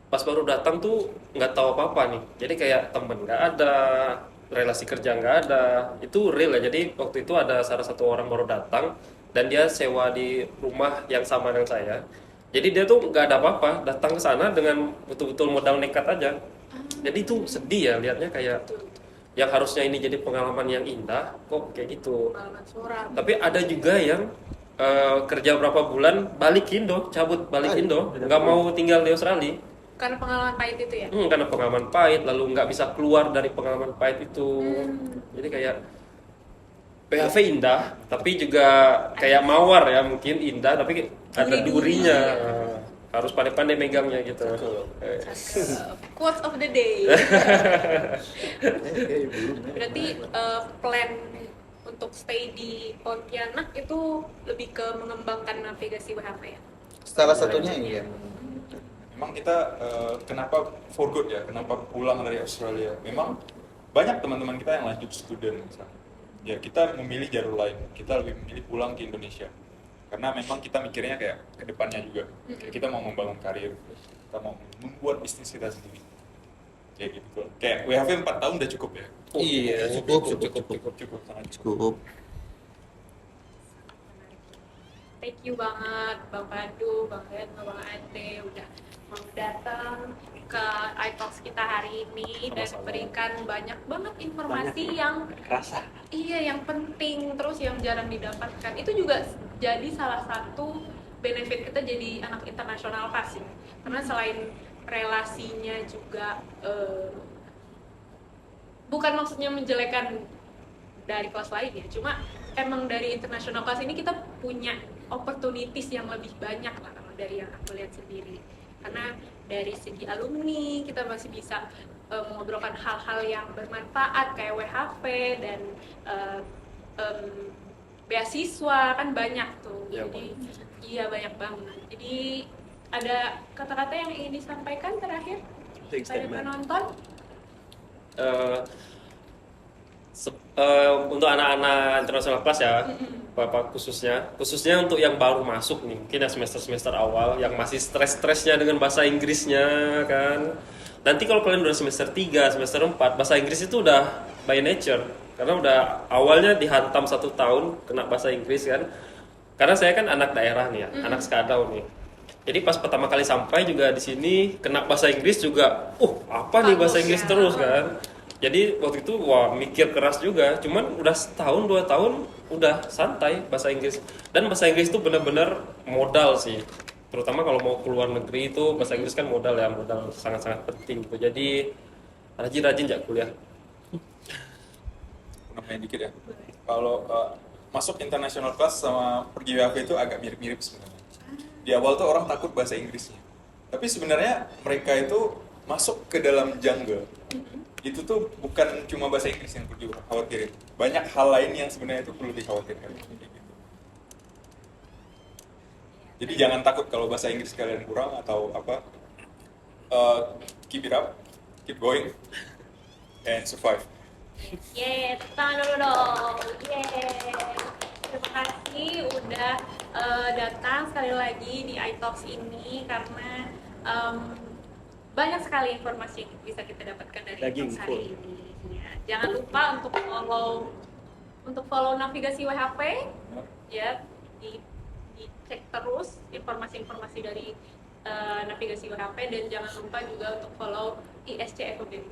Pas baru datang tuh nggak tahu apa-apa nih. Jadi kayak temen nggak ada, relasi kerja nggak ada. Itu real ya. Jadi waktu itu ada salah satu orang baru datang dan dia sewa di rumah yang sama dengan saya. Jadi dia tuh nggak ada apa-apa, datang ke sana dengan betul-betul modal nekat aja. Jadi itu sedih ya lihatnya, kayak yang harusnya ini jadi pengalaman yang indah kok kayak gitu. Pengalaman suram. Tapi ada juga yang kerja berapa bulan balik Indo, cabut balik Indo, nggak mau tinggal di Australia. Karena pengalaman pahit itu ya. Karena pengalaman pahit, lalu nggak bisa keluar dari pengalaman pahit itu. Jadi kayak PHV indah, tapi juga kayak mawar ya, mungkin indah, tapi ada durinya. Harus pandai-pandai megangnya gitu. Quotes of the day. Berarti plan untuk stay di Pontianak itu lebih ke mengembangkan navigasi WHV ya? Salah satunya iya. Memang kita kenapa for good ya, kenapa pulang dari Australia? Memang banyak teman-teman kita yang lanjut student misalnya. Ya kita memilih jalur lain, kita lebih memilih pulang ke Indonesia. Karena memang kita mikirnya kayak ke depannya juga. Kayak kita mau membangun karir, kita mau membuat bisnis kita sendiri. Kayak gitu. Kayak WHV 4 tahun udah cukup ya? Iya, Cukup, sangat cukup. Thank you banget Bang Pandu, Bang Retno, Bang Ade udah mau datang ke iTalks kita hari ini dan Sama-sama. berikan banyak banget informasi yang Rasa. iya yang penting, terus yang jarang didapatkan. Itu juga jadi salah satu benefit kita jadi anak internasional pas ya. Karena selain relasinya juga bukan maksudnya menjelekan dari kelas lain ya, cuma emang dari international class ini kita punya opportunities yang lebih banyak lah kalau dari yang aku lihat sendiri. Karena dari segi alumni kita masih bisa mengobrolkan hal-hal yang bermanfaat kayak WHV dan beasiswa kan banyak tuh. Ya, Jadi iya banyak banget. Jadi ada kata-kata yang ingin disampaikan terakhir Closing pada statement. penonton? Eh, untuk anak-anak international class ya, Bapak khususnya untuk yang baru masuk nih, mungkin yang semester awal yang masih stres-stresnya dengan bahasa Inggrisnya kan. Nanti kalau kalian udah semester 3, semester 4, bahasa Inggris itu udah by nature. Karena udah awalnya dihantam 1 tahun kena bahasa Inggris kan. Karena saya kan anak daerah nih ya, anak Skadau nih. Jadi pas pertama kali sampai juga di sini kena bahasa Inggris juga, apa nih bahasa Inggris terus kan. Jadi waktu itu wah mikir keras juga, cuman udah setahun 2 tahun udah santai bahasa Inggris. Dan bahasa Inggris itu benar-benar modal sih. Terutama kalau mau keluar negeri itu bahasa Inggris kan modal ya, modal sangat-sangat penting gitu. Jadi rajin-rajin aja kuliah. Namanya dikit ya. Kalau masuk international class sama pergi WHV itu agak mirip-mirip sebenarnya. Di awal tuh orang takut bahasa Inggrisnya. Tapi sebenarnya mereka itu masuk ke dalam jungle. Itu tuh bukan cuma bahasa Inggris yang perlu dikhawatirin. Banyak hal lain yang sebenarnya itu perlu dikhawatirkan. Jadi jangan takut kalau bahasa Inggris kalian kurang atau apa. Keep it up, keep going, and survive. Yeay, tepuk tangan dulu dong. Yeay. Terima kasih udah datang sekali lagi di iTalks ini karena banyak sekali informasi yang bisa kita dapatkan dari Daging iTalks hari full. ini. Ya, jangan lupa untuk follow navigasi WHP ya, dicek terus informasi-informasi dari navigasi WHP dan jangan lupa juga untuk follow ISC FEB.